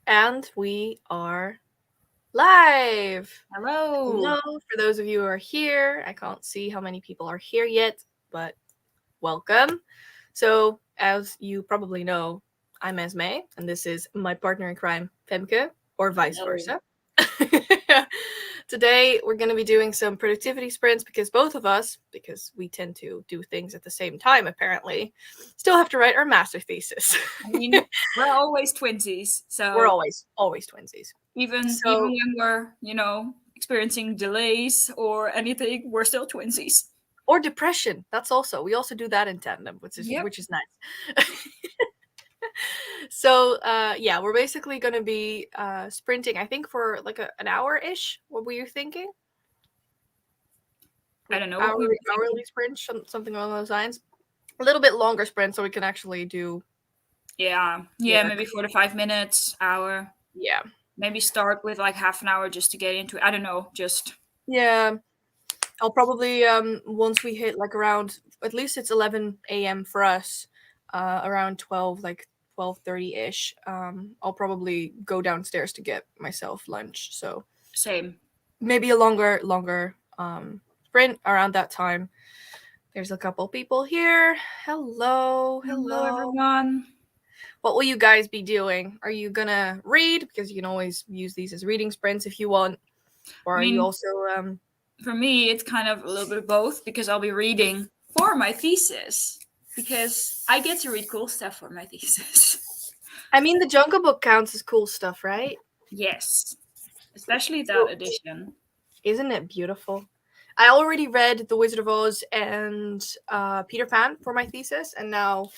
And we are live. Hello. Hello, for those of you who are here. I can't see how many people are here yet, but welcome. So, as you probably know, I'm Esmay, and this is my partner in crime, Femke, or vice Hello. versa. Today, we're going to be doing some productivity sprints because both of us, because we tend to do things at the same time apparently, still have to write our master thesis. I mean, we're always twinsies, We're so always twinsies. even So, when we're experiencing delays or anything, we're still twinsies. or depression. That's also we also do that in tandem, Yep. which is nice. So yeah, we're basically going to be sprinting. I think for like an hour ish. What were you thinking? I don't know what we were thinking. Hourly sprint, something along those lines. A little bit longer sprint, so we can actually do Yeah, work. maybe 45 minutes, hour. Yeah, Maybe start with like half an hour just to get into it. I don't know, just yeah. I'll probably once we hit like around at least it's 11 a.m. for us, around 12 like 12:30 ish. I'll probably go downstairs to get myself lunch. So same. maybe a longer sprint around that time. There's a couple people here. Hello, Hello, hello. everyone. What will you guys be doing? Are you gonna read? Because you can always use these as reading sprints if you want. Or I are you mean, also for me, it's kind of a little bit of both because I'll be reading for my thesis because I get to read cool stuff for my thesis. I mean the Jungle Book counts as cool stuff, right? Yes, especially that So edition. isn't it beautiful? I already read The Wizard of Oz and Peter Pan for my thesis, and now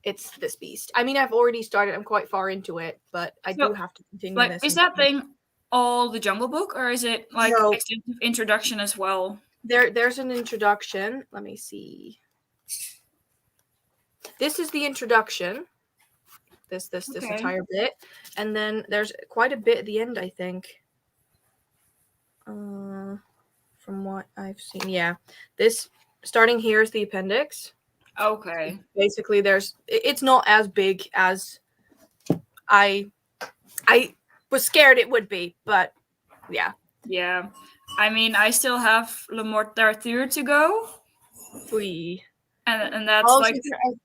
it's this beast. I mean, I've already started. I'm quite far into it, but I do So, have to continue like, this. is that thing all the Jungle Book, or is it like No, extensive introduction as well? there's an introduction. Let me see. This is the introduction. This Okay. entire bit, and then there's quite a bit at the end. I think. From what I've seen, yeah. This starting here is the appendix. Okay. Basically, it's not as big as I I was scared it would be, but yeah. Yeah. I mean, I still have Le Mort d'Arthur to go, We. and that's Oh, like,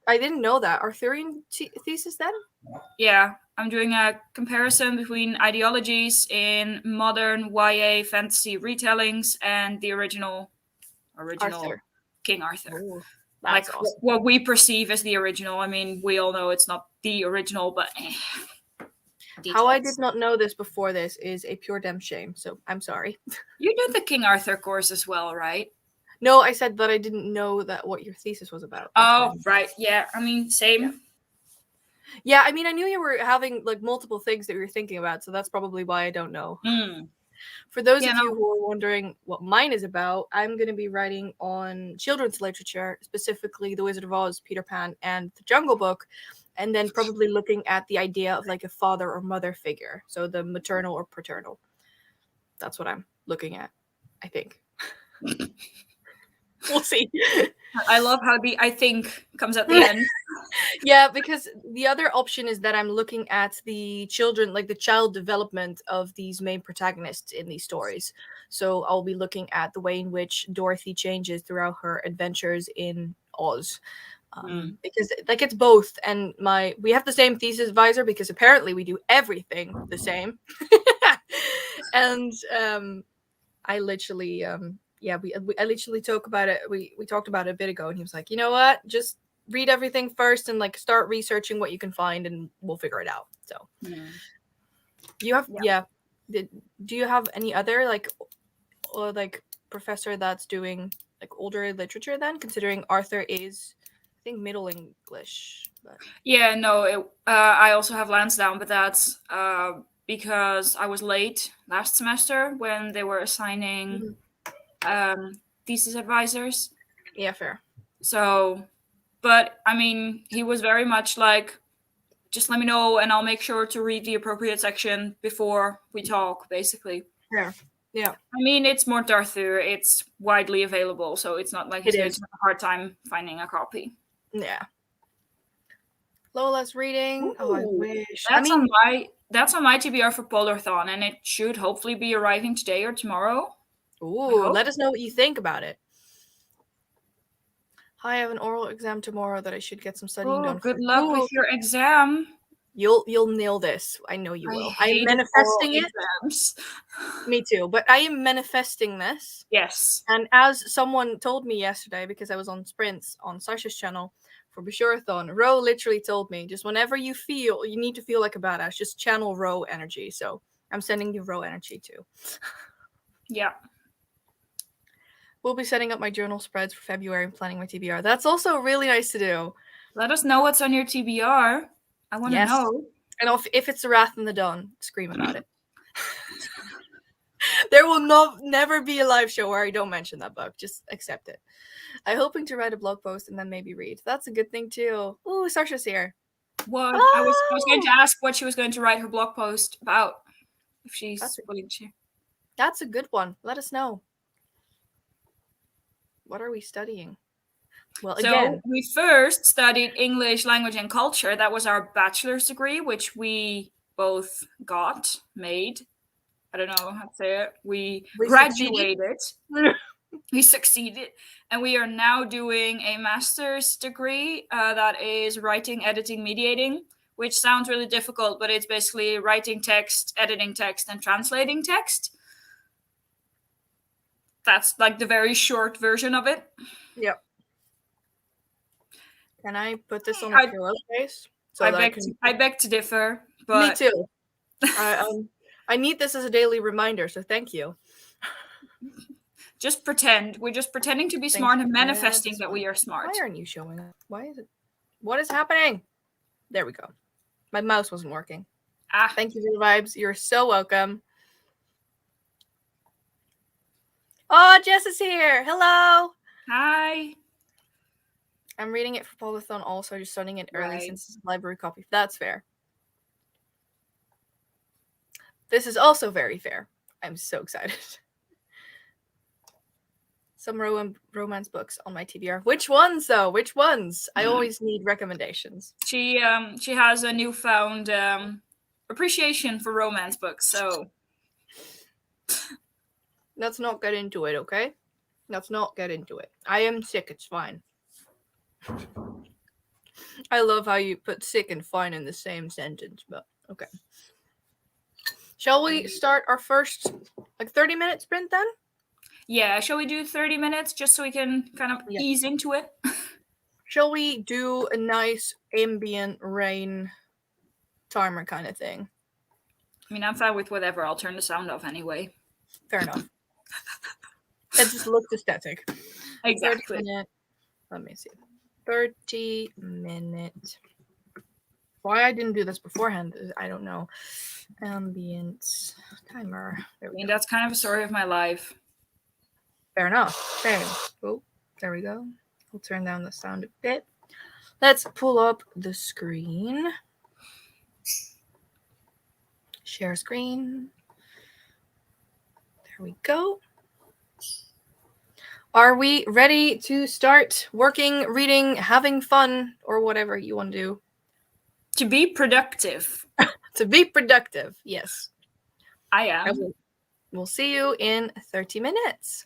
I didn't know that Arthurian thesis then. yeah, I'm doing a comparison between ideologies in modern YA fantasy retellings and the original Arthur. King Arthur. Oh, Like that's awesome. what we perceive as the original. I mean, we all know it's not the original, but How I did details. not know this before this is a pure damn shame. So I'm sorry. You did the King Arthur course as well, right? No, I said that I didn't know that what your thesis was about. That's what I Oh, mean. right. Yeah. I mean, Yeah. same. Yeah, I mean, I knew you were having like multiple things that you were thinking about, so that's probably why I don't know. Mm. For those Yeah. of you No. who are wondering what mine is about, I'm going to be writing on children's literature, specifically The Wizard of Oz, Peter Pan, and The Jungle Book, and then probably looking at the idea of like a father or mother figure, so the maternal or paternal. That's what I'm looking at, I think. We'll see. I love how the I think comes at the end. Yeah, because the other option is that I'm looking at the children, like the child development of these main protagonists in these stories. So I'll be looking at the way in which Dorothy changes throughout her adventures in Oz. Mm. Because like it's both, and we have the same thesis advisor because apparently we do everything the same. And I literally yeah, I literally talk about it. We talked about it a bit ago, and he was like, you know what, just read everything first and like start researching what you can find, and we'll figure it out. So Mm. you have Yeah. yeah. Do you have any other like or like professor that's doing like older literature then, considering Arthur is I think Middle English, but Yeah. No. I also have Lansdowne, but that's because I was late last semester when they were assigning Mhm. thesis advisors. Yeah, fair. So, but I mean, he was very much like, just let me know and I'll make sure to read the appropriate section before we talk, basically. Fair. Yeah, I mean, it's Mort Arthur, it's widely available, so it's not like it he's going to is. have a hard time finding a copy. Yeah. Lola's reading. Oh, I Ooh, wish. I that's on mean, my That's on my TBR for Polarthon, and it should hopefully be arriving today or tomorrow. Ooh, let us know what you think about it. I have an oral exam tomorrow that I should get some studying done for. Good luck with your exam. You'll nail this. I know you will. I am hate manifesting oral it. Exams. Me too, but I am manifesting this. Yes. And as someone told me yesterday, because I was on sprints on Sasha's channel for DESERTATHON, Ro literally told me, just whenever you feel, you need to feel like a badass, just channel Ro energy. So I'm sending you Ro energy too. Yeah. We'll be setting up my journal spreads for February and planning my TBR. That's also really nice to do. Let us know what's on your TBR. I want to know. And if it's the Wrath and the Dawn, scream about it. There will never be a live show where I don't mention that book. Just accept it. I'm hoping to write a blog post and then maybe read. That's a good thing too. Ooh, Sasha's here. What? Oh! I was going to ask what she was going to write her blog post about. If she's willing to. That's a good one. Let us know. What are we studying? Well, again, we first studied English, language, and culture. That was our bachelor's degree, which we both made. I don't know how to say it. We graduated. We succeeded. And we are now doing a master's degree that is writing, editing, mediating, which sounds really difficult, but it's basically writing text, editing text, and translating text. That's like the very short version of it. Yep. Can I put this on a pillowcase? I beg to differ. But... Me too. I need this as a daily reminder, so thank you. Just pretend. We're just pretending to be smart and manifesting that we are smart. Why aren't you showing up? Why is it? What is happening? There we go. My mouse wasn't working. Thank you for the vibes. You're so welcome. Oh, Jess is here. Hello. Hi. I'm reading it for Polarthon also, just starting it early since it's a library copy. That's fair. This is also very fair. I'm so excited. Some romance books on my TBR. Which ones, though? Which ones? I always need recommendations. She has a newfound appreciation for romance books, so... Let's not get into it, okay? Let's not get into it. I am sick. It's fine. I love how you put sick and fine in the same sentence, but okay. Shall we start our first 30-minute sprint then? Yeah, shall we do 30 minutes just so we can kind of ease into it? Shall we do a nice ambient rain timer kind of thing? I mean, I'm fine with whatever. I'll turn the sound off anyway. Fair enough. It just looks aesthetic. Exactly. Let me see. 30 minute. Why I didn't do this beforehand, I don't know. Ambient timer. I mean, that's kind of a story of my life. Fair enough. Same. Oh, there we go. We'll turn down the sound a bit. Let's pull up the screen. Share screen. There we go. Are we ready to start working, reading, having fun, or whatever you want to do? To be productive. To be productive, yes. I am. We'll see you in 30 minutes.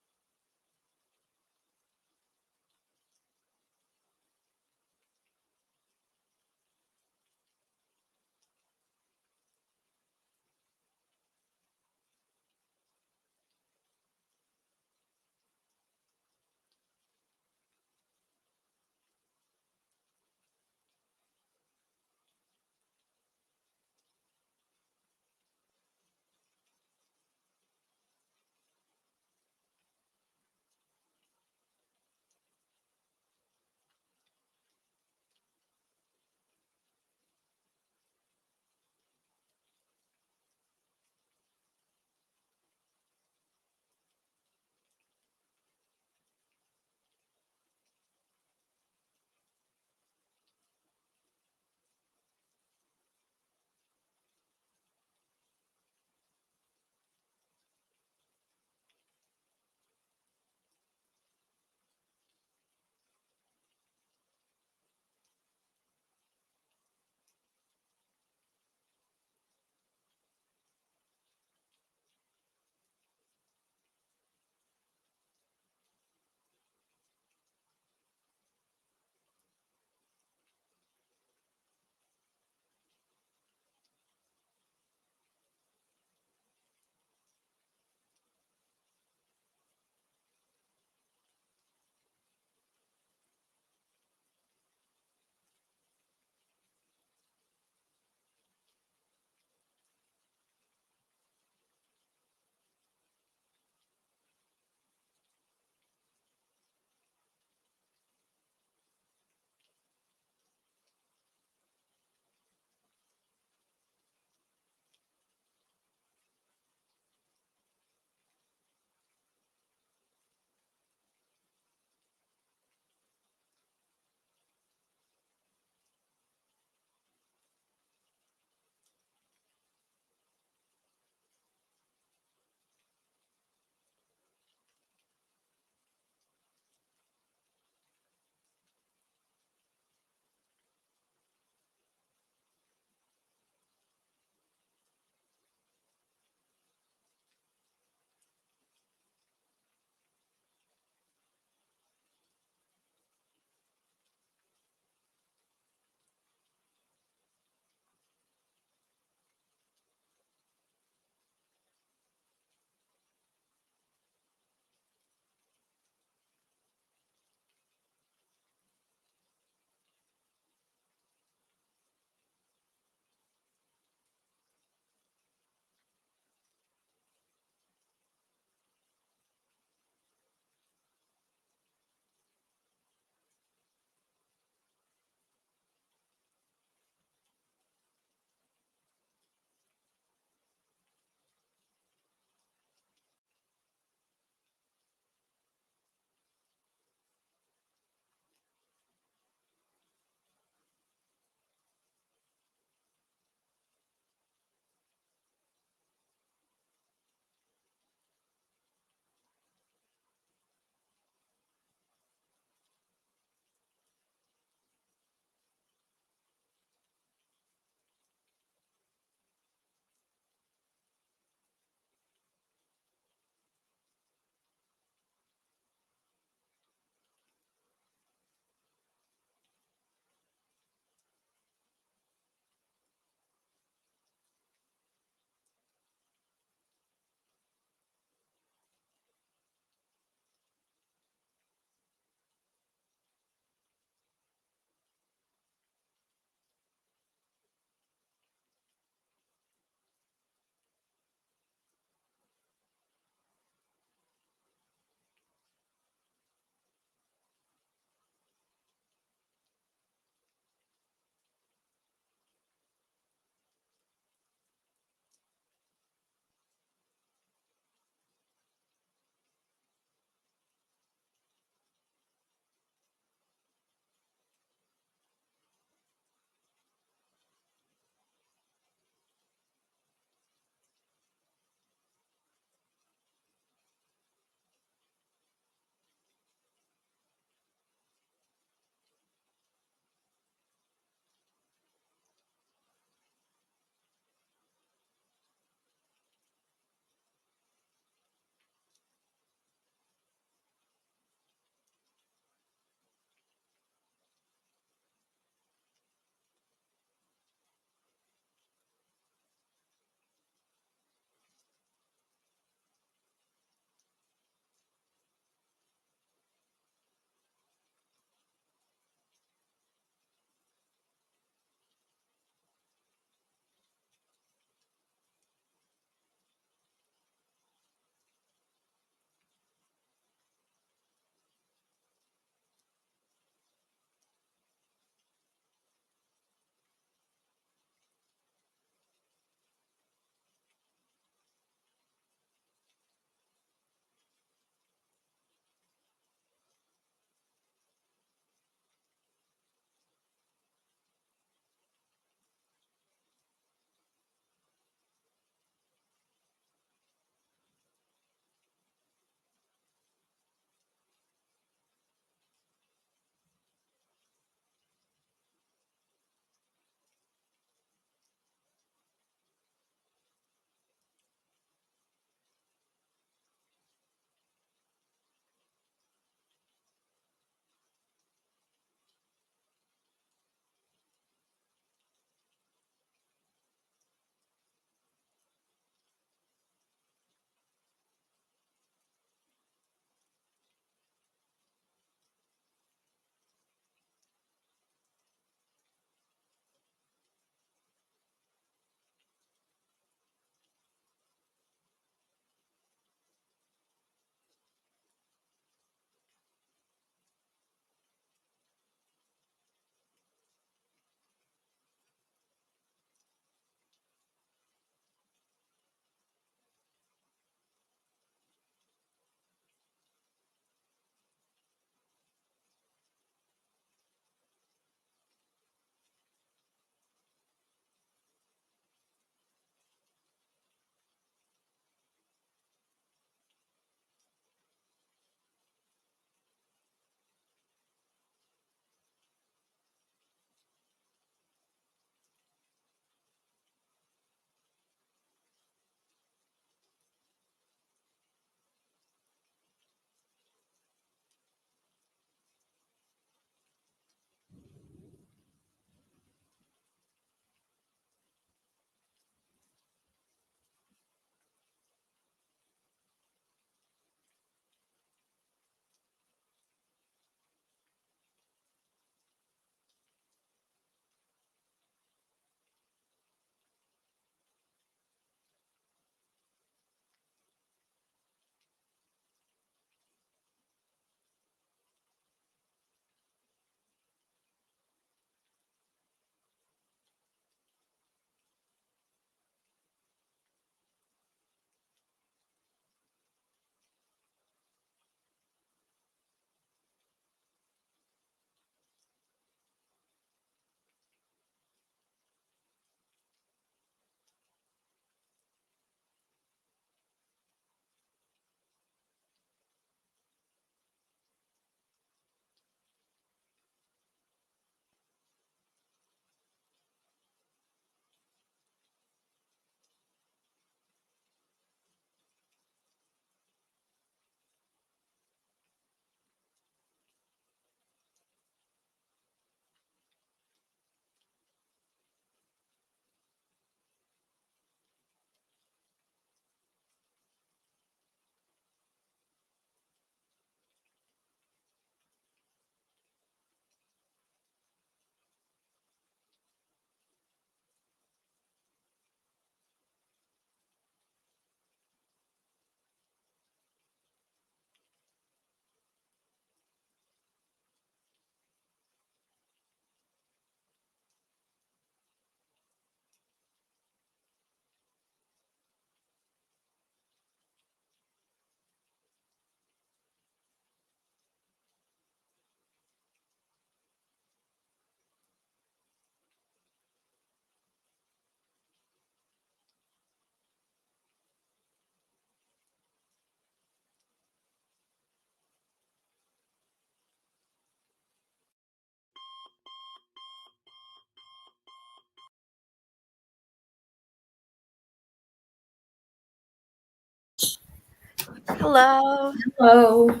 Hello. Hello.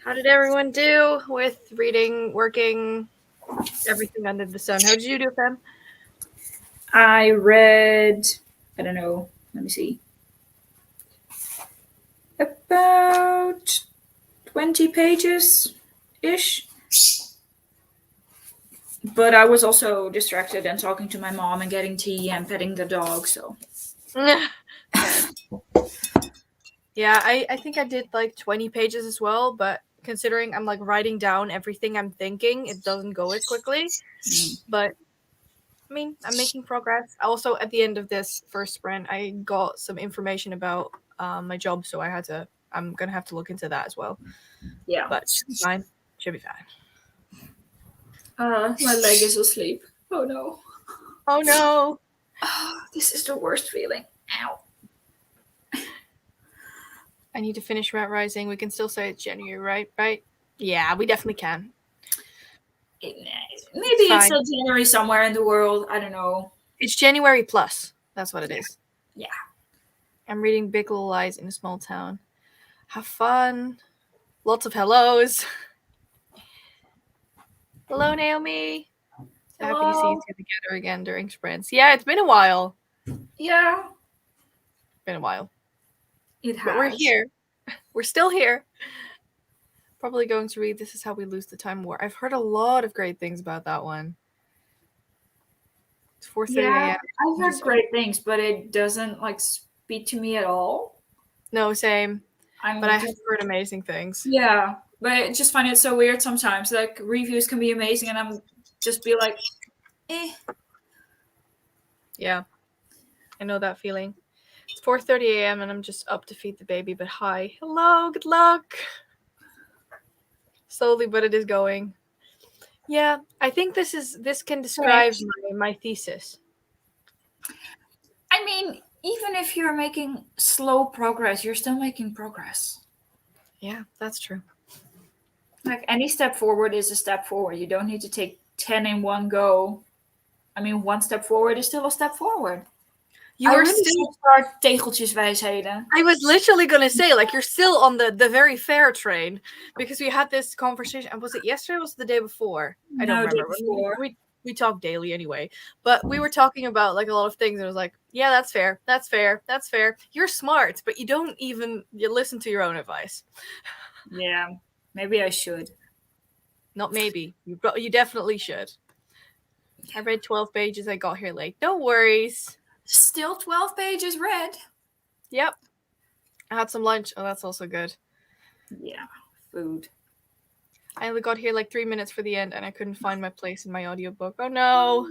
How did everyone do with reading, working, everything under the sun? How did you do, Fem? I read, I don't know, let me see, about 20 pages-ish. But I was also distracted and talking to my mom and getting tea and petting the dog, so. Yeah, I think I did like 20 pages as well, but considering I'm like writing down everything I'm thinking, it doesn't go as quickly. But I mean, I'm making progress. Also, at the end of this first sprint, I got some information about my job, so I'm gonna have to look into that as well. Yeah. But should be fine. Should be fine. My leg is asleep. Oh no. Oh no. Oh, this is the worst feeling. Ow. I need to finish Rat Rising. We can still say it's January, right? Right? Yeah, we definitely can. Maybe it's a January somewhere in the world. I don't know. It's January plus. That's what it is. Yeah. I'm reading Big Little Lies in a Small Town. Have fun. Lots of hellos. Hello, Naomi. So happy to see you two together again during sprints. Yeah, it's been a while. Yeah. Been a while. It has. But we're here. We're still here. Probably going to read This Is How We Lose the Time War. I've heard a lot of great things about that one. It's 4:30 a.m. Yeah, I've heard great things, but it doesn't like speak to me at all. No, same. But I have heard amazing things. Yeah, but I just find it so weird sometimes. Like reviews can be amazing, and I'm just be like, eh. Yeah, I know that feeling. It's 4:30 a.m. and I'm just up to feed the baby. But hi, hello, good luck. Slowly, but it is going. Yeah, I think this can describe my thesis. I mean, even if you're making slow progress, you're still making progress. Yeah, that's true. Like any step forward is a step forward. You don't need to take 10 in one go. I mean, one step forward is still a step forward. You are still tegeltjeswijsheden. I was literally gonna say, like, you're still on the very fair train because we had this conversation. And was it yesterday? Or was it the day before? I don't remember. We talk daily anyway, but we were talking about like a lot of things. And it was like, yeah, that's fair. That's fair. That's fair. You're smart, but you don't even listen to your own advice. Yeah, maybe I should. Not maybe. You definitely should. I read 12 pages. I got here late. No worries. Still 12 pages read. Yep. I had some lunch. Oh, that's also good. Yeah, food. I only got here like 3 minutes for the end and I couldn't find my place in my audiobook. Oh no.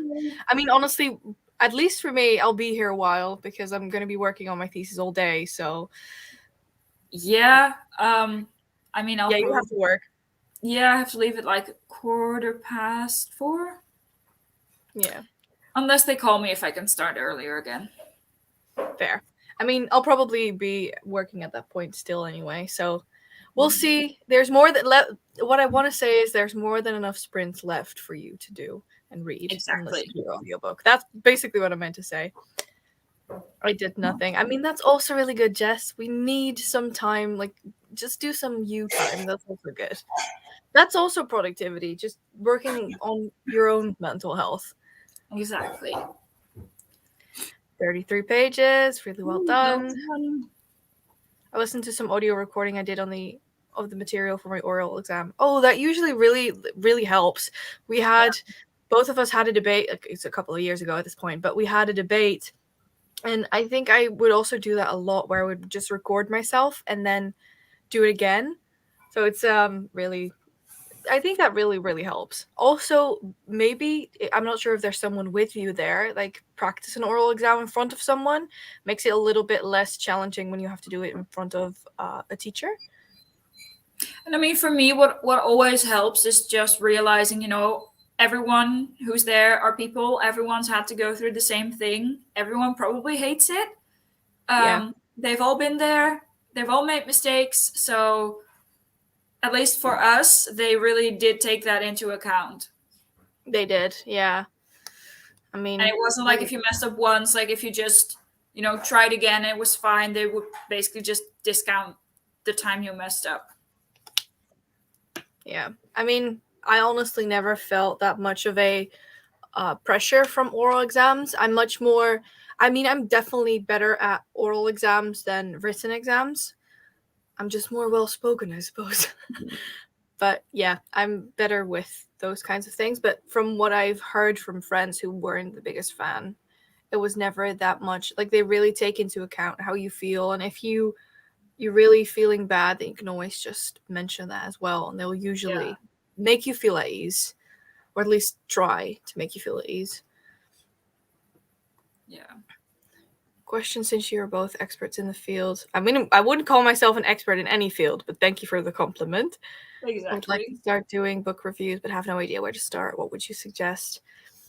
I mean, honestly, at least for me, I'll be here a while because I'm going to be working on my thesis all day, so. Yeah. I mean, Yeah, you have to work. Yeah, I have to leave at like 4:15. Yeah. Unless they call me if I can start earlier again. Fair. I mean, I'll probably be working at that point still anyway, so we'll see. There's more that what I want to say is there's more than enough sprints left for you to do and read and listen to your audiobook. That's basically what I meant to say. I did nothing. I mean, that's also really good, Jess. We need some time, like, just do some you time. That's also good. That's also productivity, just working on your own mental health. Exactly. 33 pages, really well done. I listened to some audio recording I did of the material for my oral exam. Oh, that usually really, really helps. We had, both of us had a debate, it's a couple of years ago at this point, but we had a debate. And I think I would also do that a lot where I would just record myself and then do it again. So it's really, I think that really, really helps. Also, maybe, I'm not sure if there's someone with you there, like practice an oral exam in front of someone. Makes it a little bit less challenging when you have to do it in front of a teacher. And I mean, for me, what always helps is just realizing, everyone who's there are people. Everyone's had to go through the same thing. Everyone probably hates it. They've all been there. They've all made mistakes. So at least for us, they really did take that into account. They did, yeah. I mean, and it wasn't like if you messed up once, like if you just tried again, it was fine, they would basically just discount the time you messed up. Yeah. I mean, I honestly never felt that much of a pressure from oral exams. I'm definitely better at oral exams than written exams. I'm just more well-spoken, I suppose. But yeah, I'm better with those kinds of things. But from what I've heard from friends who weren't the biggest fan, it was never that much. Like, they really take into account how you feel. And if you're really feeling bad, then you can always just mention that as well. And they'll usually make you feel at ease. Or at least try to make you feel at ease. Yeah. Question, since you're both experts in the field. I mean, I wouldn't call myself an expert in any field, but thank you for the compliment. Exactly. I would like to start doing book reviews, but have no idea where to start. What would you suggest?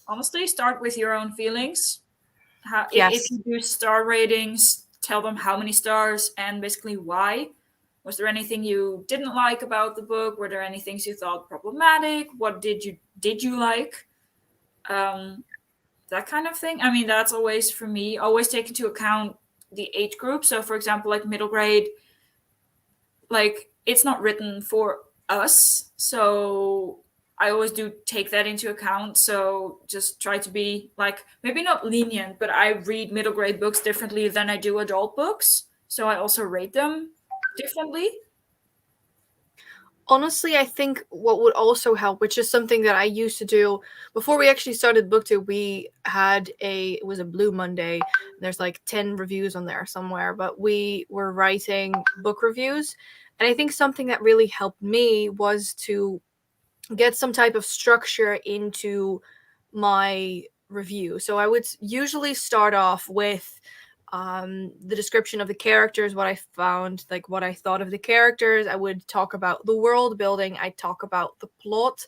Honestly, start with your own feelings. Yes. If you do star ratings, tell them how many stars and basically why. Was there anything you didn't like about the book? Were there any things you thought problematic? What did you like? That kind of thing. I mean, that's always, for me, always take into account the age group. So, for example, like middle grade, like it's not written for us. So I always do take that into account. So just try to be like, maybe not lenient, but I read middle grade books differently than I do adult books. So I also rate them differently. Honestly, I think what would also help, which is something that I used to do before we actually started BookTube, it was a Blue Monday. There's like 10 reviews on there somewhere, but we were writing book reviews. And I think something that really helped me was to get some type of structure into my review. So I would usually start off with the description of the characters, what I found, like what I thought of the characters. I would talk about the world building. I'd talk about the plot.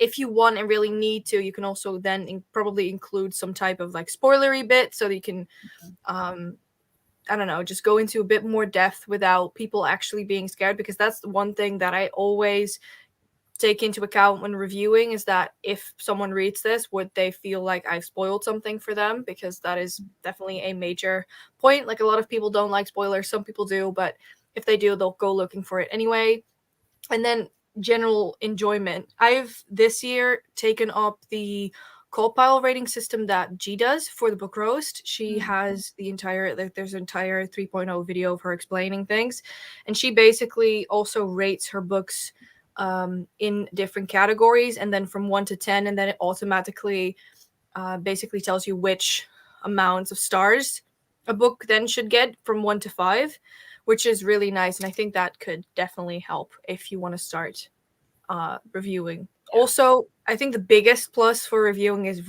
If you want and really need to, you can also then probably include some type of like spoilery bit so that you can, I don't know, just go into a bit more depth without people actually being scared, because that's the one thing that I always take into account when reviewing, is that if someone reads this, would they feel like I've spoiled something for them? Because that is definitely a major point. Like, a lot of people don't like spoilers, some people do, but if they do, they'll go looking for it anyway. And then general enjoyment. I've this year taken up the Copile rating system that G does for the book roast. She has there's an entire 3.0 video of her explaining things, and she basically also rates her books in different categories, and then from 1 to 10, and then it automatically basically tells you which amounts of stars a book then should get from 1 to 5, which is really nice. And I think that could definitely help if you want to start reviewing. Yeah. Also, I think the biggest plus for reviewing is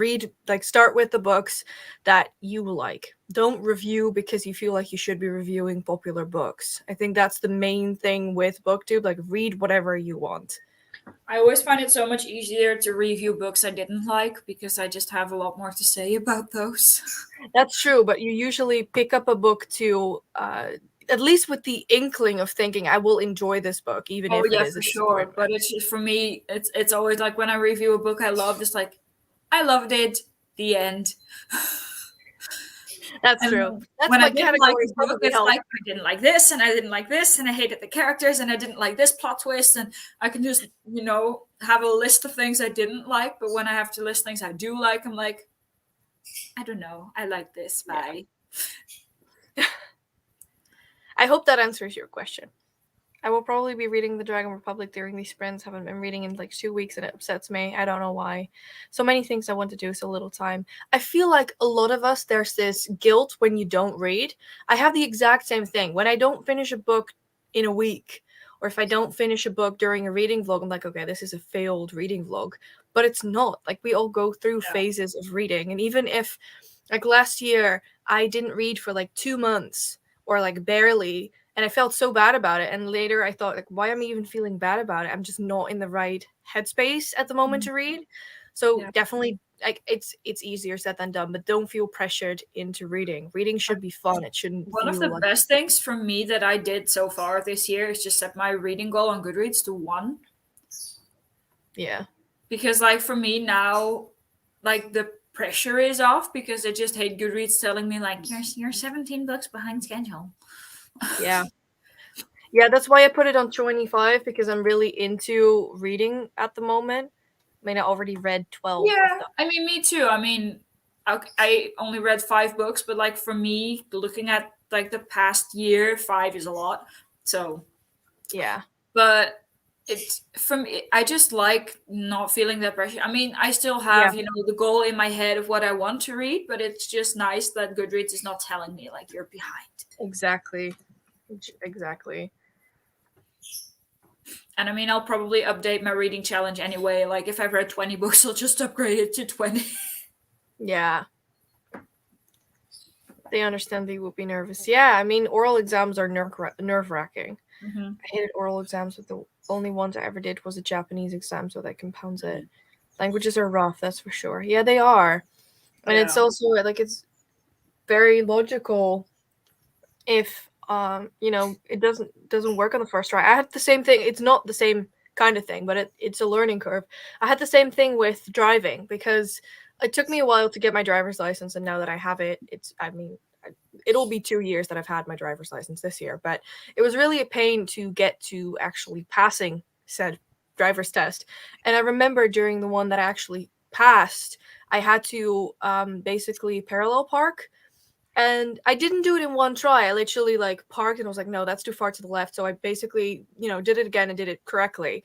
start with the books that you like. Don't review because you feel like you should be reviewing popular books. I think that's the main thing with BookTube. Like, read whatever you want. I always find it so much easier to review books I didn't like because I just have a lot more to say about those. That's true, but you usually pick up a book to at least with the inkling of thinking, I will enjoy this book, even if it is for sure. But it's just, for me, it's always like when I review a book I love, just like, I loved it, the end. That's true. That's when I didn't like the book, it's like, I didn't like this, and I didn't like this, and I hated the characters, and I didn't like this plot twist, and I can just, have a list of things I didn't like, but when I have to list things I do like, I'm like, I don't know, I like this, bye. Yeah. I hope that answers your question. I will probably be reading The Dragon Republic during these sprints. Haven't been reading in like 2 weeks, and it upsets me. I don't know why. So many things I want to do, so little time. I feel like a lot of us, there's this guilt when you don't read. I have the exact same thing. When I don't finish a book in a week, or if I don't finish a book during a reading vlog, I'm like, okay, this is a failed reading vlog. But it's not. Like, we all go through phases of reading. And even if, like last year, I didn't read for like 2 months, or like barely, and I felt so bad about it. And later I thought, like, why am I even feeling bad about it? I'm just not in the right headspace at the moment to read. So definitely, like, it's easier said than done, but don't feel pressured into reading. Reading should be fun. It shouldn't One of the best things for me that I did so far this year is just set my reading goal on Goodreads to 1. Yeah. Because, like, for me now, like, the pressure is off, because I just hate Goodreads telling me like you're 17 books behind schedule. Yeah. Yeah, that's why I put it on 25, because I'm really into reading at the moment. I mean, I already read 12 of Yeah, them. I mean, me too. I mean, I only read 5 books, but like for me, looking at like the past year, 5 is a lot. So Yeah. but it's from I just like not feeling that pressure. I mean, I still Yeah. have, the goal in my head of what I want to read, but it's just nice that Goodreads is not telling me like you're behind. Exactly. Exactly. And I mean, I'll probably update my reading challenge anyway. Like if I've read 20 books, I'll just upgrade it to 20. Yeah. They understand they will be nervous. Yeah, I mean, oral exams are nerve-wracking. Mm-hmm. I hated oral exams, but the only ones I ever did was a Japanese exam, so that compounds it. Languages are rough, that's for sure. Yeah, they are. And it's also, like, it's very logical if, it doesn't work on the first try. I had the same thing. It's not the same kind of thing, but it's a learning curve. I had the same thing with driving, because it took me a while to get my driver's license, and now that I have it, it'll be 2 years that I've had my driver's license this year, but it was really a pain to get to actually passing said driver's test. And I remember during the one that I actually passed, I had to basically parallel park, and I didn't do it in one try. I literally like parked and I was like, no, that's too far to the left. So I basically, did it again and did it correctly.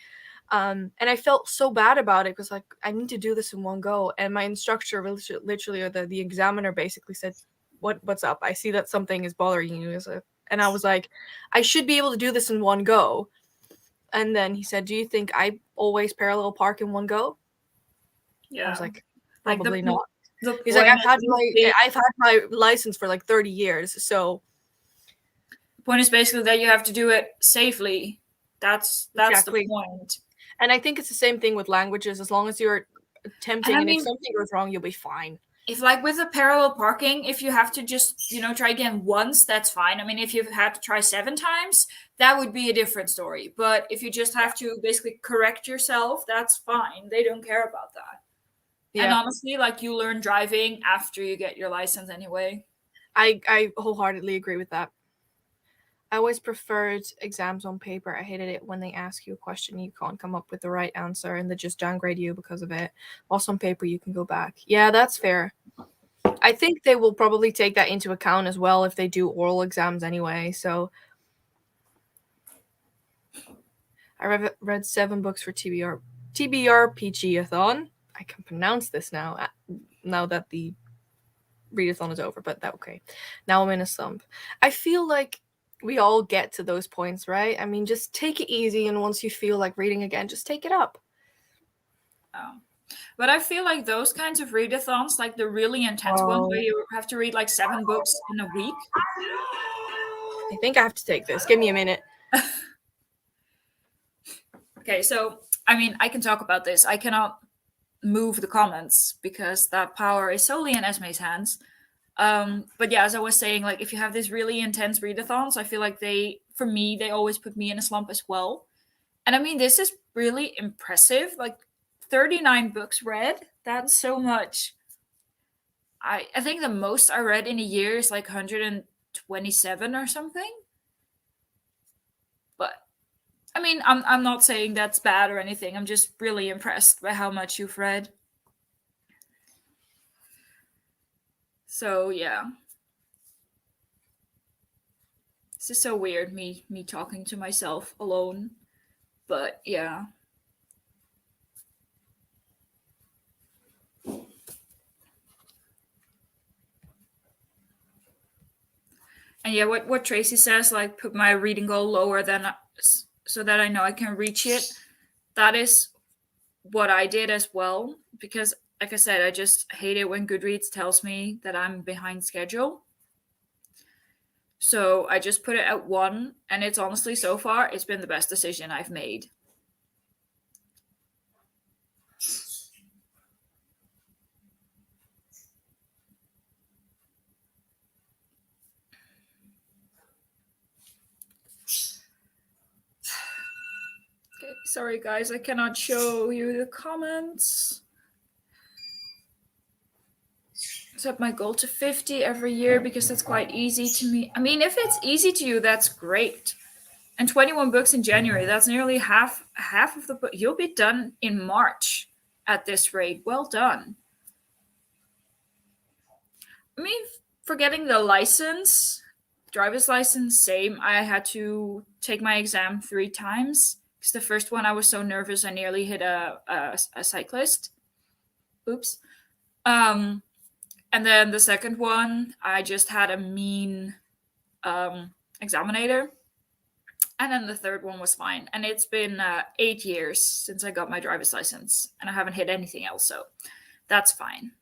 And I felt so bad about it, because like I need to do this in one go. And my instructor literally, or the examiner basically said, what's up? I see that something is bothering you. And I was like, I should be able to do this in one go. And then he said, do you think I always parallel park in one go? Yeah. I was like, Like probably not. The He's like, I've had is my license for like 30 years, so the point is basically that you have to do it safely. That's exactly the point. And I think it's the same thing with languages. As long as you're attempting, And I and if mean, something goes wrong, you'll be fine. if like with the parallel parking, if you have to just try again once, that's fine. I mean, if you've had to try 7 times, that would be a different story. But if you just have to basically correct yourself, that's fine. They don't care about that. And honestly, like, you learn driving after you get your license anyway. I wholeheartedly agree with that. I always preferred exams on paper. I hated it when they ask you a question, you can't come up with the right answer, and they just downgrade you because of it. Also on paper, you can go back. Yeah, that's fair. I think they will probably take that into account as well if they do oral exams anyway. So I read 7 books for TBRPG-a-thon. I can pronounce this now that the readathon is over, but that okay. Now I'm in a slump. I feel like we all get to those points, right? I mean, just take it easy, and once you feel like reading again, just take it up. Oh. But I feel like those kinds of readathons, like the really intense ones where you have to read like 7 books in a week. I think I have to take this. Give me a minute. Okay, so I mean, I can talk about this. I cannot move the comments because that power is solely in Esmay's hands. But yeah, as I was saying, like, if you have these really intense readathons, I feel like they always put me in a slump as well. And I mean, this is really impressive. Like 39 books read. That's so much. I think the most I read in a year is like 127 or something. But I mean, I'm not saying that's bad or anything. I'm just really impressed by how much you've read. So yeah. This is so weird, me talking to myself alone. But yeah. And yeah, what Tracy says, like, put my reading goal lower than so that I know I can reach it. That is what I did as well, because like I said, I just hate it when Goodreads tells me that I'm behind schedule. So I just put it at 1, and it's honestly, so far, it's been the best decision I've made. Okay, sorry guys, I cannot show you the comments. set my goal to 50 every year because that's quite easy to me. I mean, if it's easy to you, that's great. And 21 books in January, that's nearly half of the book. You'll be done in March at this rate. Well done. I mean, for getting the license, driver's license, same. I had to take my exam 3 times because the first one I was so nervous I nearly hit a cyclist. Oops. And then the second one, I just had a mean examinator. And then the third one was fine. And it's been 8 years since I got my driver's license, and I haven't hit anything else, so that's fine.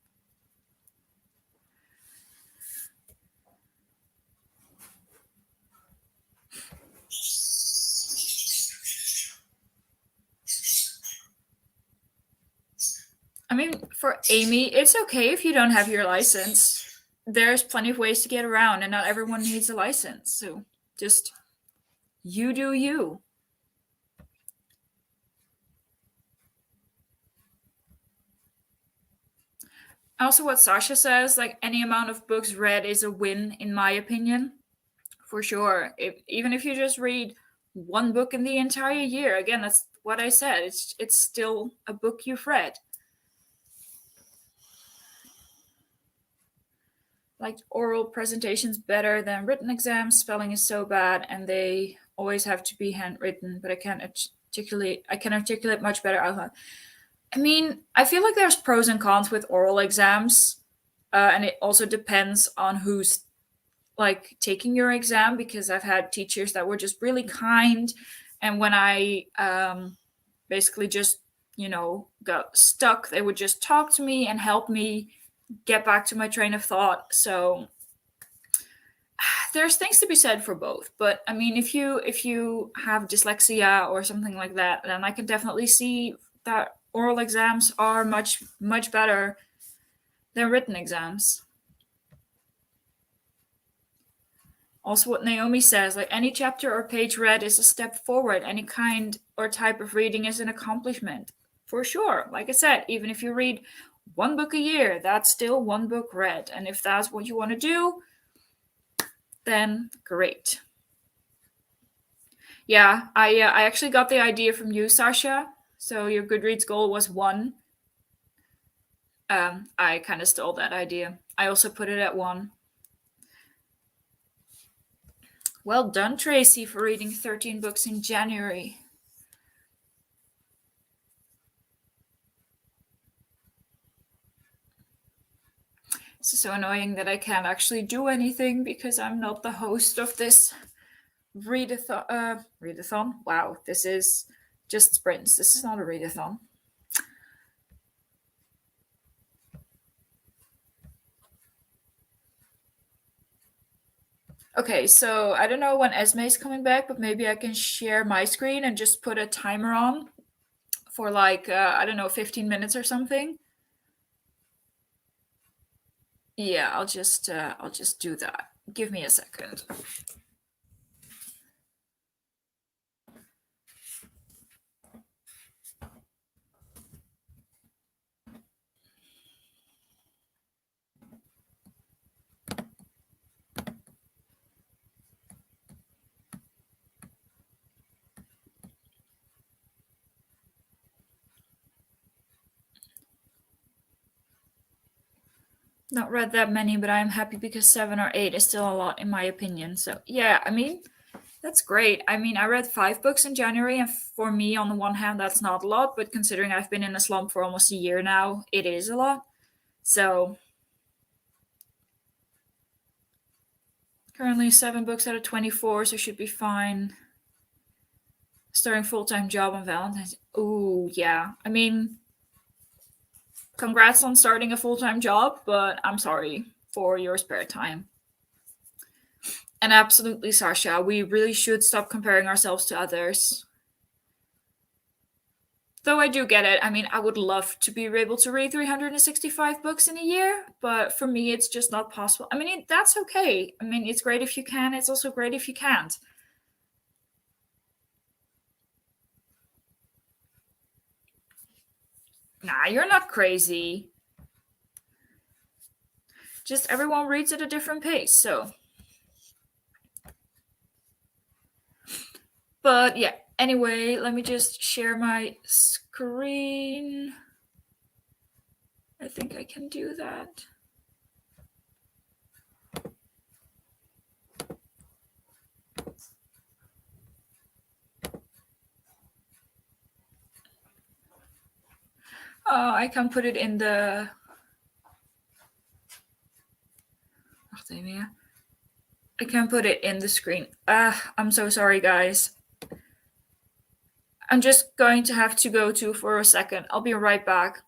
I mean, for Amy, it's okay if you don't have your license. There's plenty of ways to get around, and not everyone needs a license. So just you do you. Also, what Sasha says, like any amount of books read is a win, in my opinion, for sure. Even if you just read one book in the entire year, again, that's what I said. It's still a book you've read. Like oral presentations better than written exams. Spelling is so bad, and they always have to be handwritten. But I can articulate much better out loud. I mean, I feel like there's pros and cons with oral exams, and it also depends on who's like taking your exam. Because I've had teachers that were just really kind, and when I basically just got stuck, they would just talk to me and help me get back to my train of thought. So there's things to be said for both. But I mean, if you have dyslexia or something like that, then I can definitely see that oral exams are much better than written exams. Also, what Naomi says, like any chapter or page read is a step forward. Any kind or type of reading is an accomplishment. For sure. Like I said, even if you read one book a year, that's still one book read. And if that's what you want to do, then great. Yeah, I actually got the idea from you, Sasha. So your Goodreads goal was 1. I kind of stole that idea. I also put it at 1. Well done, Tracy, for reading 13 books in January. It's so annoying that I can't actually do anything because I'm not the host of this readathon. Wow, this is just sprints. This is not a readathon. Okay, so I don't know when Esmay is coming back, but maybe I can share my screen and just put a timer on for like, I don't know, 15 minutes or something. Yeah, I'll just do that. Give me a second. Not read that many, but I'm happy because 7 or 8 is still a lot in my opinion. So yeah, I mean, that's great. I mean, I read 5 books in January, and for me, on the one hand, that's not a lot, but considering I've been in a slump for almost a year now, it is a lot. So currently 7 books out of 24, so should be fine. Starting full-time job on Valentine's. Ooh, yeah. I mean, congrats on starting a full-time job, but I'm sorry for your spare time. And absolutely, Sasha, we really should stop comparing ourselves to others. Though I do get it. I mean, I would love to be able to read 365 books in a year, but for me, it's just not possible. I mean, that's okay. I mean, it's great if you can. It's also great if you can't. Nah, you're not crazy. just everyone reads at a different pace, so. But yeah, anyway, let me just share my screen. I think I can do that. Oh, I can put it in the... Wacht even, ja. I can put it in the screen. I'm so sorry, guys. I'm just going to have to go to for a second. I'll be right back.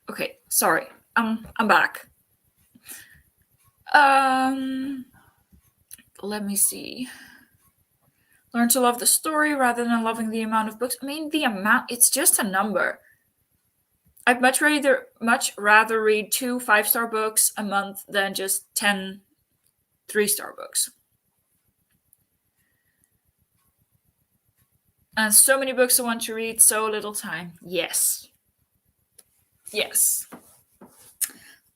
Okay, sorry. I'm back. Let me see. Learn to love the story rather than loving the amount of books. I mean, the amount, it's just a number. I'd much rather read 2 5-star books a month than just 10 3-star books. And so many books I want to read, so little time. Yes. Yes.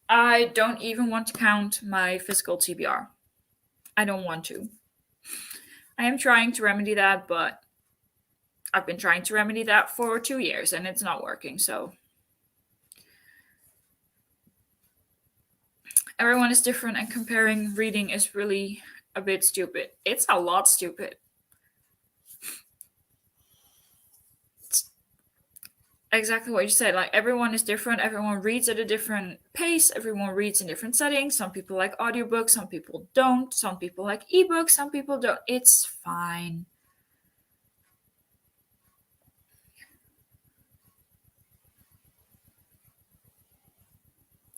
I don't even want to count my physical TBR. I don't want to. I am trying to remedy that, but I've been trying to remedy that for 2 years and it's not working, so. Everyone is different and comparing reading is really a bit stupid. It's a lot stupid. It's exactly what you said. Like, everyone is different. Everyone reads at a different pace. Everyone reads in different settings. Some people like audiobooks. Some people don't. Some people like ebooks. Some people don't. It's fine.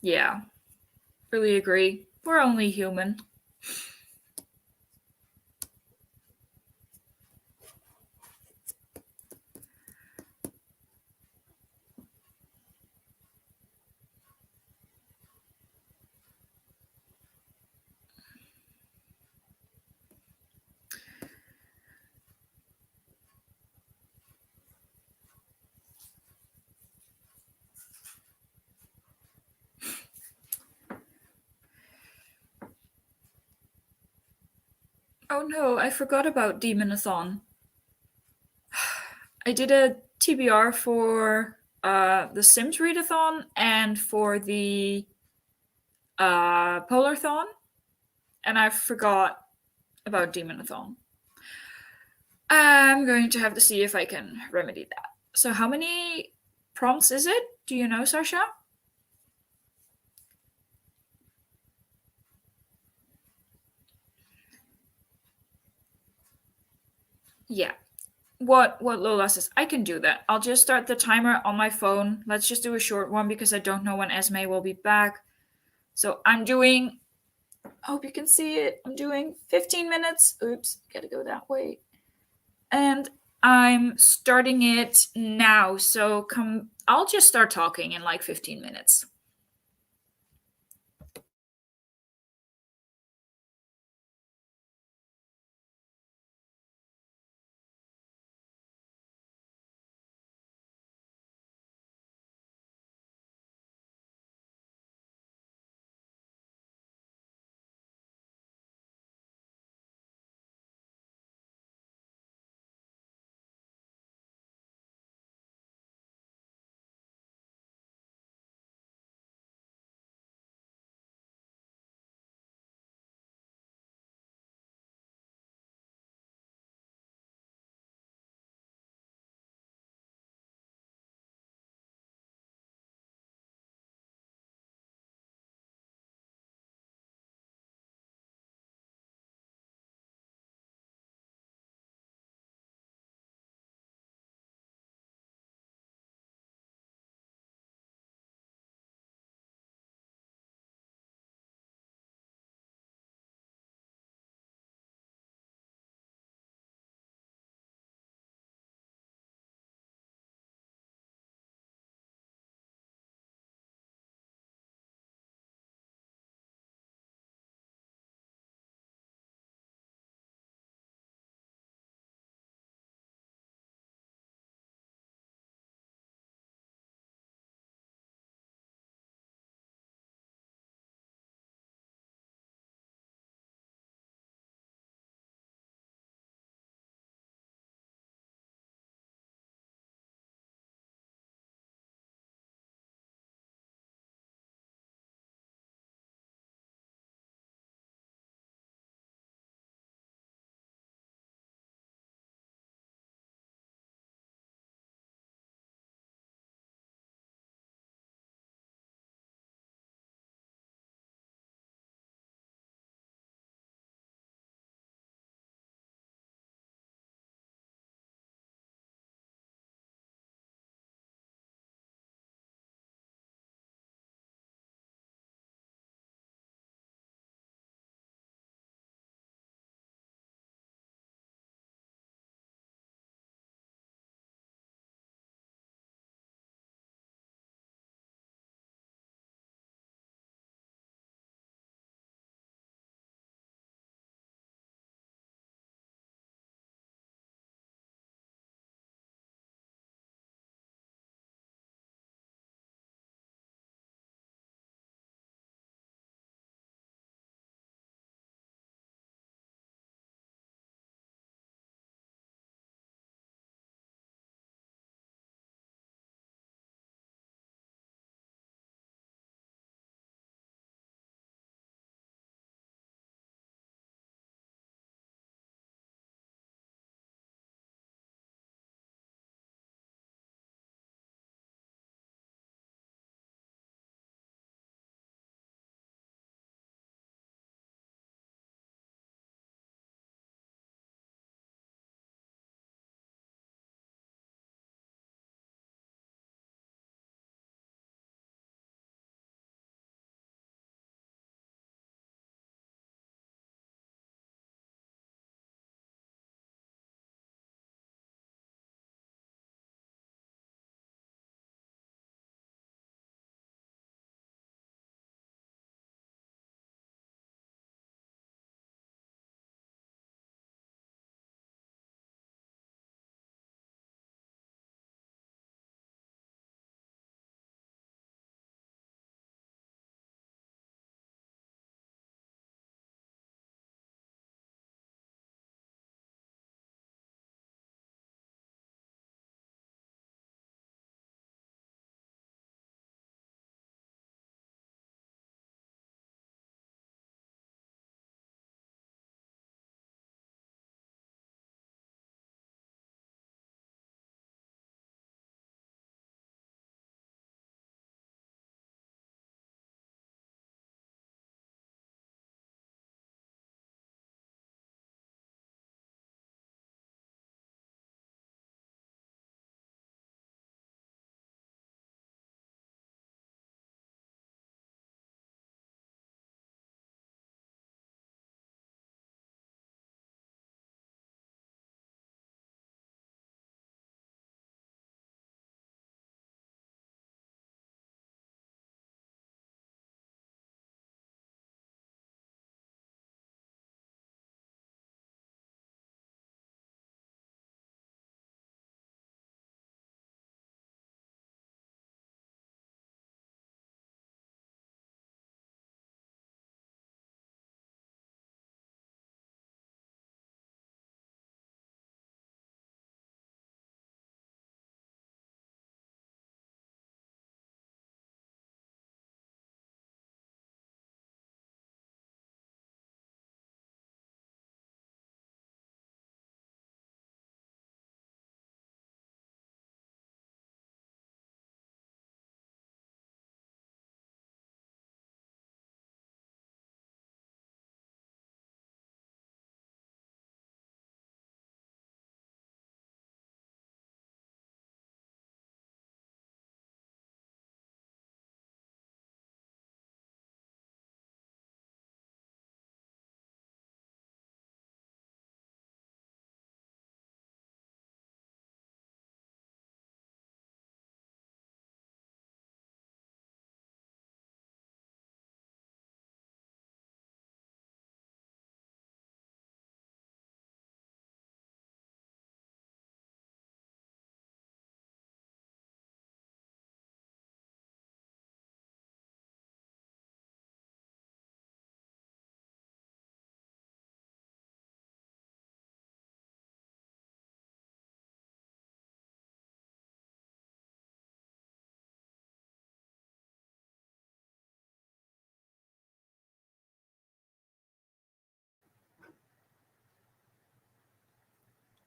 Yeah. Really agree. We're only human. Oh no, I forgot about Demonathon. I did a TBR for the Sims Readathon and for the Polarthon, and I forgot about Demonathon. I'm going to have to see if I can remedy that. So how many prompts is it? Do you know, Sasha? Yeah. What Lola says, I can do that. I'll just start the timer on my phone. Let's just do a short one because I don't know when Esmay will be back. So I'm doing, I hope you can see it. I'm doing 15 minutes. Oops, gotta go that way. And I'm starting it now. So I'll just start talking in like 15 minutes.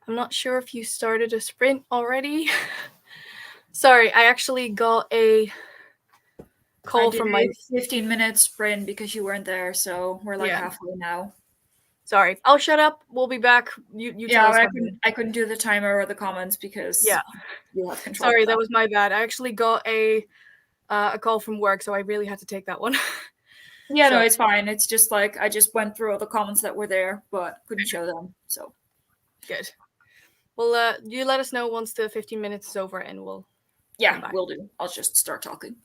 I'm not sure if you started a sprint already. Sorry, I actually got a call from my 15-minute sprint because you weren't there, so we're like halfway now. Sorry, I'll shut up. We'll be back. You tell us. I couldn't do the timer or the comments because you have control. Sorry, that was my bad. I actually got a call from work, so I really had to take that one. Yeah, so. No, it's fine. It's just like I just went through all the comments that were there, but couldn't show them. So good. Well, you let us know once the 15 minutes is over, and we'll. Yeah, we'll do. I'll just start talking.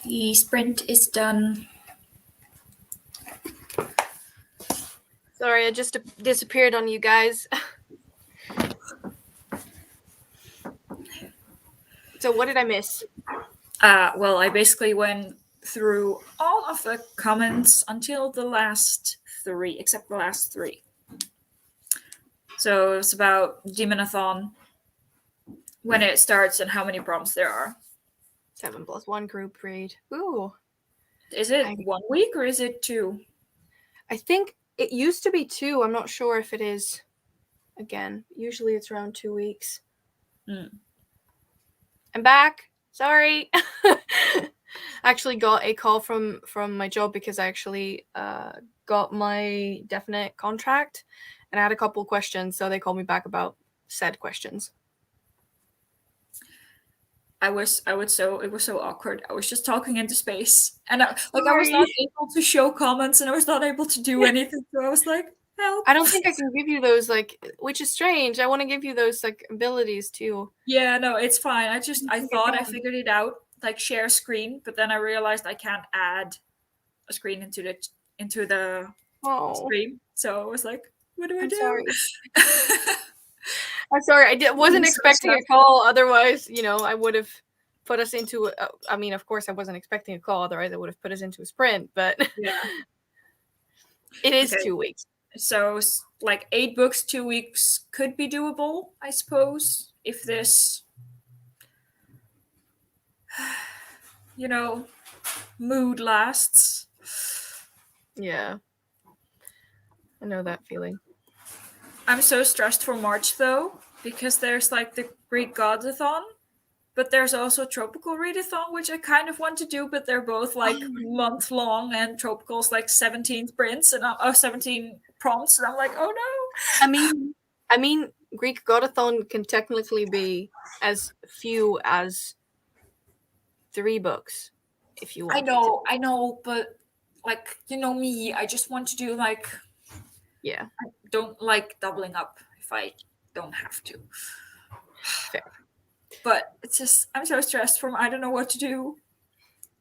The sprint is done. Sorry, I just disappeared on you guys. So what did I miss? Well, I basically went through all of the comments until the last 3, except the last 3. So it's about Demonathon, when it starts and how many prompts there are. 7+1 group read. Ooh. Is it 1 week or is it 2? I think it used to be 2. I'm not sure if it is again. Usually it's around 2 weeks. I'm back. Sorry. I actually got a call from my job because I actually got my definite contract and I had a couple questions, so they called me back about said questions. It was so awkward. I was just talking into space, and I was not able to show comments, and I was not able to do anything. So I was like, help! I don't think I can give you those, which is strange. I want to give you those abilities too. Yeah, no, it's fine. I thought I figured it out, share screen, but then I realized I can't add a screen into the stream. So I was like, what do I do? Sorry. I'm sorry. I wasn't expecting a call. Otherwise, I would have put us into. I mean, of course, I wasn't expecting a call. Otherwise, I would have put us into a sprint. But yeah, it is 2 weeks. So, 8 books, 2 weeks could be doable, I suppose, if this, mood lasts. Yeah, I know that feeling. I'm so stressed for March, though, because there's, the GREEKGODATHON, but there's also Tropical Readathon, which I kind of want to do, but they're both, month-long, and Tropical's, 17 sprints, and 17 prompts, and I'm like, oh, no! I mean, GREEKGODATHON can technically be as few as 3 books, if you want. I know, but, me, I just want to do, yeah. I don't like doubling up if I don't have to. Fair. But it's just, I'm so stressed from I don't know what to do.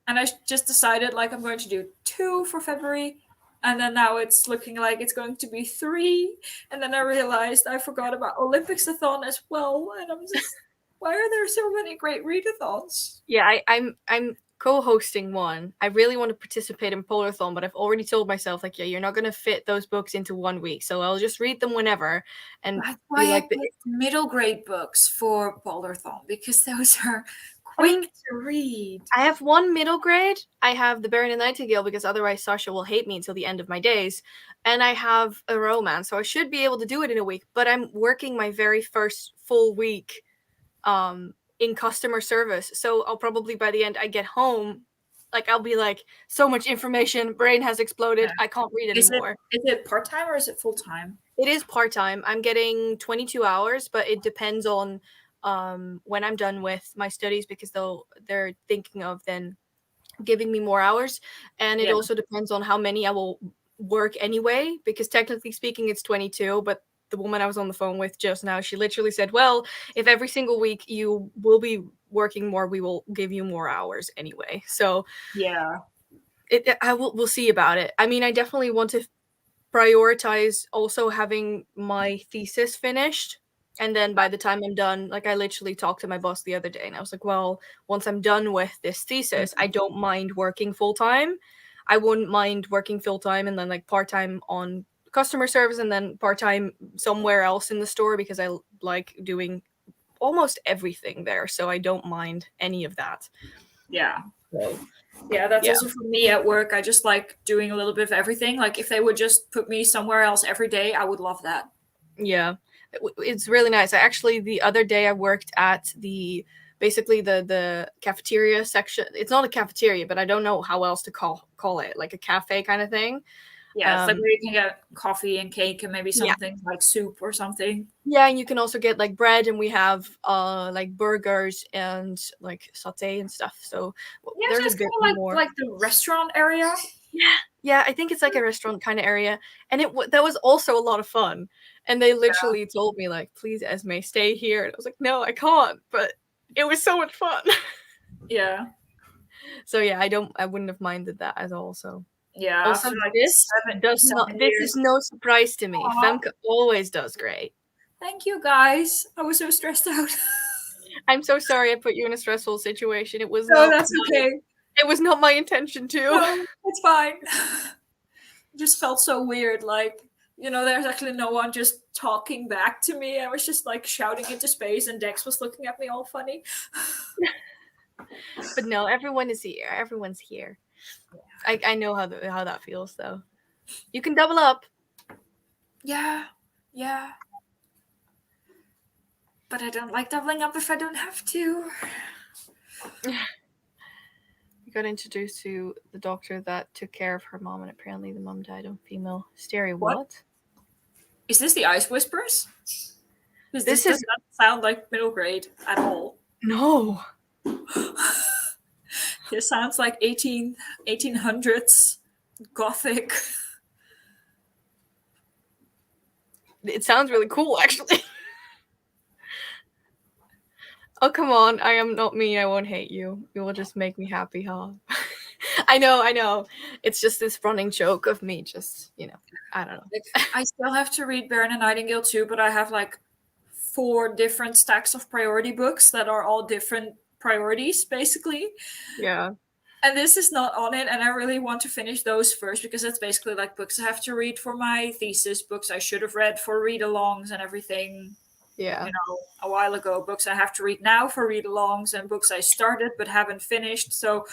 And I just decided I'm going to do 2 for February. And then now it's looking like it's going to be 3. And then I realized I forgot about Olympics-a-thon as well. And I'm just, why are there so many great readathons? Yeah, I'm co-hosting one. I really want to participate in Polathon, but I've already told myself you're not going to fit those books into 1 week, so I'll just read them whenever. And that's why I picked middle grade books for Polathon, because those are quick to read. I have 1 middle grade. I have The Baron and Nightingale, because otherwise Sasha will hate me until the end of my days. And I have a romance, so I should be able to do it in a week. But I'm working my very first full week in customer service, so I'll probably, by the end I get home, I'll be so much information, brain has exploded. I can't read anymore. Is it part-time or is it full-time? It is part-time. I'm getting 22 hours, but it depends on when I'm done with my studies, because they're thinking of then giving me more hours, and it also depends on how many I will work anyway, because technically speaking it's 22, but the woman I was on the phone with just now, she literally said, well, if every single week you will be working more, we will give you more hours anyway. So yeah, we'll see about it. I mean, I definitely want to prioritize also having my thesis finished. And then by the time I'm done, I literally talked to my boss the other day and I was like, well, once I'm done with this thesis, I don't mind working full-time. I wouldn't mind working full-time and then part-time on customer service and then part-time somewhere else in the store, because I like doing almost everything there, so I don't mind any of that. Yeah. That's also for me at work. I just like doing a little bit of everything. If they would just put me somewhere else every day, I would love that. Yeah, it's really nice. The other day I worked at basically the cafeteria section. It's not a cafeteria, but I don't know how else to call it, a cafe kind of thing. Yeah, it's where you can get coffee and cake and maybe something like soup or something. Yeah, and you can also get bread, and we have burgers and saute and stuff. So there's a bit more like the restaurant area. Yeah, I think it's a restaurant kind of area, and that was also a lot of fun. And they literally told me please, Esmay, stay here. And I was like, no, I can't. But it was so much fun. Yeah. So yeah, I wouldn't have minded that at all. So Yeah, also after like this this years. is no surprise to me. Aw. Femke always does great. Thank you, guys. I was so stressed out. I'm so sorry I put you in a stressful situation. It was No, that's okay. It was not my intention to. No, it's fine. It just felt so weird. Like, there's actually no one just talking back to me. I was just like shouting into space, and Dex was looking at me all funny. But no, everyone is here. Everyone's here. Yeah. I know how that feels though. You can double up. Yeah. But I don't like doubling up if I don't have to. We got introduced to the doctor that took care of her mom, and apparently the mom died of female hysteria. What? Is this the Ice Whispers? This does not sound like middle grade at all. No. This sounds like 1800s gothic. It sounds really cool, actually. Oh, come on. I am not mean. I won't hate you. You will just make me happy, huh? I know. It's just this running joke of me just, I don't know. I still have to read Baron and Nightingale too, but I have like 4 different stacks of priority books that are all different priorities, basically. Yeah. And this is not on it, and I really want to finish those first because it's basically like books I have to read for my thesis, books I should have read for read-alongs and everything. Yeah. A while ago, books I have to read now for read-alongs, and books I started but haven't finished. So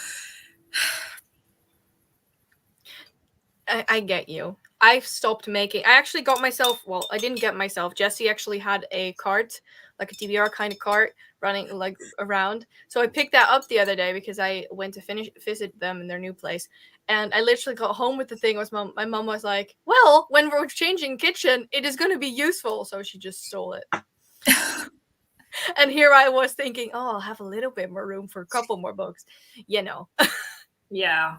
I get you. I've stopped making. I actually got myself. Well, I didn't get myself. Jesse actually had a cart, like a TBR kind of cart, running like around. So I picked that up the other day because I went to visit them in their new place, and I literally got home with the thing. My mom was like, "Well, when we're changing kitchen, it is going to be useful." So she just stole it. And here I was thinking, "Oh, I'll have a little bit more room for a couple more books," Yeah.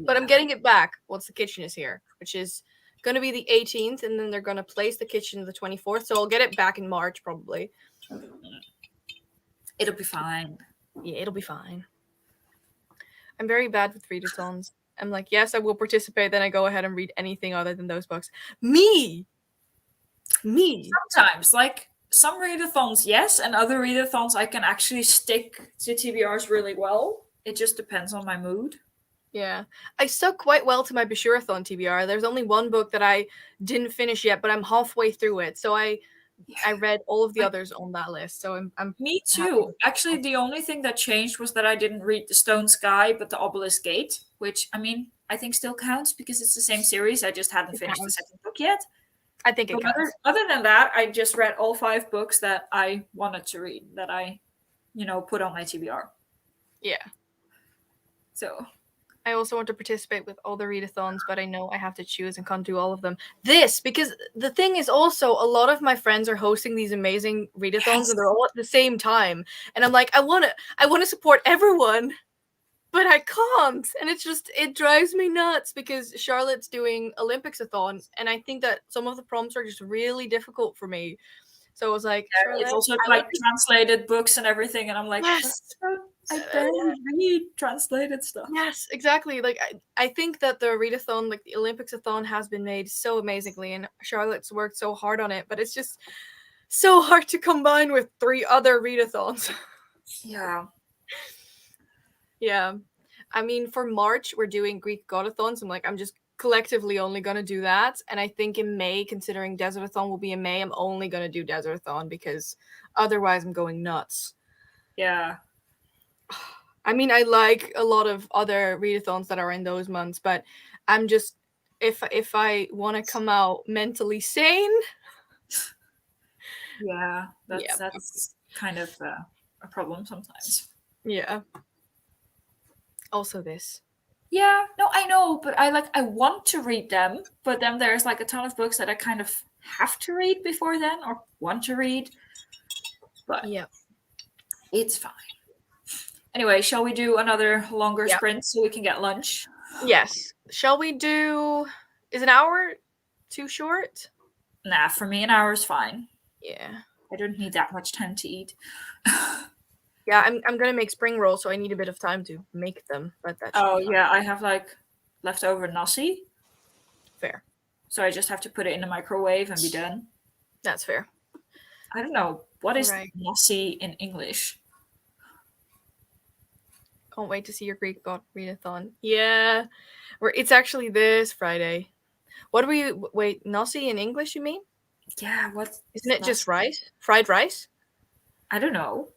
But I'm getting it back once the kitchen is here, which is going to be the 18th, and then they're going to place the kitchen the 24th, so I'll get it back in March, probably. It'll be fine. Yeah, it'll be fine. I'm very bad with readathons. I'm like, yes, I will participate, then I go ahead and read anything other than those books. Me! Sometimes, like, some readathons, yes, and other readathons I can actually stick to TBRs really well. It just depends on my mood. Yeah. I stuck quite well to my Bashirathon TBR. There's only one book that I didn't finish yet, but I'm halfway through it. So I read all of the others on that list. So I'm Me too. Actually, the only thing that changed was that I didn't read The Stone Sky, but The Obelisk Gate, which, I mean, I think still counts because it's the same series. I just hadn't finished the second book yet. I think it counts. Other than that, I just read all 5 books that I wanted to read, that I, put on my TBR. Yeah. So I also want to participate with all the readathons, but I know I have to choose and can't do all of them. Because the thing is also, a lot of my friends are hosting these amazing readathons, and they're all at the same time. And I'm like, I want to support everyone, but I can't. And it drives me nuts because Charlotte's doing Olympics-a-thon, and I think that some of the prompts are just really difficult for me. So I was like, it's also like translated books and everything, and I'm like, yes. I barely read translated stuff. Yes, exactly. Like I think that the readathon, like the Olympics-a-thon, has been made so amazingly, and Charlotte's worked so hard on it, but it's just so hard to combine with 3 other readathons. Yeah. Yeah. I mean, for March, we're doing GREEKGODATHONs. I'm just collectively only going to do that. And I think in May, considering DESERTATHON will be in May, I'm only going to do DESERTATHON because otherwise I'm going nuts. Yeah. I mean, I like a lot of other readathons that are in those months, but I'm just, if I want to come out mentally sane. Yeah, that's kind of a problem sometimes. Yeah. Also this. Yeah, no, I know, but I want to read them, but then there's like a ton of books that I kind of have to read before then, or want to read. But yeah, it's fine. Anyway, shall we do another longer sprint so we can get lunch? Yes. Shall we do... Is an hour too short? Nah, for me, an hour is fine. Yeah. I don't need that much time to eat. Yeah, I'm gonna make spring rolls, so I need a bit of time to make them. But that should be fine. yeah, I have like leftover nasi, Fair. so I just have to put it in the microwave and be done. That's fair. I don't know what is Right. nasi in English. Can't wait to see your Greek God readathon. Yeah, it's actually this Friday. What do we wait? Nasi in English? You mean? Yeah, what? Isn't it just rice? Fried rice? I don't know.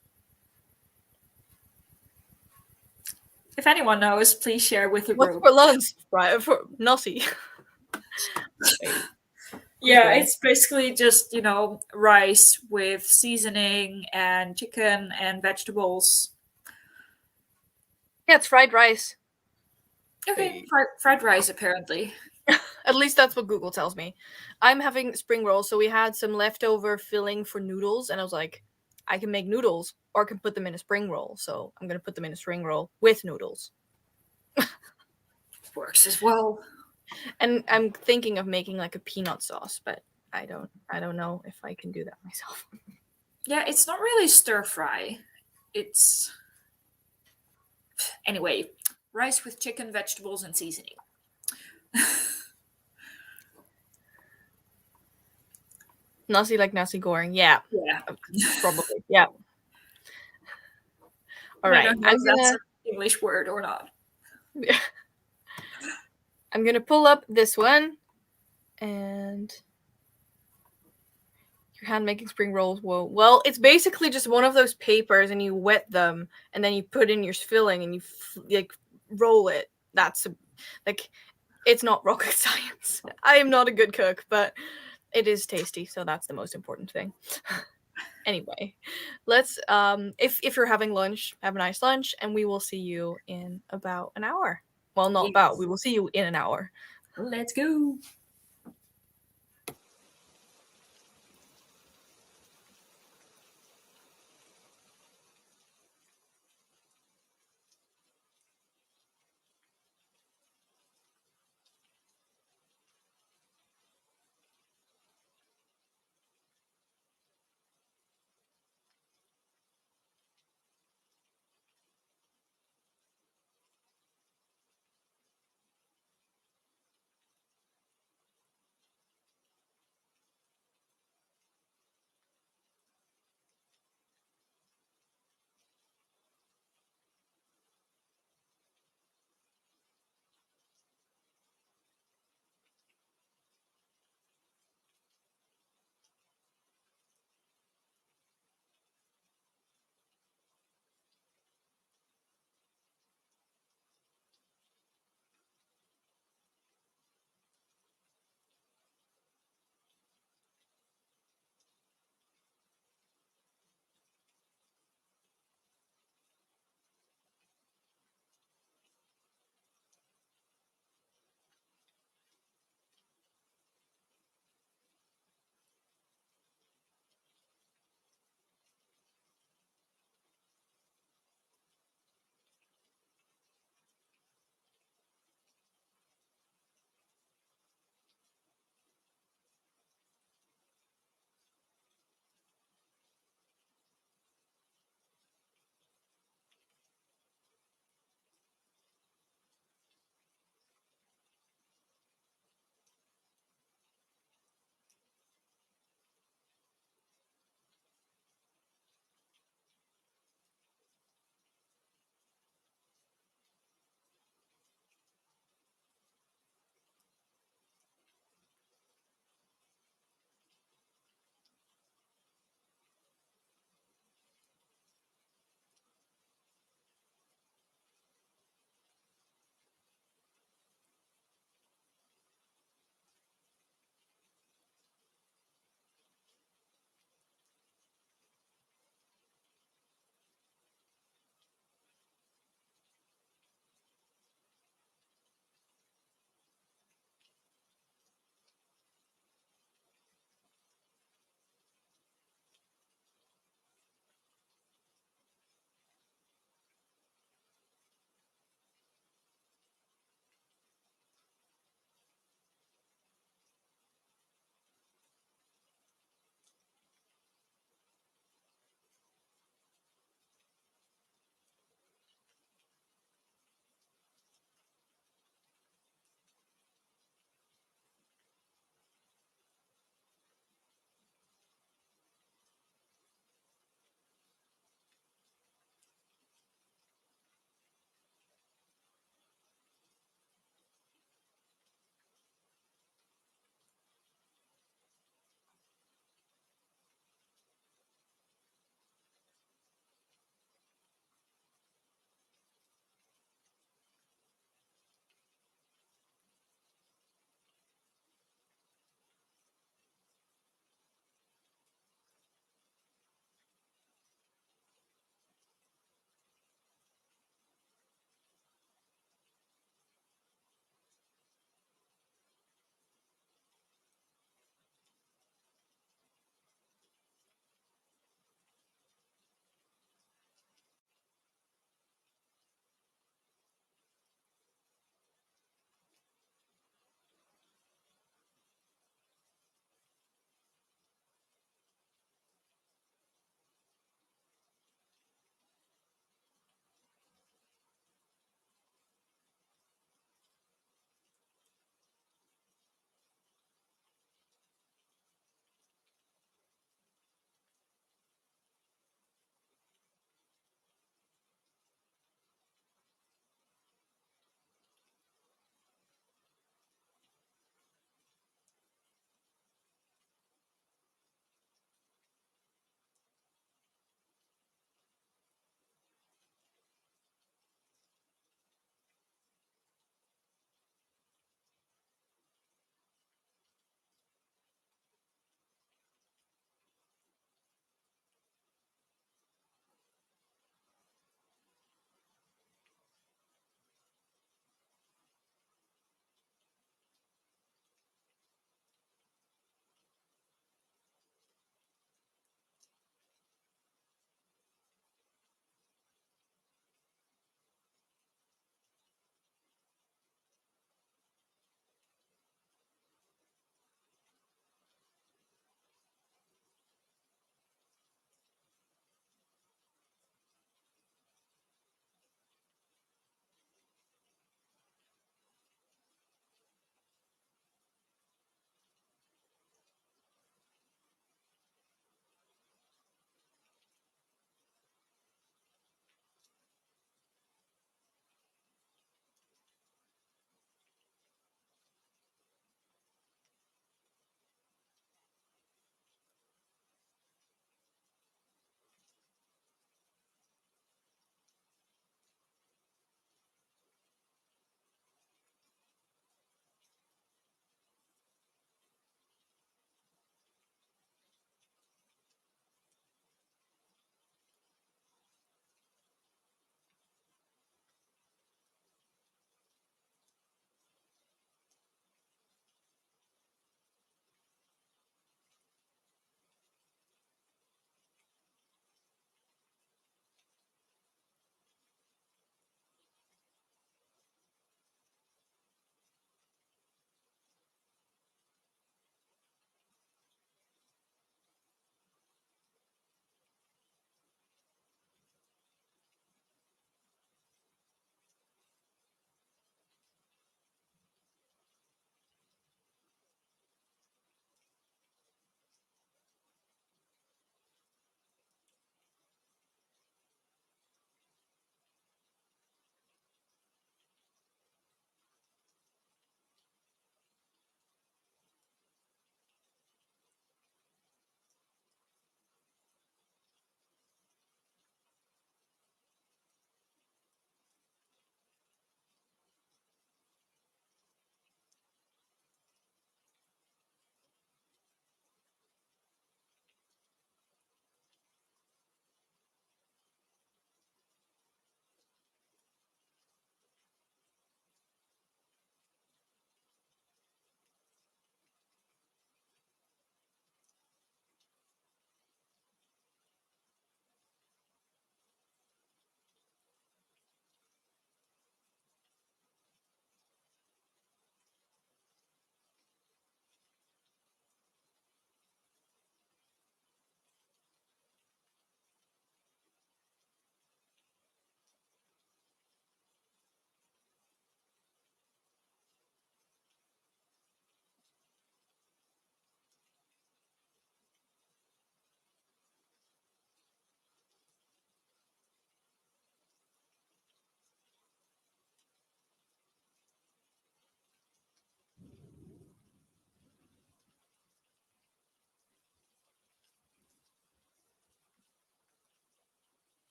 If anyone knows, please share with the What's group. for lunch? Right, for nasi. Yeah, it's basically just, rice with seasoning and chicken and vegetables. Yeah, it's fried rice. Okay, fried rice apparently. At least that's what Google tells me. I'm having spring rolls, so we had some leftover filling for noodles, and I was like, I can make noodles or I can put them in a spring roll. So I'm gonna put them in a spring roll with noodles. Works as well. And I'm thinking of making like a peanut sauce, but I don't know if I can do that myself. Yeah, it's not really stir fry. It's anyway, rice with chicken, vegetables, and seasoning. Nasi like nasi goreng, yeah. Yeah. Probably, yeah. All right, I'm gonna. That's an English word or not. I'm gonna pull up this one, and your hand making spring rolls. Whoa. Well, it's basically just one of those papers, and you wet them, and then you put in your filling, and you like roll it. That's like, it's not rocket science. I am not a good cook, but it is tasty, so that's the most important thing. Anyway, let's if you're having lunch, have a nice lunch, and we will see you in about an hour. Well, not about. We will see you in an hour. Let's go.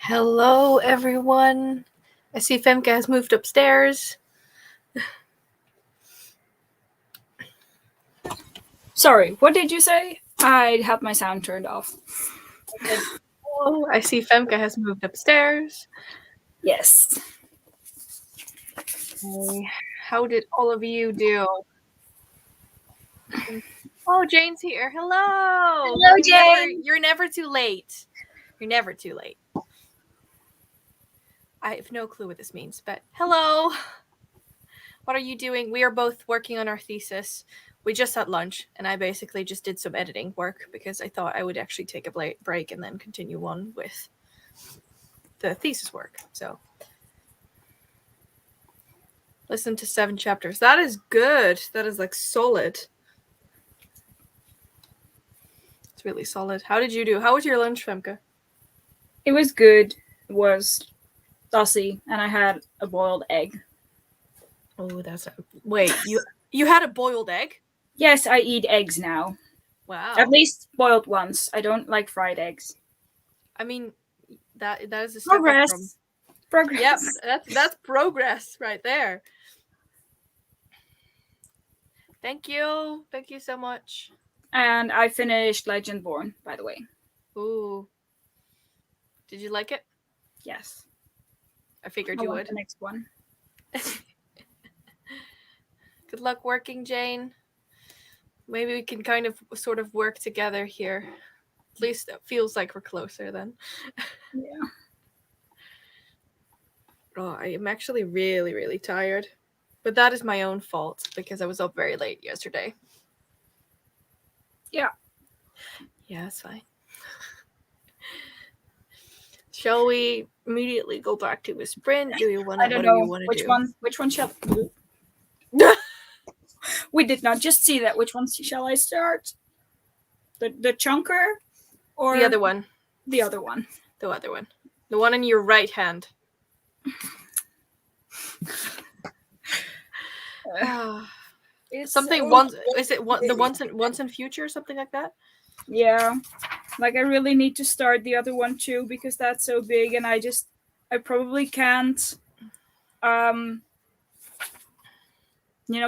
Hello, everyone. I see Femke has moved upstairs. Sorry, what did you say? I had my sound turned off. Oh, I see Femke has moved upstairs. Yes. Okay. How did all of you do? Oh, Jane's here. Hello. Hello, Jane. You're never too late. You're never too late. I have no clue what this means, but hello. What are you doing? We are both working on our thesis. We just had lunch, and I basically just did some editing work because I thought I would actually take a break and then continue on with the thesis work. So, listen to 7 chapters. That is good. That is like solid. It's really solid. How did you do? How was your lunch, Femke? It was good. It was saucy, and I had a boiled egg. Oh, that's wait. You had a boiled egg? Yes, I eat eggs now. Wow. At least boiled ones. I don't like fried eggs. I mean, that is a step Progress. up from... Progress. Yep, that's progress right there. Thank you so much. And I finished Legendborn, by the way. Ooh, did you like it? Yes. I figured you would. The next one. Good luck working, Jane. Maybe we can kind of sort of work together here. At least it feels like we're closer then. Yeah. Oh, I am actually really, really tired. But that is my own fault because I was up very late yesterday. Yeah. Yeah, it's fine. Shall we immediately go back to a sprint? Do you want to? I don't know which one shall. We did not just see that. Which one shall I start? The chunker, or the other one? The other one. The other one. The one in your right hand. Something once is it the once in future or something like that? Yeah, like I really need to start the other one too because that's so big, and I probably can't,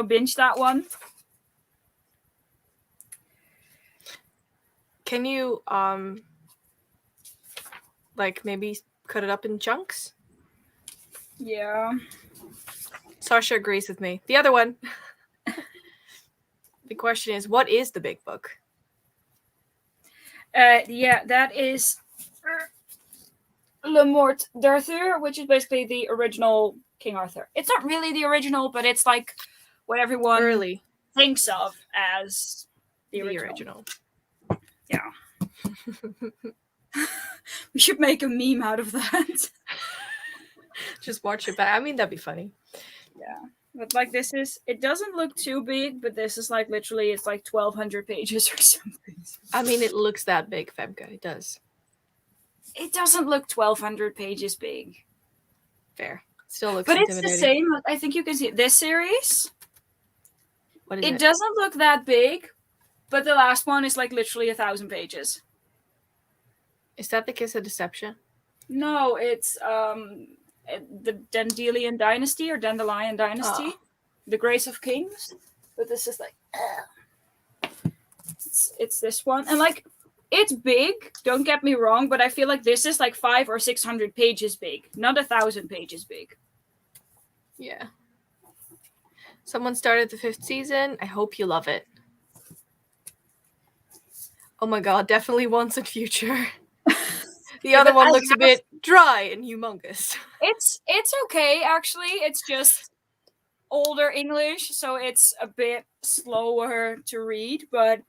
binge that one. Can you like maybe cut it up in chunks? Yeah. Sasha agrees with me. The other one. The question is, what is the big book? Yeah, that is Le Morte d'Arthur, which is basically the original King Arthur. It's not really the original, but it's like what everyone thinks of as the original. Yeah. We should make a meme out of that. Just watch it back. I mean, that'd be funny. Yeah. But like it doesn't look too big, but this is like literally, it's like 1,200 pages or something. I mean, it looks that big, Femke. It does. It doesn't look 1,200 pages big. Fair. Still looks intimidating. But it's the same. I think you can see this series. What is it? It doesn't look that big, but the last one is like literally 1,000 pages. Is that the Kiss of Deception? No, it's the Dandelion Dynasty or Dandelion Dynasty, the Grace of Kings. But this is like, it's this one, and like it's big. Don't get me wrong, but I feel like this is like 500 or 600 pages big, not 1,000 pages big. Yeah. Someone started the 5th season. I hope you love it. Oh my god, definitely Once in Future. The other one looks a bit dry and humongous. It's okay, actually. It's just older English, so it's a bit slower to read, but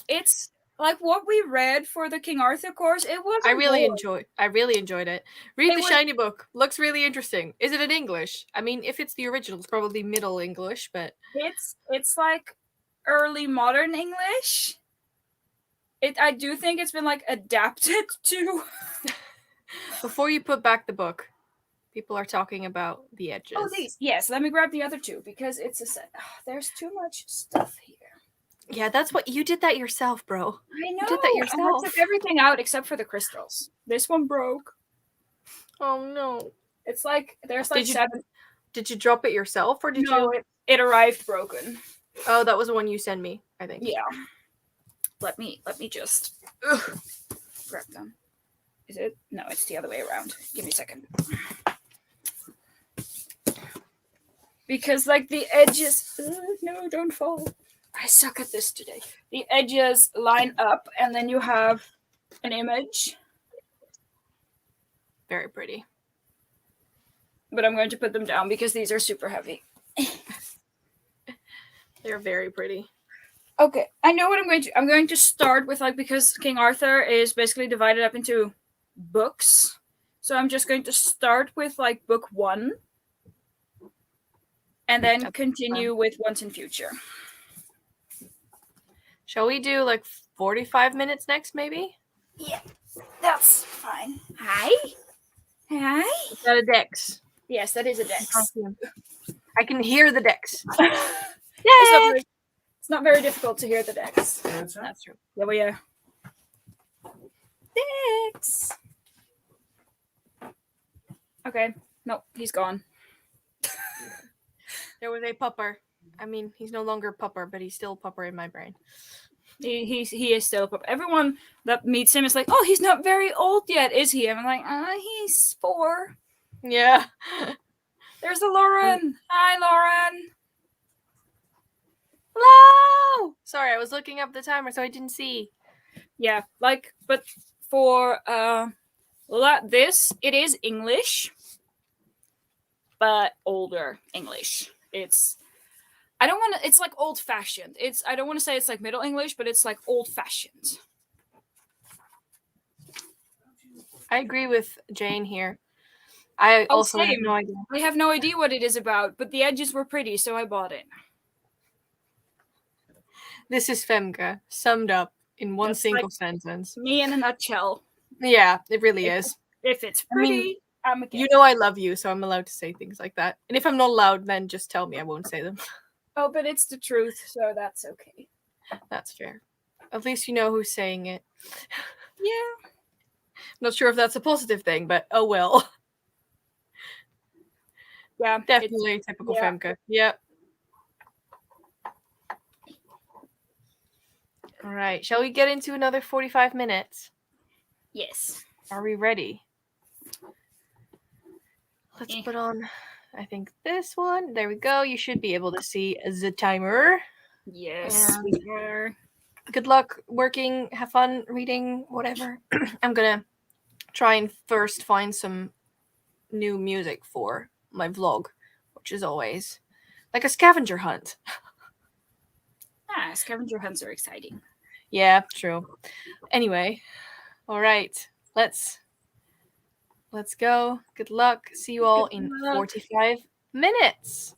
it's like what we read for the King Arthur course. It was I really enjoyed it. Read the shiny book. Looks really interesting. Is it in English? I mean, if it's the original, it's probably Middle English, but it's like early modern English. I do think it's been like adapted to. Before you put back the book, people are talking about the edges. Oh, these. Yes, let me grab the other two because it's a set. There's too much stuff here. Yeah, that's what you did that yourself, bro. I know. You did that yourself. I took everything out except for the crystals. This one broke. Oh no. It's like there's like 7. Did you drop it yourself or did No, you? it arrived broken. Oh, that was the one you sent me, I think. Yeah. Let me just grab them. Is it? No, it's the other way around. Give me a second. Because like the edges, no, don't fall. I suck at this today. The edges line up, and then you have an image. Very pretty. But I'm going to put them down because these are super heavy. They're very pretty. Okay, I know what I'm going to. I'm going to start with like, because King Arthur is basically divided up into books, so I'm just going to start with like book 1, and then continue with Once in Future. Shall we do like 45 minutes next, maybe? Yeah, that's fine. Hi. Is that a dex? Yes, that is a dex. I can hear the dex. It's not very difficult to hear the dex. That's true. Yeah, well, yeah. Dex. Okay. Nope, he's gone. There was a pupper. I mean, he's no longer pupper, but he's still pupper in my brain. He is still a pupper. Everyone that meets him is like, oh, he's not very old yet, is he? And I'm like, he's 4. Yeah. There's the Lauren. Hi, Lauren. Hello! Sorry, I was looking up the timer, so I didn't see. Yeah, like, but for this, it is English, but older English. It's like old-fashioned. I don't want to say it's like Middle English, but it's like old-fashioned. I agree with Jane here. I also have no idea. I have no idea what it is about, but the edges were pretty, so I bought it. This is Femke, summed up in one single sentence. Me in a nutshell. Yeah, it really is. If it's pretty, I'm against. You know I love you, so I'm allowed to say things like that. And if I'm not allowed, then just tell me. I won't say them. Oh, but it's the truth, so that's okay. That's fair. At least you know who's saying it. Yeah. Not sure if that's a positive thing, but oh well. Yeah. Definitely typical Femke. Yep. All right. Shall we get into another 45 minutes? Yes. Are we ready? Let's put on, I think, this one. There we go. You should be able to see the timer. Yes, we are. Good luck working. Have fun reading, whatever. I'm going to try and first find some new music for my vlog, which is always like a scavenger hunt. Scavenger hunts are exciting. Yeah, true. Anyway, all right. Let's go. Good luck. See you all in 45 minutes.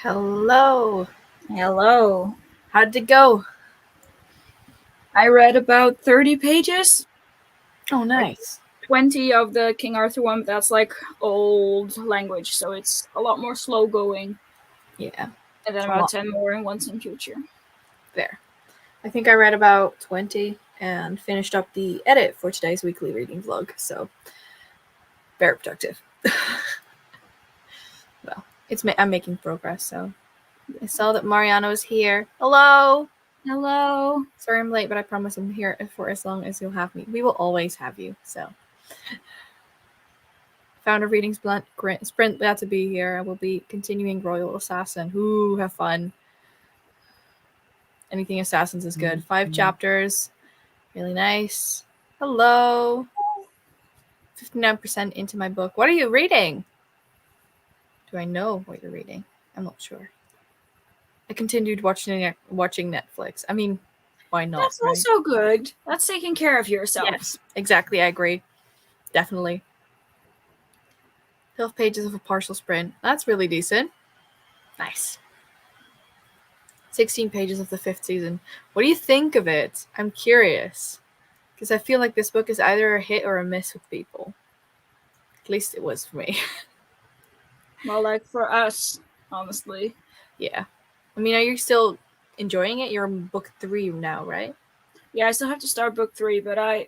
Hello. Hello. How'd it go? I read about 30 pages. Oh, nice. 20 of the King Arthur one, but that's like old language, so it's a lot more slow going. Yeah. And then about 10 more in Once in Future. There. I think I read about 20 and finished up the edit for today's weekly reading vlog, so very productive. Well, I'm making progress, so I saw that Mariana was here. Hello! Hello! Sorry I'm late, but I promise I'm here for as long as you'll have me. We will always have you, so. Found a reading sprint, glad to be here. I will be continuing Royal Assassin. Ooh, have fun. Anything Assassins is good. 5 chapters. Really nice. Hello. 59% into my book. What are you reading? Do I know what you're reading? I'm not sure. I continued watching Netflix. I mean, why not? That's also good. That's taking care of yourself. Yes, exactly. I agree. Definitely. 12 pages of a partial sprint. That's really decent. Nice. 16 pages of the 5th season. What do you think of it? I'm curious. Because I feel like this book is either a hit or a miss with people. At least it was for me. Well, like for us, honestly. Yeah. I mean, are you still enjoying it? You're in book 3 now, right? Yeah, I still have to start book 3, but I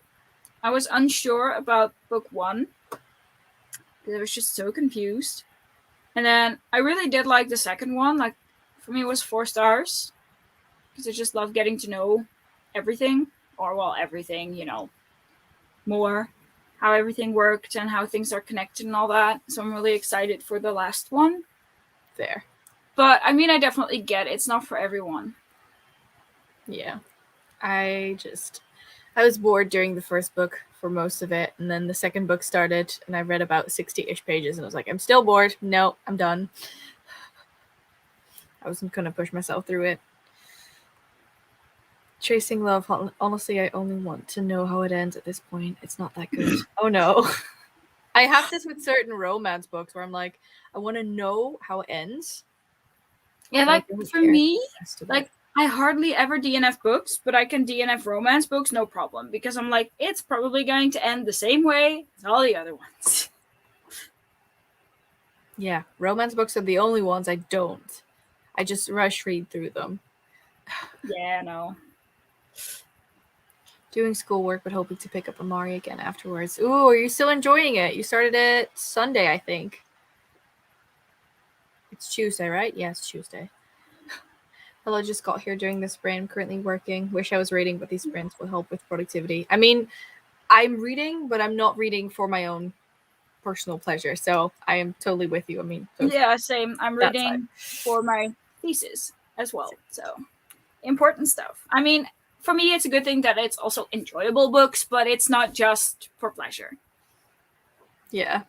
was unsure about book 1. Because I was just so confused. And then I really did like the second one. Like, for me, it was 4 stars. Because I just love getting to know everything. Or, well, everything, more. How everything worked and how things are connected and all that. So I'm really excited for the last one. There. But, I mean, I definitely get it. It's not for everyone. Yeah. I was bored during the first book for most of it, and then the second book started, and I read about 60-ish pages, and I was like, I'm still bored. No, I'm done. I wasn't going to push myself through it. Chasing Love, honestly, I only want to know how it ends at this point. It's not that good. Oh, no. I have this with certain romance books where I'm like, I want to know how it ends. Yeah, like, for me, like, I hardly ever DNF books, but I can DNF romance books, no problem. Because I'm like, it's probably going to end the same way as all the other ones. Yeah, romance books are the only ones I don't. I just rush read through them. Yeah, no. Doing schoolwork, but hoping to pick up Amari again afterwards. Ooh, are you still enjoying it? You started it Sunday, I think. It's Tuesday, right? Yeah, it's Tuesday. Well, I just got here during the sprint. I'm currently working. Wish I was reading, but these sprints will help with productivity. I mean, I'm reading, but I'm not reading for my own personal pleasure. So I am totally with you. I mean, yeah, same. I'm reading for my thesis as well. So important stuff. I mean, for me, it's a good thing that it's also enjoyable books, but it's not just for pleasure. Yeah.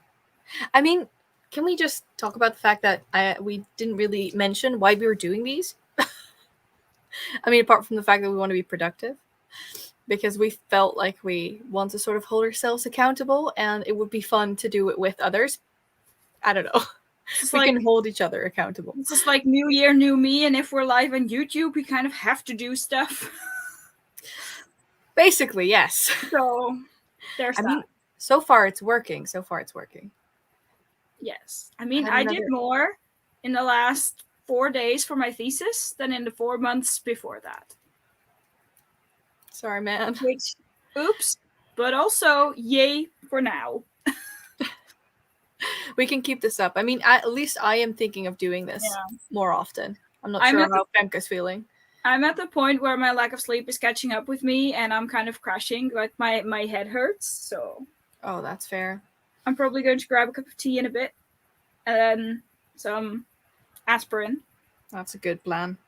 I mean, can we just talk about the fact that we didn't really mention why we were doing these? I mean, apart from the fact that we want to be productive, because we felt like we want to sort of hold ourselves accountable, and it would be fun to do it with others. I don't know. We can hold each other accountable. It's just like New Year, New Me, and if we're live on YouTube, we kind of have to do stuff. Basically, yes. So, there's that. I mean, so far it's working. Yes. I mean, I did more in the last 4 days for my thesis than in the 4 months before that. Sorry, man. Which, oops. But also, yay for now. We can keep this up. I mean, at least I am thinking of doing this more often. I'm not sure how Femke's feeling. I'm at the point where my lack of sleep is catching up with me, and I'm kind of crashing. Like, my head hurts, so... Oh, that's fair. I'm probably going to grab a cup of tea in a bit. And then some aspirin. That's a good plan.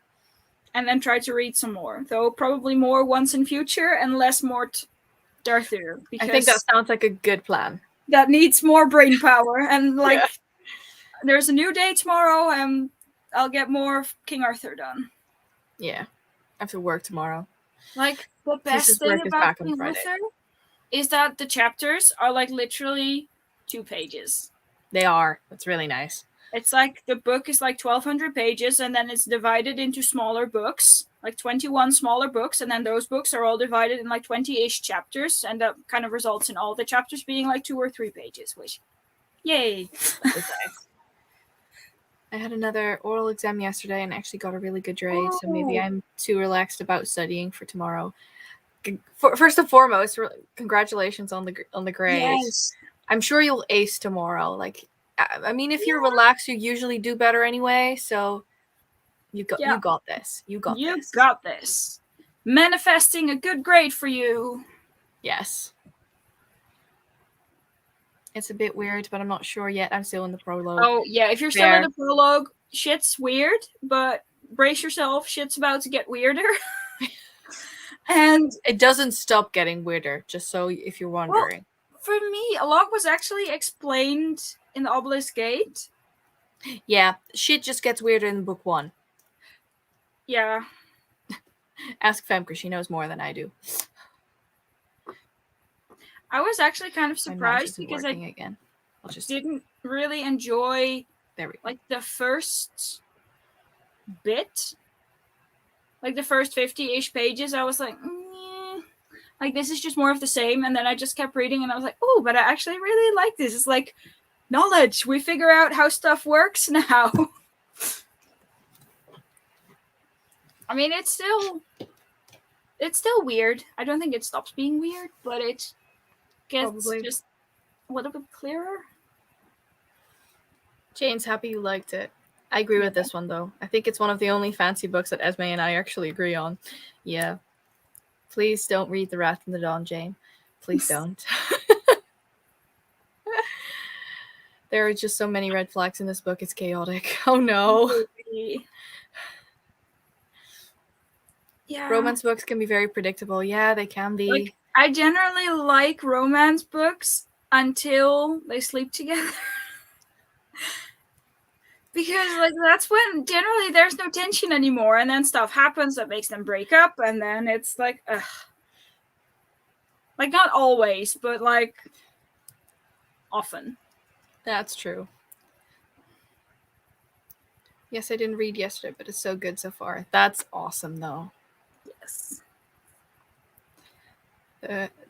And then try to read some more. Though probably more Once in Future and less Mort Darthur. I think that sounds like a good plan. That needs more brain power. And, like, there's a new day tomorrow, and I'll get more of King Arthur done. Yeah. I have to work tomorrow. Like, the best thing about King Arthur is that the chapters are, like, literally 2 pages. They are. That's really nice. It's like the book is like 1,200 pages, and then it's divided into smaller books, like 21 smaller books, and then those books are all divided in like 20-ish chapters, and that kind of results in all the chapters being like 2 or 3 pages, which, yay. I had another oral exam yesterday and actually got a really good grade, so maybe I'm too relaxed about studying for tomorrow. First and foremost, congratulations on the grade. Yes. I'm sure you'll ace tomorrow. Like, I mean, if you're relaxed, you usually do better anyway. So you got this. You got this. Manifesting a good grade for you. Yes. It's a bit weird, but I'm not sure yet. I'm still in the prologue. Oh yeah, if you're still in the prologue, shit's weird, but brace yourself. Shit's about to get weirder. And it doesn't stop getting weirder, just so if you're wondering. Well, for me, a lot was actually explained in the Obelisk Gate. Yeah, shit just gets weirder in book 1. Yeah. Ask Femke, she knows more than I do. I was actually kind of surprised because I didn't really enjoy like the first bit. Like the first 50-ish pages, I was like, like this is just more of the same. And then I just kept reading and I was like, oh, but I actually really like this. It's like knowledge. We figure out how stuff works now. I mean, it's still weird. I don't think it stops being weird, but it gets just a little bit clearer. Jane's happy you liked it. I agree with this one, though. I think it's one of the only fancy books that Esmay and I actually agree on. Yeah. Please don't read The Wrath of the Dawn, Jane. Please don't. There are just so many red flags in this book. It's chaotic. Oh, no. Yeah. Romance books can be very predictable. Yeah, they can be. Like, I generally like romance books until they sleep together. Because like that's when generally there's no tension anymore, and then stuff happens that makes them break up, and then it's like, ugh. Like not always, but like often. That's true. Yes, I didn't read yesterday, but it's so good so far. That's awesome, though. Yes.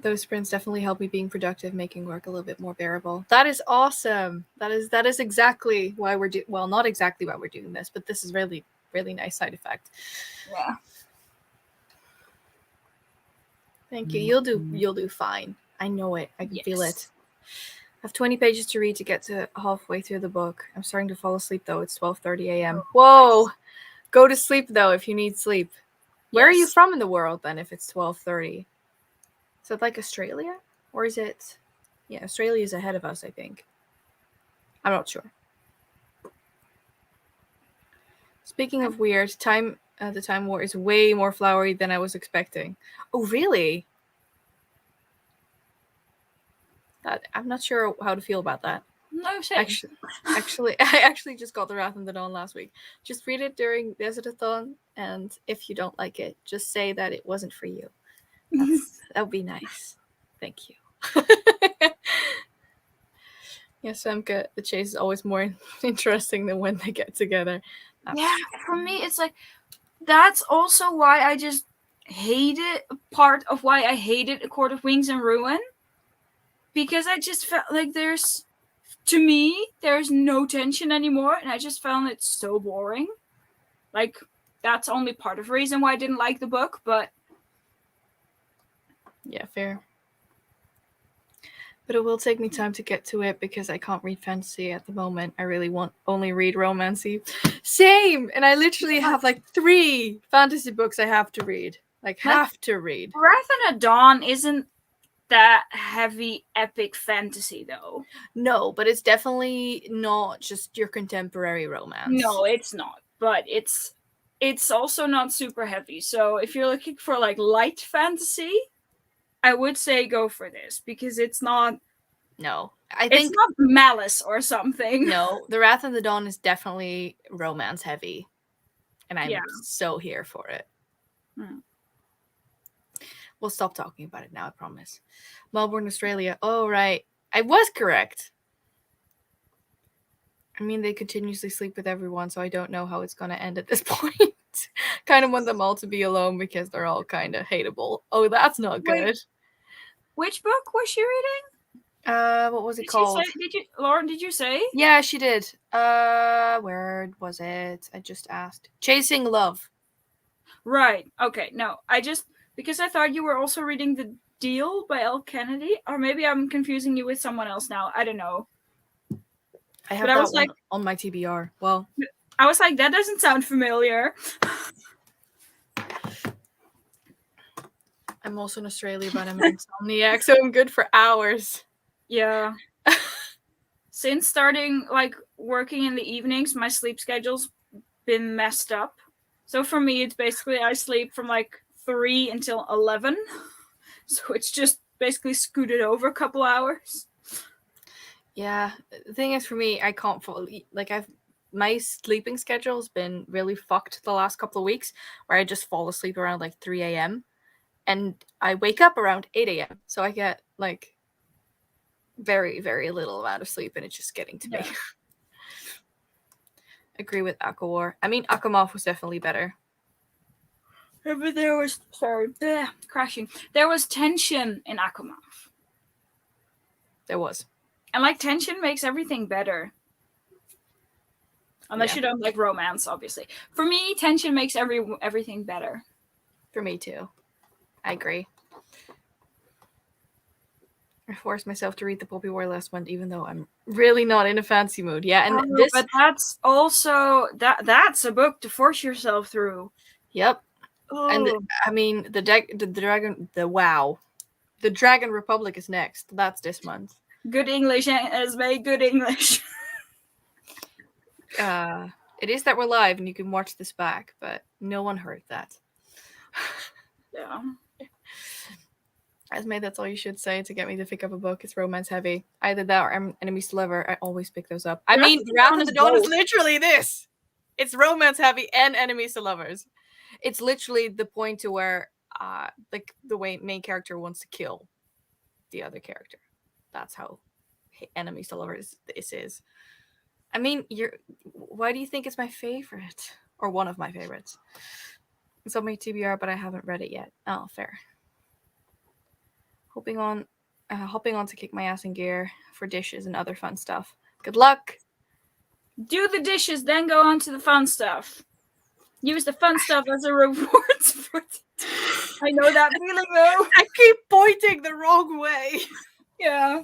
Those sprints definitely help me being productive, making work a little bit more bearable. That is awesome. That is exactly why we're well, not exactly why we're doing this, but this is really, really nice side effect. Yeah. Thank you. You'll do fine. I know it. I can feel it. I have 20 pages to read to get to halfway through the book. I'm starting to fall asleep though. It's 12:30 a.m. Whoa. Nice. Go to sleep though if you need sleep. Where are you from in the world then if it's 12:30? Is it like Australia? Or is it... Yeah, Australia is ahead of us, I think. I'm not sure. Speaking of weird, the Time War is way more flowery than I was expecting. Oh, really? I'm not sure how to feel about that. No shame. Actually, I actually just got The Wrath of the Dawn last week. Just read it during DESERTATHON, and if you don't like it, just say that it wasn't for you. That would be nice. Thank you. Yes, Femke, the chase is always more interesting than when they get together. For me, it's like that's also why I just hated part of why I hated A Court of Wings and Ruin, because I just felt like there's no tension anymore, and I just found it so boring. Like that's only part of the reason why I didn't like the book, but yeah, fair. But it will take me time to get to it because I can't read fantasy at the moment. I really only read romancy. Same! And I literally have like 3 fantasy books I have to read. Like, have to read. Wrath of the Dawn isn't that heavy epic fantasy, though. No, but it's definitely not just your contemporary romance. No, it's not. But it's also not super heavy. So if you're looking for like light fantasy, I would say go for this because it's not. No, it's not Malice or something. No, The Wrath of the Dawn is definitely romance heavy, and I'm so here for it. We'll stop talking about it now, I promise. Melbourne, Australia. Oh, right. I was correct. I mean, they continuously sleep with everyone, so I don't know how it's going to end at this point. Kind of want them all to be alone because they're all kind of hateable. Oh, that's not good. Which book was she reading? What was it called? Lauren, did you say? Yeah, she did. Where was it? I just asked. Chasing Love. Right. Okay. No, because I thought you were also reading The Deal by Elle Kennedy, or maybe I'm confusing you with someone else now. I don't know. I have that one on my TBR. Well, I was like, that doesn't sound familiar. I'm also in Australia, but I'm an insomniac, so I'm good for hours. Yeah. Since starting working in the evenings, my sleep schedule's been messed up. So for me, it's basically I sleep from 3 until 11. So it's just basically scooted over a couple hours. Yeah, the thing is, for me, I can't fall. My sleeping schedule has been really fucked the last couple of weeks, where I just fall asleep around 3 a.m. and I wake up around 8 a.m. So I get very, very little amount of sleep, and it's just getting to me. Agree with Aquawar. I mean, Akamov was definitely better. But there was crashing. There was tension in Akamov. There was. And tension makes everything better. Unless you don't like romance, obviously. For me, tension makes everything better. For me too. I agree. I forced myself to read the Poppy War last month, even though I'm really not in a fancy mood. Yeah, and but that's also that's a book to force yourself through. Yep. Oh. And I mean, the Dragon Republic is next. That's this month. Good English, Esmay. Good English. It is that we're live and you can watch this back, but no one heard that. Yeah. Esmay, that's all you should say to get me to pick up a book. It's romance heavy. Either that or Enemies to Lover. I always pick those up. I mean, Wrath of the Dawn is literally this. It's romance heavy and Enemies to Lovers. It's literally the point to where the way main character wants to kill the other character. That's how Enemies to Lovers this is. I mean, why do you think it's my favorite? Or one of my favorites? It's on my TBR, but I haven't read it yet. Oh, fair. Hopping on to kick my ass in gear for dishes and other fun stuff. Good luck! Do the dishes, then go on to the fun stuff. Use the fun stuff as a reward for I know that feeling, though. I keep pointing the wrong way. Yeah.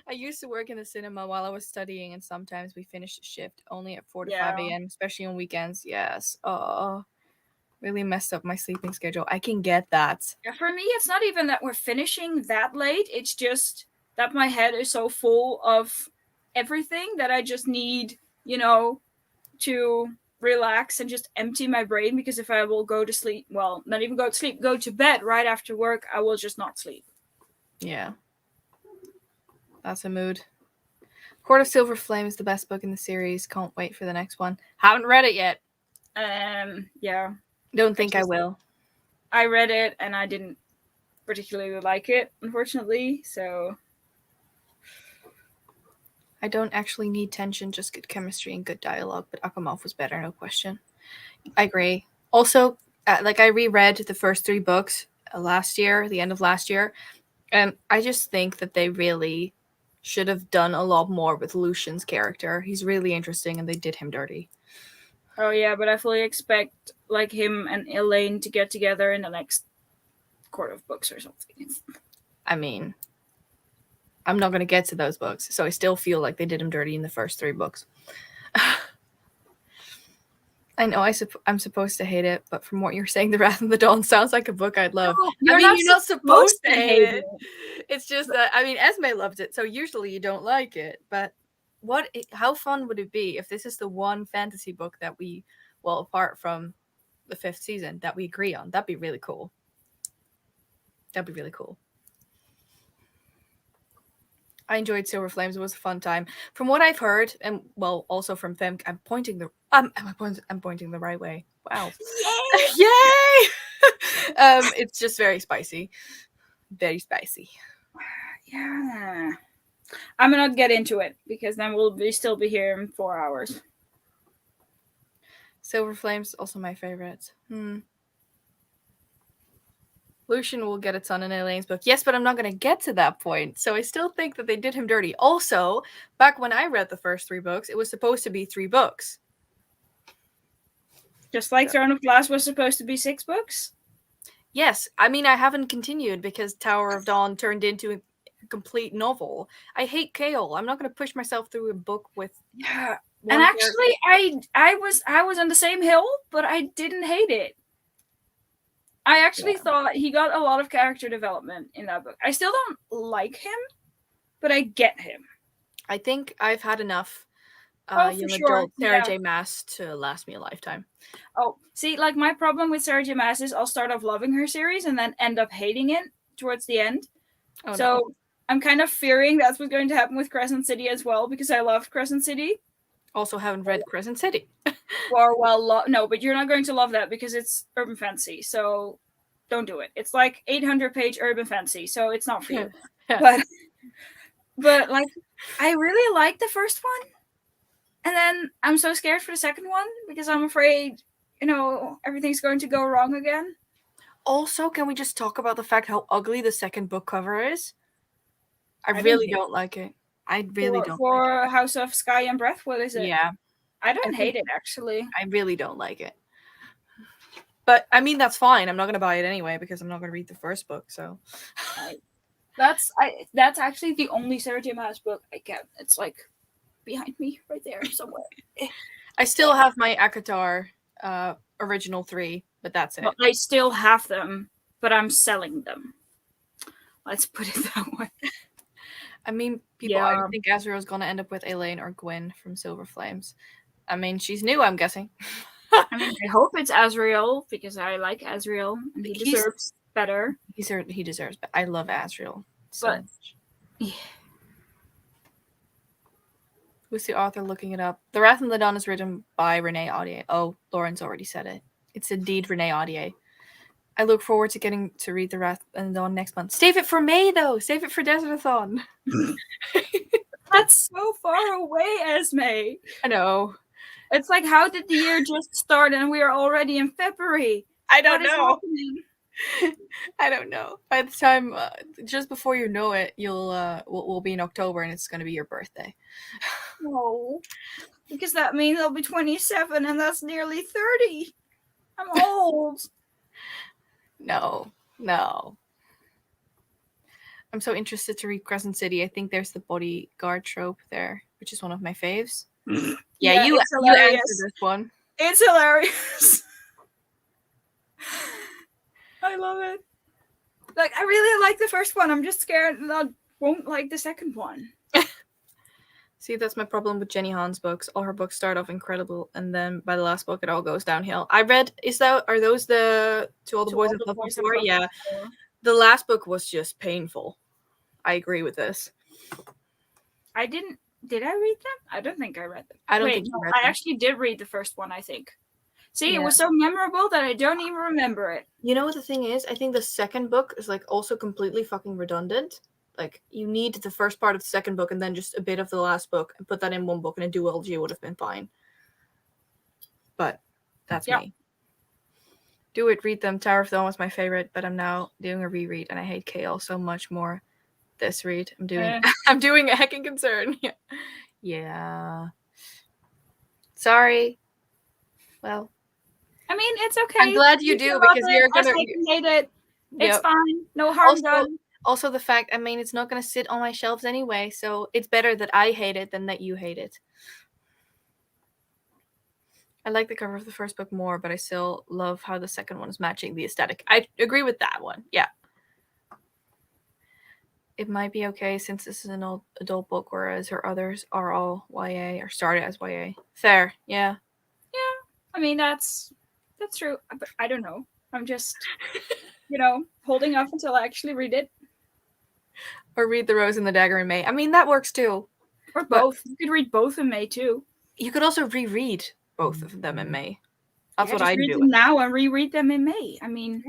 I used to work in the cinema while I was studying, and sometimes we finished the shift only at 4 to 5 a.m., especially on weekends. Yes. Oh, really messed up my sleeping schedule. I can get that. Yeah, for me, it's not even that we're finishing that late. It's just that my head is so full of everything that I just need, to relax and just empty my brain, because if I will go to sleep, well, not even go to sleep, go to bed right after work, I will just not sleep. Yeah. That's a mood. Court of Silver Flame is the best book in the series. Can't wait for the next one. Haven't read it yet. Yeah. Don't think I will. I read it and I didn't particularly like it, unfortunately, so... I don't actually need tension, just good chemistry and good dialogue, but Akamov was better, no question. I agree. Also, I reread the first 3 books the end of last year, and I just think that they really should have done a lot more with Lucian's character. He's really interesting, and they did him dirty. Oh yeah, but I fully expect him and Elaine to get together in the next Court of Books or something. I mean, I'm not going to get to those books, so I still feel like they did him dirty in the first 3 books. I know I'm supposed to hate it, but from what you're saying, The Wrath of the Dawn sounds like a book I'd love. No, you're not supposed to hate it. It's just that, Esmay loved it, so usually you don't like it. But how fun would it be if this is the one fantasy book that we, well, apart from the 5th season, that we agree on? That'd be really cool. That'd be really cool. I enjoyed Silver Flames. It was a fun time. From what I've heard, and well, also from Femke, I'm pointing the right way. Wow! Yay! It's just very spicy, very spicy. Yeah. I'm gonna not get into it because then we'll still be here in 4 hours. Silver Flames, also my favorite. Lucian will get a ton in Elaine's book. Yes, but I'm not going to get to that point. So I still think that they did him dirty. Also, back when I read the first 3 books, it was supposed to be 3 books. Just like Throne of Glass was supposed to be 6 books? Yes. I mean, I haven't continued because Tower of Dawn turned into a complete novel. I hate Chaol. I'm not going to push myself through a book with... Yeah. And actually, I was on the same hill, but I didn't hate it. I actually thought he got a lot of character development in that book. I still don't like him, but I get him. I think I've had enough young adult Sarah J. Maas to last me a lifetime. Oh, see, like my problem with Sarah J. Maas is I'll start off loving her series and then end up hating it towards the end. Oh, so no. I'm kind of fearing that's what's going to happen with Crescent City as well, because I loved Crescent City. Also haven't read Crescent City. No, but you're not going to love that because it's urban fantasy, so don't do it. It's like 800-page urban fantasy, so it's not for you. But like, I really liked the first one, and then I'm so scared for the second one because I'm afraid, everything's going to go wrong again. Also, can we just talk about the fact how ugly the second book cover is? I really don't like it. I really don't. For House of Sky and Breath, what is it? Yeah. I don't hate it, actually. I really don't like it. But, I mean, that's fine. I'm not going to buy it anyway because I'm not going to read the first book, so... That's actually the only Sarah J. Maas book I get. It's, like, behind me right there somewhere. I still have my ACOTAR original 3, but that's it. Well, I still have them, but I'm selling them. Let's put it that way. I mean, I don't think Azriel's going to end up with Elaine or Gwyn from Silver Flames. I mean, she's new, I'm guessing. I mean, I hope it's Azriel, because I like Azriel, and he deserves better. He deserves better. I love Azriel so much. Yeah. Who's the author? Looking it up. The Wrath and the Dawn is written by Renee Audier. Oh, Lauren's already said it. It's indeed Renee Audier. I look forward to getting to read The Wrath and the Dawn next month. Save it for May, though. Save it for DESERTATHON. That's so far away, Esmay. I know. It's like, how did the year just start and we are already in February? I don't know. I don't know. By the time, just before you know it, we'll be in October and it's going to be your birthday. No. Because that means I'll be 27 and that's nearly 30. I'm old. No. I'm so interested to read Crescent City. I think there's the bodyguard trope there, which is one of my faves. Yeah, you answered this one. It's hilarious. I love it. Like, I really like the first one. I'm just scared that I won't like the second one. See, that's my problem with Jenny Han's books. All her books start off incredible, and then by the last book, it all goes downhill. Are those the To All the Boys I've Loved Before? Yeah. The last book was just painful. I agree with this. Did I read them? I don't think I read them. I read them. I actually did read the first one, I think. See, It was so memorable that I don't even remember it. You know what the thing is? I think the second book is like also completely fucking redundant. Like, you need the first part of the second book and then just a bit of the last book and put that in one book, and a duology would have been fine. But that's me. Do it, read them. Tower of Dawn was my favorite, but I'm now doing a reread and I hate Chaol so much more. This read. I'm doing a heckin' concern. Yeah. Sorry. Well. I mean, it's okay. I'm glad you do, because you're gonna hate it. It's fine. No harm done. Also, the fact, I mean, it's not going to sit on my shelves anyway, so it's better that I hate it than that you hate it. I like the cover of the first book more, but I still love how the second one is matching the aesthetic. I agree with that one. Yeah. It might be okay since this is an old adult book, whereas her others are all YA or started as YA. Fair. Yeah. Yeah. I mean, that's true. But I don't know. I'm just, holding off until I actually read it. Or read The Rose and the Dagger in May. I mean, that works too. Or both. You could read both in May too. You could also reread both of them in May. That's what I do. Read them now and reread them in May. I mean,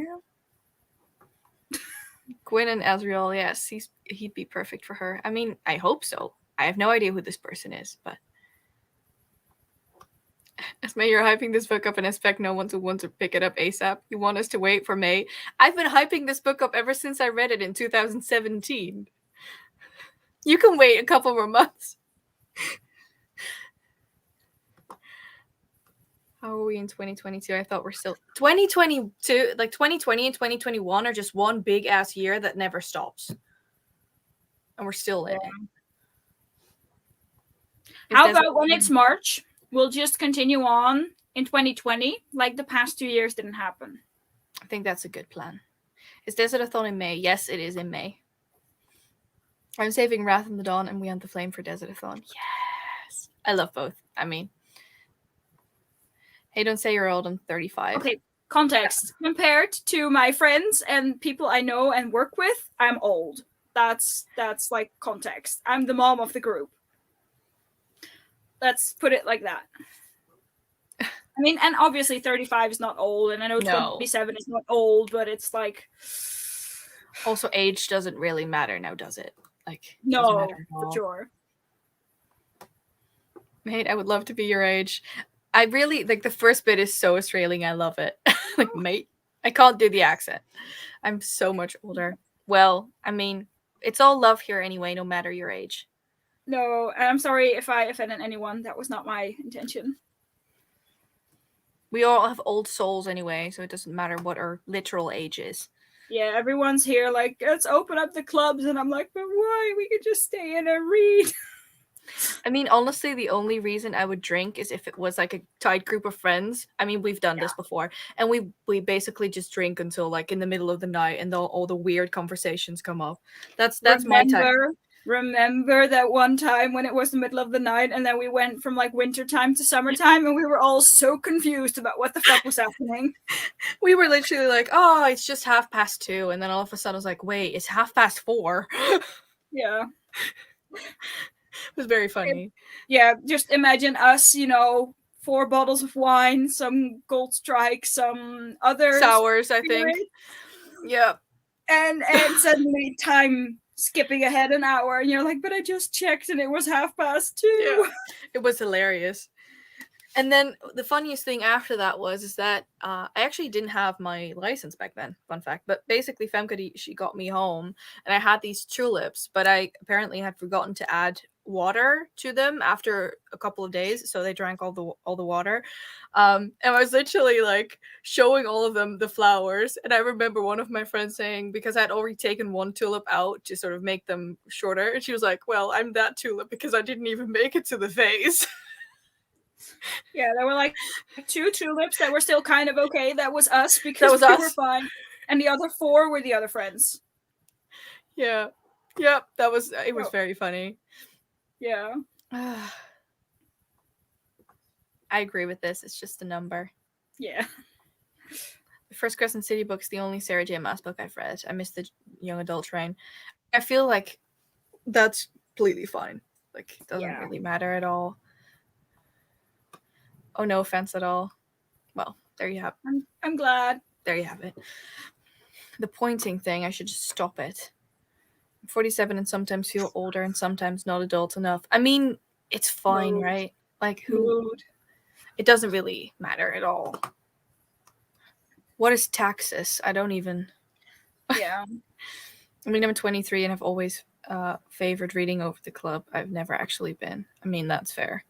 Gwyn and Azriel, yes, he'd be perfect for her. I mean, I hope so. I have no idea who this person is, but Esmay, you're hyping this book up and expect no one to want to pick it up ASAP. You want us to wait for May? I've been hyping this book up ever since I read it in 2017. You can wait a couple more months. How are we in 2022? I thought we're still 2022. Like 2020 and 2021 are just one big ass year that never stops, and we're still in it. How about when it's March? We'll just continue on in 2020, like the past 2 years didn't happen. I think that's a good plan. Is Desert-a-thon in May? Yes, it is in May. I'm saving Wrath in the Dawn and We Hunt the Flame for Desert-a-thon. Yes. I love both. I mean, hey, don't say you're old. I'm 35. Okay, context. Compared to my friends and people I know and work with, I'm old. That's like context. I'm the mom of the group. Let's put it like that. I mean, and obviously 35 is not old, and I know 27 is not old, but it's like... Also, age doesn't really matter now, does it? Like, no, for sure. Mate, I would love to be your age. I really, like, the first bit is so Australian, I love it. Like, mate, I can't do the accent. I'm so much older. Well, I mean, it's all love here anyway, no matter your age. No, I'm sorry if I offended anyone. That was not my intention. We all have old souls anyway, so it doesn't matter what our literal age is. Yeah, everyone's here like, let's open up the clubs, and I'm like, but why? We could just stay in and read. I mean, honestly, the only reason I would drink is if it was like a tight group of friends. I mean, we've done this before, and we basically just drink until like in the middle of the night, and all the weird conversations come up. That's my time. Remember that one time when it was the middle of the night, and then we went from like winter time to summertime, and we were all so confused about what the fuck was happening. We were literally like, oh, it's just 2:30, and then all of a sudden I was like, wait, it's 4:30. Yeah. It was very funny. Yeah, just imagine us, 4 bottles of wine, some Gold Strike, some other sours, I think. Yeah. And suddenly time skipping ahead an hour, and you're like, but I just checked and it was 2:30. Yeah. It was hilarious. And then the funniest thing after that is that I actually didn't have my license back then, fun fact. But basically, Femke, she got me home, and I had these tulips, but I apparently had forgotten to add water to them after a couple of days, so they drank all the water. And I was literally like showing all of them the flowers, and I remember one of my friends saying, because I had already taken one tulip out to sort of make them shorter, and she was like, well, I'm that tulip because I didn't even make it to the vase. Yeah, there were like 2 tulips that were still kind of okay. That was us because we were fine. And the other 4 were the other friends. Yeah. Yep, it was very funny. Yeah. I agree with this. It's just a number. Yeah. The First Crescent City book's the only Sarah J. Maas book I've read. I missed the young adult train. I feel like that's completely fine. Like, it doesn't really matter at all. Oh, no offense at all. Well, there you have it. I'm glad. There you have it. The pointing thing, I should just stop it. I'm 47 and sometimes feel older and sometimes not adult enough. I mean, it's fine, right? Like, who? It doesn't really matter at all. What is taxes? I don't even... Yeah. I mean, I'm 23 and I've always favored reading over the club. I've never actually been. I mean, that's fair.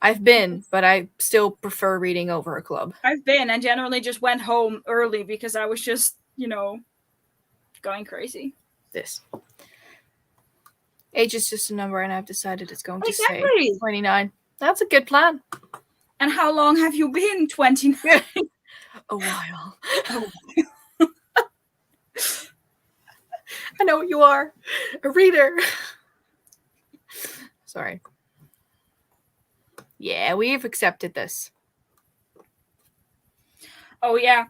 I've been, but I still prefer reading over a club. I've been and generally just went home early because I was just, going crazy. This. Age is just a number, and I've decided it's going to stay 29. That's a good plan. And how long have you been 29? A while. I know what you are. A reader. Sorry. Yeah, we've accepted this. Oh, yeah.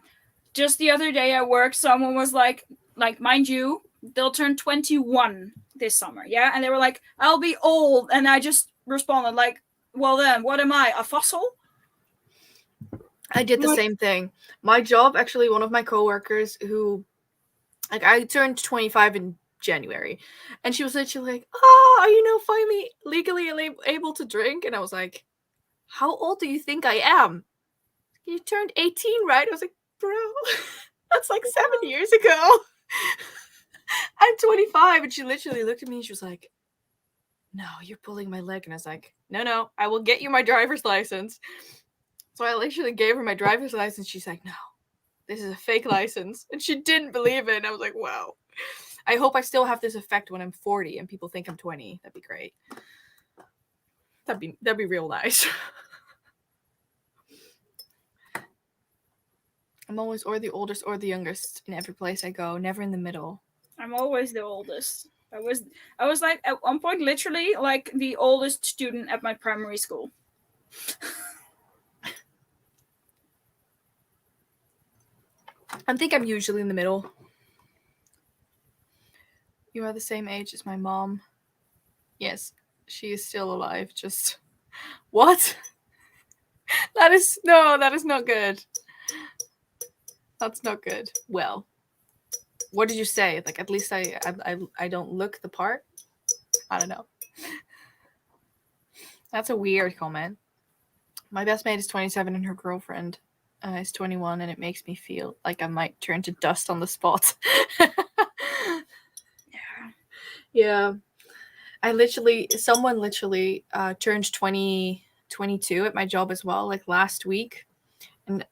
Just the other day at work, someone was like, mind you, they'll turn 21 this summer, yeah? And they were like, I'll be old. And I just responded like, well then, what am I, a fossil? I did the same thing. My job, actually, one of my coworkers who Like, I turned 25 in January, and she was literally like, "Oh, are you now finally legally able to drink?" And I was like, "How old do you think I am? You turned 18, right?" I was like, "Bro, that's like 7 years ago." I'm 25, and she literally looked at me and she was like, "No, you're pulling my leg." And I was like, No, I will get you my driver's license." So I literally gave her my driver's license. She's like, "No, this is a fake license." And she didn't believe it. And I was like, wow. I hope I still have this effect when I'm 40 and people think I'm 20. That'd be great. That'd be real nice. I'm always or the oldest or the youngest in every place I go, never in the middle. I'm always the oldest. I was like at one point literally like the oldest student at my primary school. I think I'm usually in the middle. You are the same age as my mom. Yes, she is still alive. Just what? That is not good. That's not good. Well, what did you say? Like, at least I don't look the part. I don't know. That's a weird comment. My best mate is 27 and her girlfriend is 21, and it makes me feel like I might turn to dust on the spot. Yeah. Someone literally turned 22 at my job as well, like last week. And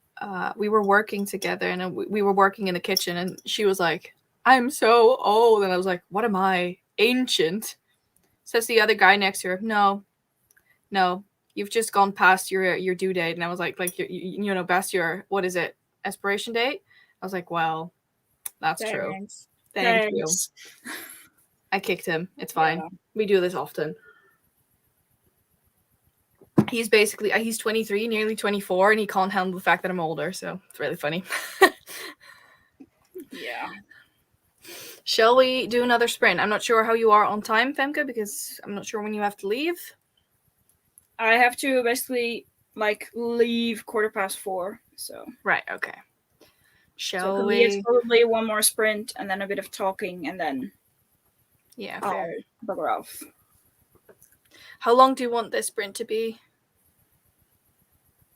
we were working together, and we were working in the kitchen, and she was like, "I'm so old." And I was like, "What am I? Ancient?" Says the other guy next to her, No, you've just gone past your due date." And I was like you know, past your, what is it, expiration date? I was like, well, that's true. Thank you. I kicked him. It's fine. Yeah. We do this often. He's 23, nearly 24, and he can't handle the fact that I'm older, so it's really funny. Yeah. Shall we do another sprint? I'm not sure how you are on time, Femke, because I'm not sure when you have to leave. I have to basically like leave 4:15, so. Right, okay. Shall we? It's probably one more sprint and then a bit of talking, and then yeah, fair. I'll bugger off. How long do you want this sprint to be?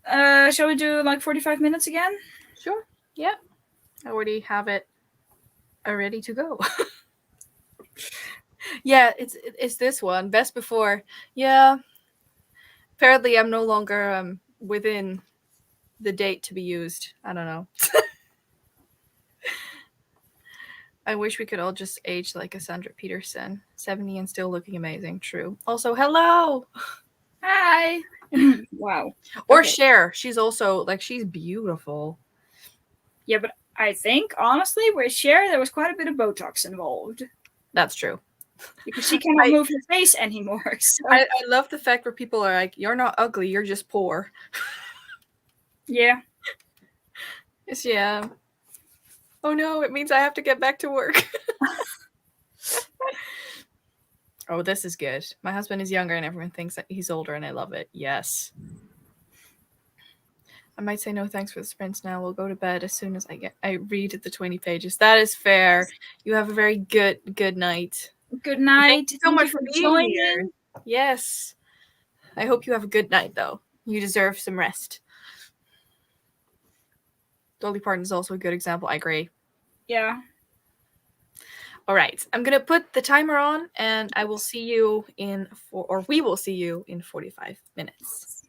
Shall we do like 45 minutes again? Sure. Yeah. I already have it ready to go. Yeah, it's this one. Best before. Yeah. Apparently I'm no longer within the date to be used. I don't know. I wish we could all just age like Cassandra Peterson. 70 and still looking amazing. True. Also, hello! Hi! Wow. Or okay. Cher. She's also, like, she's beautiful. Yeah, but I think, honestly, with Cher, there was quite a bit of Botox involved. That's true. Because she cannot move her face anymore. So. I love the fact where people are like, you're not ugly, you're just poor. Yeah. Yeah. Oh no, it means I have to get back to work. Oh, this is good. My husband is younger and everyone thinks that he's older, and I love it. Yes. I might say no thanks for the sprints now. We'll go to bed as soon as I read the 20 pages. That is fair. You have a very good night. Good night. Thank you so much for being here. Yes. I hope you have a good night, though. You deserve some rest. Dolly Parton is also a good example. I agree. Yeah. All right. I'm going to put the timer on, and I will see you we will see you in 45 minutes.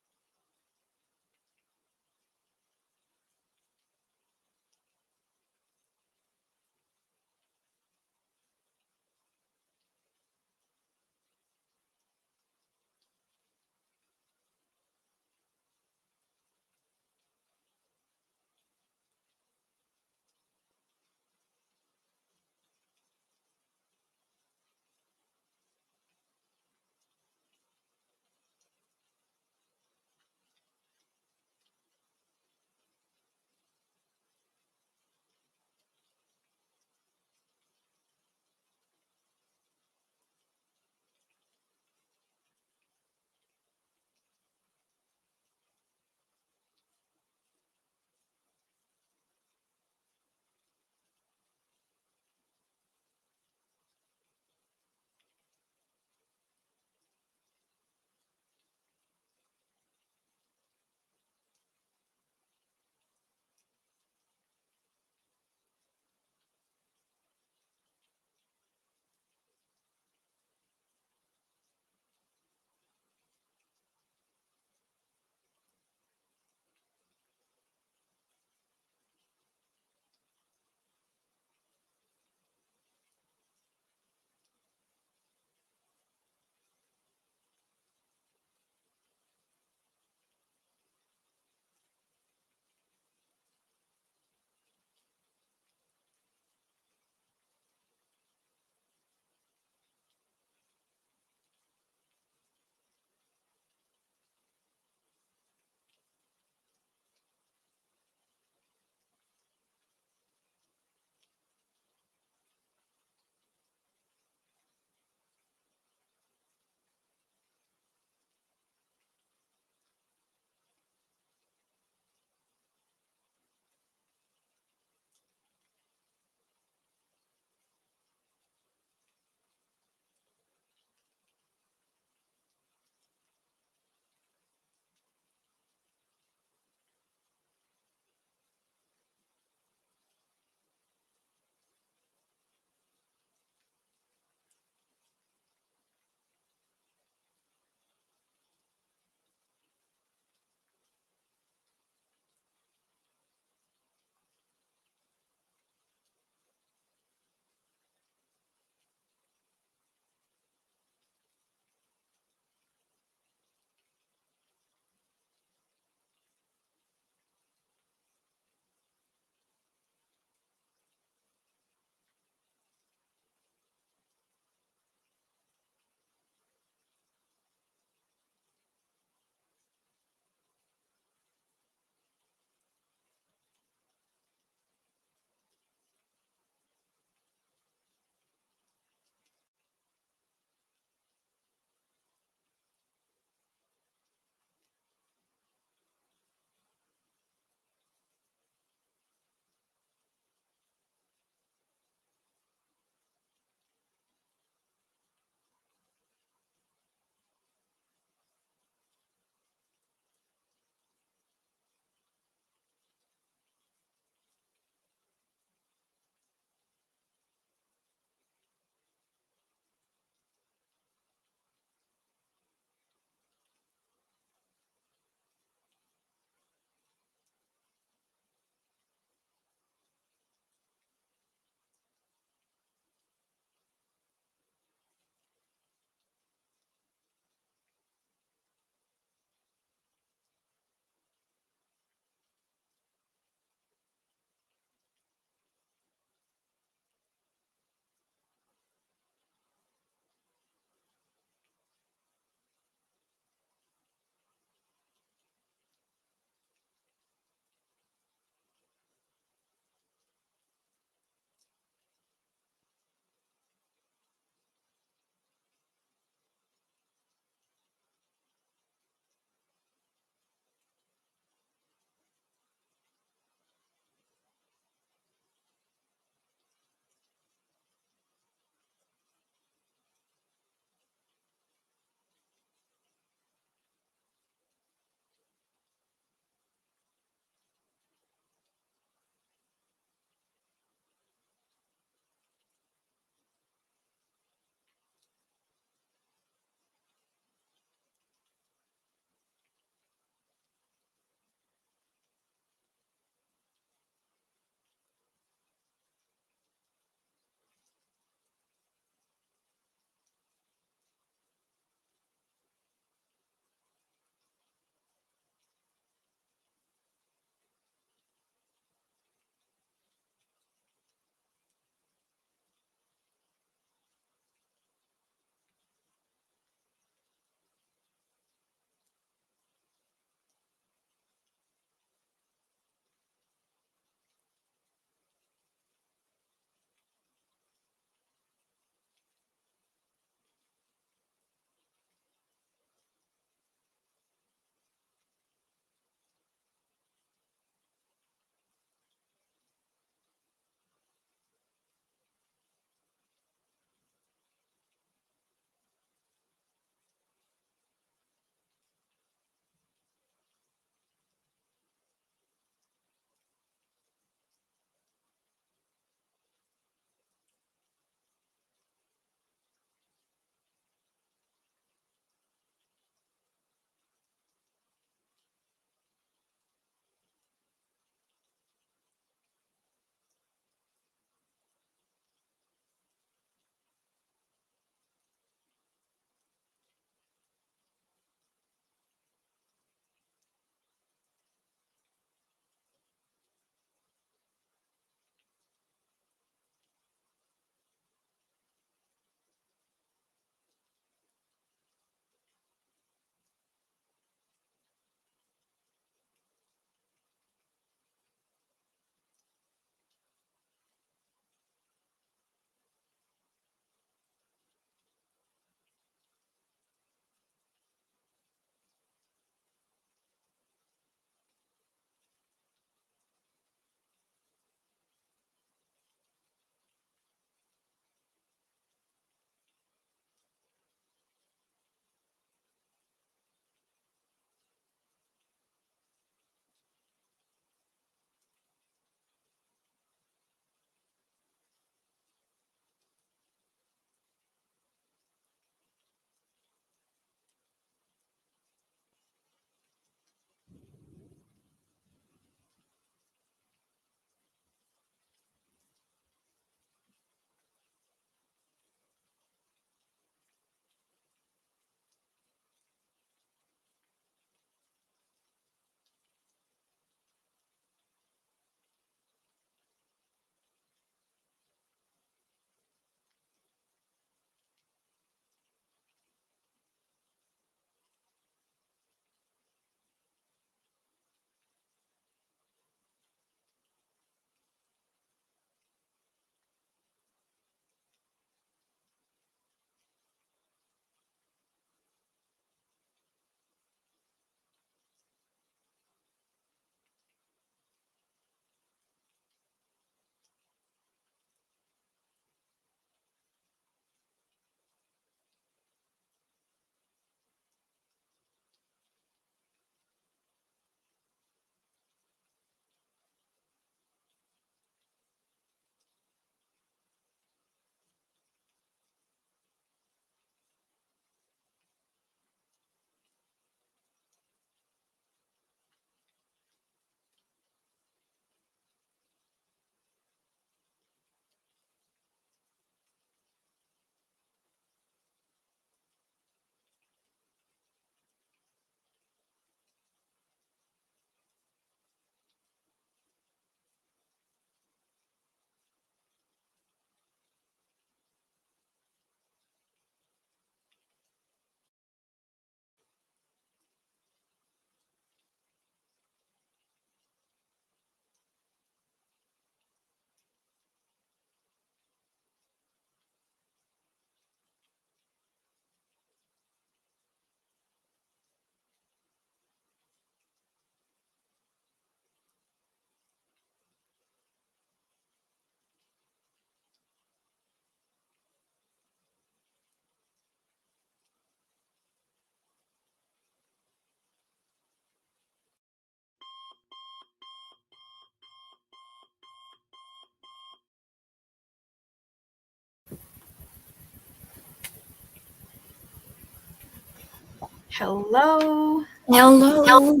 Hello. Hello.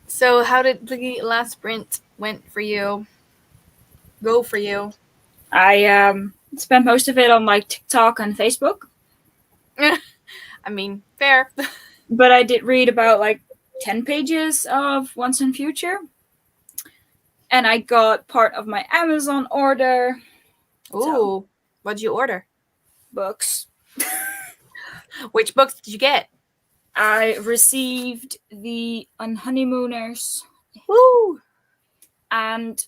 So, how did the last sprint went for you? Go for you. I spent most of it on like TikTok and Facebook. I mean, fair. But I did read about like 10 pages of Once and Future. And I got part of my Amazon order. Ooh, so, what'd you order? Books. Which books did you get? I received the Unhoneymooners. Woo! And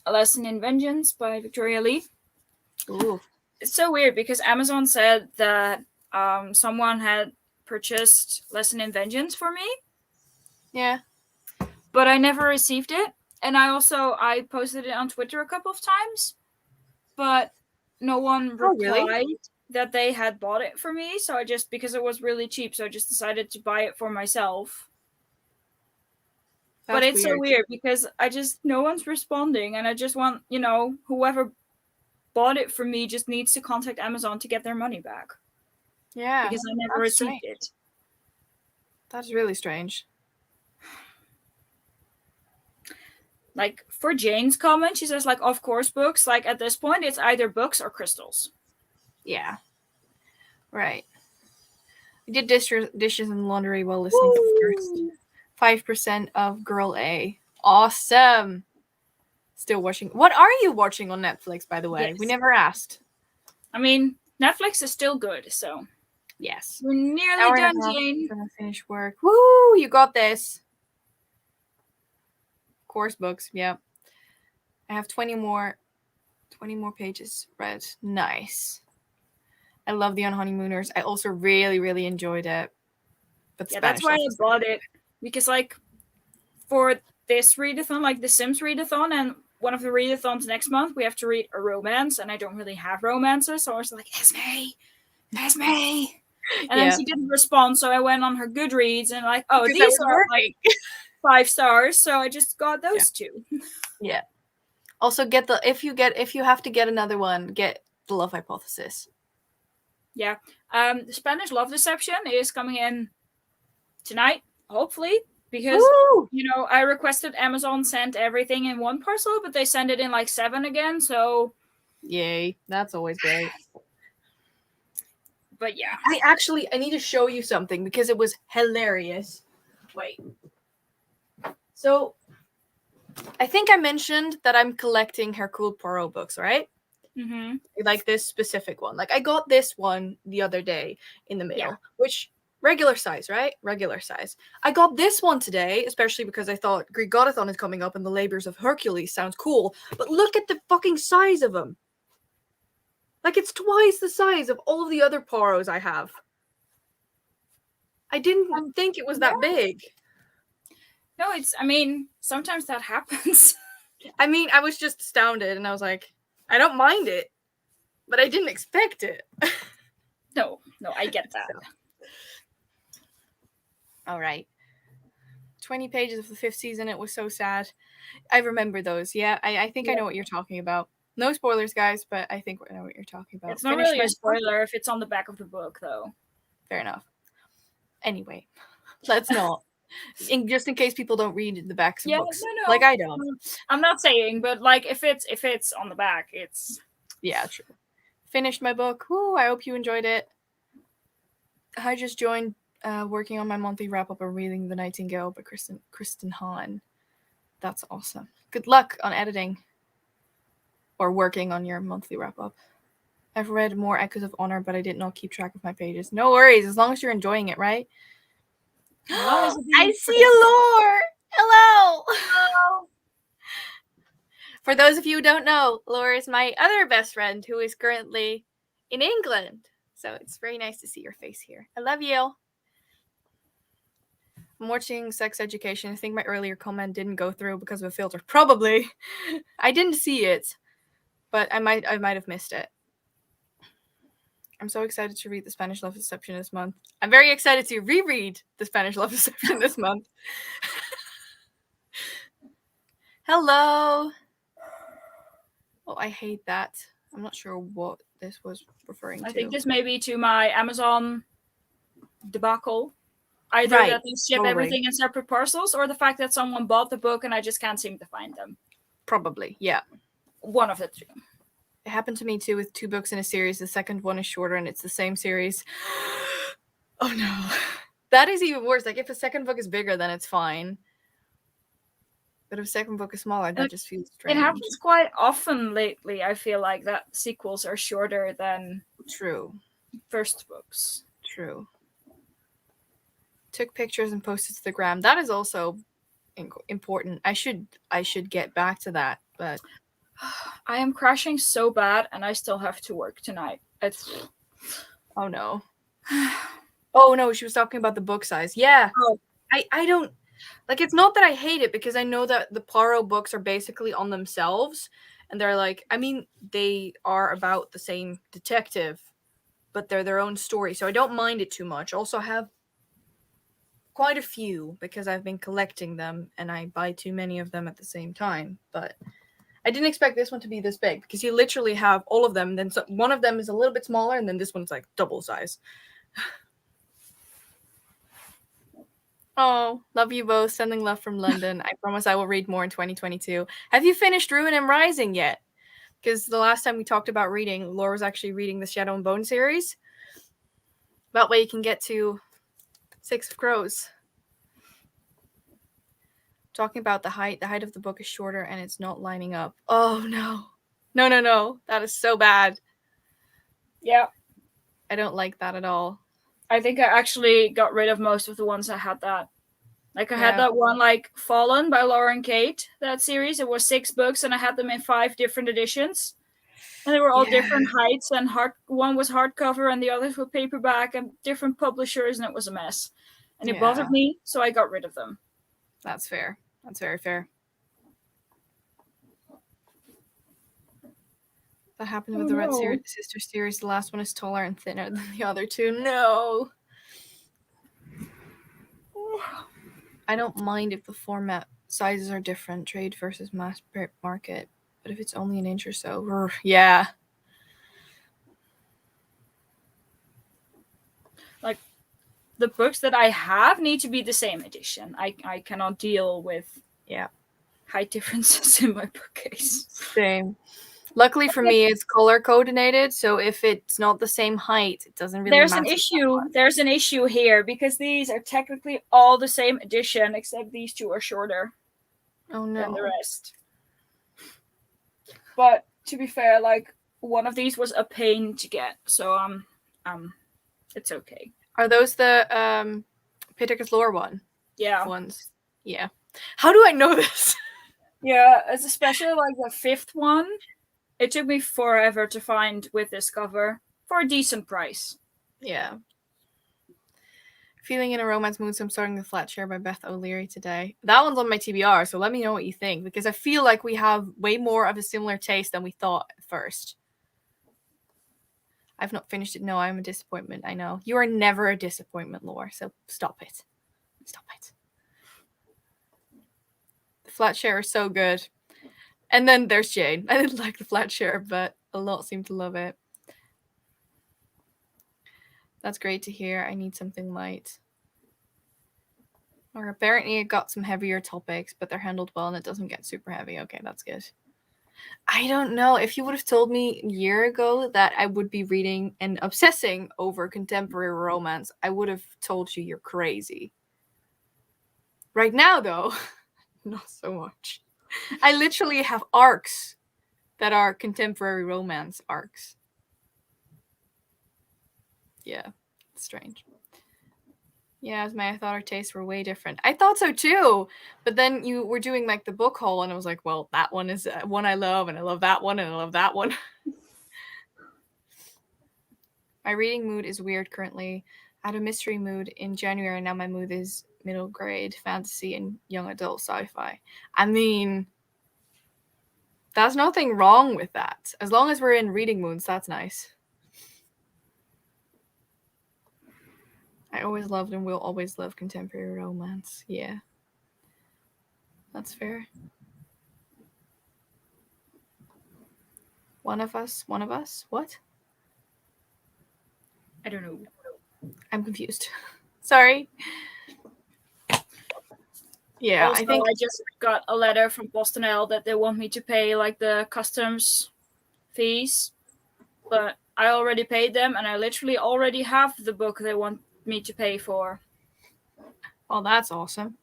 A Lesson in Vengeance by Victoria Lee. Ooh. It's so weird because Amazon said that someone had purchased Lesson in Vengeance for me. Yeah. But I never received it. And I posted it on Twitter a couple of times. But no one replied that they had bought it for me. So because it was really cheap, so I just decided to buy it for myself. But it's so weird because no one's responding. And I just want, whoever bought it for me just needs to contact Amazon to get their money back. Yeah. Because I never received it. That's really strange. Like, for Jane's comment, she says, like, of course books. Like, at this point, it's either books or crystals. Yeah. Right. I did dishes and laundry while listening to first. 5% of Girl A. Awesome. Still watching. What are you watching on Netflix, by the way? Yes. We never asked. I mean, Netflix is still good, so. Yes. We're nearly done, Jane. Gonna finish work. Woo! You got this. Course books, yeah. I have 20 more pages read. Nice. I love the Honeymooners. I also really, really enjoyed it. But yeah, that's why I bought it. Because, like, for this readathon, like the Sims readathon and one of the readathons next month, we have to read a romance, and I don't really have romances, so I was like, Esmay. And then she didn't respond, so I went on her Goodreads and like, oh, these are like 5 stars, so I just got those 2. Yeah. Also, if you have to get another one, get The Love Hypothesis. Yeah. The Spanish Love Deception is coming in tonight, hopefully, because I requested Amazon sent everything in 1 parcel, but they send it in like 7 again, so yay. That's always great. But yeah. I need to show you something because it was hilarious. Wait. So, I think I mentioned that I'm collecting Hercule Poirot books, right? Mm-hmm. Like this specific one. Like I got this one the other day in the mail, which regular size, right? Regular size. I got this one today, especially because I thought GREEKGODATHON is coming up and the Labors of Hercules sounds cool. But look at the fucking size of them. Like it's twice the size of all of the other Poirots I have. I didn't think it was that big. No, sometimes that happens. I was just astounded and I was like, I don't mind it, but I didn't expect it. No, I get that. So. All right. 20 pages of the 5th season. It was so sad. I remember those. Yeah, I think I know what you're talking about. No spoilers, guys, but I think I know what you're talking about. It's not really a spoiler if it's on the back of the book, though. Fair enough. Anyway, let's not. Just in case people don't read the backs of books. No. Like I don't. I'm not saying, but like if it's on the back, it's... Yeah, true. Finished my book. Woo, I hope you enjoyed it. I just joined working on my monthly wrap-up of Reading the Nightingale by Kristen Hahn. That's awesome. Good luck on editing. Or working on your monthly wrap-up. I've read more Echoes of Honor, but I did not keep track of my pages. No worries, as long as you're enjoying it, right? I see a Lore! Hello! For those of you who don't know, Lore is my other best friend who is currently in England. So it's very nice to see your face here. I love you. I'm watching Sex Education. I think my earlier comment didn't go through because of a filter. Probably. I didn't see it, but I might have missed it. I'm so excited to read The Spanish Love Deception this month. I'm very excited to reread The Spanish Love Deception this month. Hello. Oh, I hate that. I'm not sure what this was referring to. I think this may be to my Amazon debacle. Either Right, that they ship totally. everything in separate parcels, or the fact that someone bought the book and I just can't seem to find them. Probably, yeah. One of the two. It happened to me too with 2 books in a series. The second one is shorter and it's the same series. Oh no. That is even worse. Like if a second book is bigger, then it's fine. But if a second book is smaller, that just feels strange. It happens quite often lately, I feel like, that sequels are shorter than True. first books. True. Took pictures and posted to the gram. That is also important. I should get back to that, but I am crashing so bad and I still have to work tonight. Oh no. Oh no, she was talking about the book size. Yeah. Oh. I don't like, it's not that I hate it, because I know that the Poirot books are basically on themselves, and they're like, I mean, they are about the same detective, but they're their own story, so I don't mind it too much. Also have quite a few because I've been collecting them and I buy too many of them at the same time, but I didn't expect this one to be this big, because you literally have all of them, then one of them is a little bit smaller, and then this one's like double size. Oh, love you both. Sending love from London. I promise I will read more in 2022. Have you finished Ruin and Rising yet? Because the last time we talked about reading, Laura was actually reading the Shadow and Bone series. That way you can get to 6 of Crows. Talking about the height. The height of the book is shorter and it's not lining up. Oh, no. No. That is so bad. Yeah. I don't like that at all. I think I actually got rid of most of the ones that had that. Like, I had that one, like, Fallen by Laura and Kate, that series. It was 6 books, and I had them in 5 different editions. And they were all different heights, and one was hardcover, and the others were paperback, and different publishers, and it was a mess. And it bothered me, so I got rid of them. That's fair. That's very fair. That happened with the Red Sister series. The last one is taller and thinner than the other 2. No. I don't mind if the format sizes are different, trade versus mass market, but if it's only an inch or so, yeah. Like, the books that I have need to be the same edition. I cannot deal with height differences in my bookcase. Same. Luckily for me, it's color coordinated, so if it's not the same height, it doesn't really matter. There's an issue here, because these are technically all the same edition, except these 2 are shorter than the rest. But to be fair, like, one of these was a pain to get, so it's okay. Are those the Pittacus Lore one? Yeah. Ones. Yeah. How do I know this? Yeah, it's especially like the 5th one. It took me forever to find with this cover for a decent price. Yeah. Feeling in a romance mood, so I'm starting The Flat Share by Beth O'Leary today. That one's on my TBR, so let me know what you think, because I feel like we have way more of a similar taste than we thought at first. I've not finished it. No, I'm a disappointment. I know. You are never a disappointment, Laura, so stop it. Stop it. The Flat Share is so good. And then there's Jane. I didn't like The Flat Share, but a lot seem to love it. That's great to hear. I need something light. Or apparently it got some heavier topics, but they're handled well and it doesn't get super heavy. Okay, that's good. I don't know. If you would have told me a year ago that I would be reading and obsessing over contemporary romance, I would have told you you're crazy. Right now, though, not so much. I literally have arcs that are contemporary romance arcs. Yeah, it's strange. Yeah, Esmay, I thought our tastes were way different. I thought so too, but then you were doing like the book haul, and I was like, well, that one is one I love, and I love that one, and I love that one. My reading mood is weird currently. I had a mystery mood in January, and now my mood is middle grade fantasy and young adult sci-fi. I mean, there's nothing wrong with that. As long as we're in reading moods, that's nice. I always loved and will always love contemporary romance. Yeah. That's fair. One of us? What? I don't know. I'm confused. Sorry. Yeah, Also, I just got a letter from PostNL that they want me to pay like the customs fees, but I already paid them, and I literally already have the book they want me to pay for. Well, that's awesome.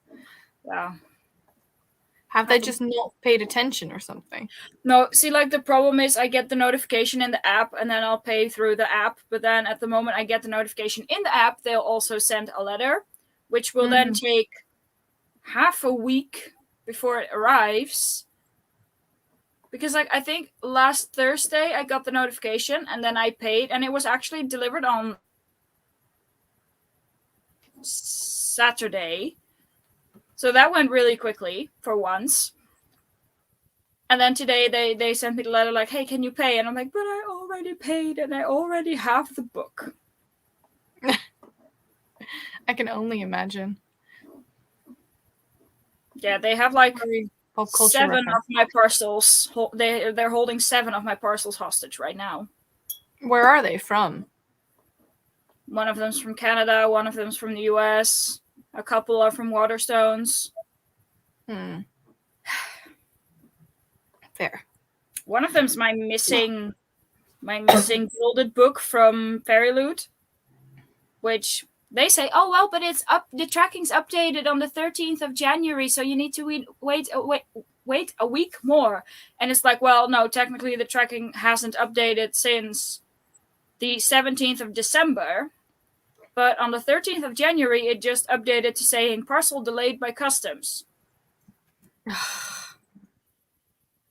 Yeah. Have they just not paid attention or something? No, see, like the problem is I get the notification in the app and then I'll pay through the app. But then at the moment I get the notification in the app, they'll also send a letter, which will then take half a week before it arrives. Because like I think last Thursday I got the notification and then I paid, and it was actually delivered on Saturday. So that went really quickly for once. And then today they sent me the letter like, hey, can you pay? And I'm like, but I already paid and I already have the book. I can only imagine. Yeah, they have like 7 of my parcels. They're holding 7 of my parcels hostage right now. Where are they from? One of them's from Canada, one of them's from the US, a couple are from Waterstones. Fair. One of them's my missing gilded book from Fairy Loot, which they say, oh well, but it's up. The tracking's updated on the 13th of January, so you need to wait a week more. And it's like, well, no, technically the tracking hasn't updated since the 17th of December, but on the 13th of January it just updated to saying parcel delayed by customs.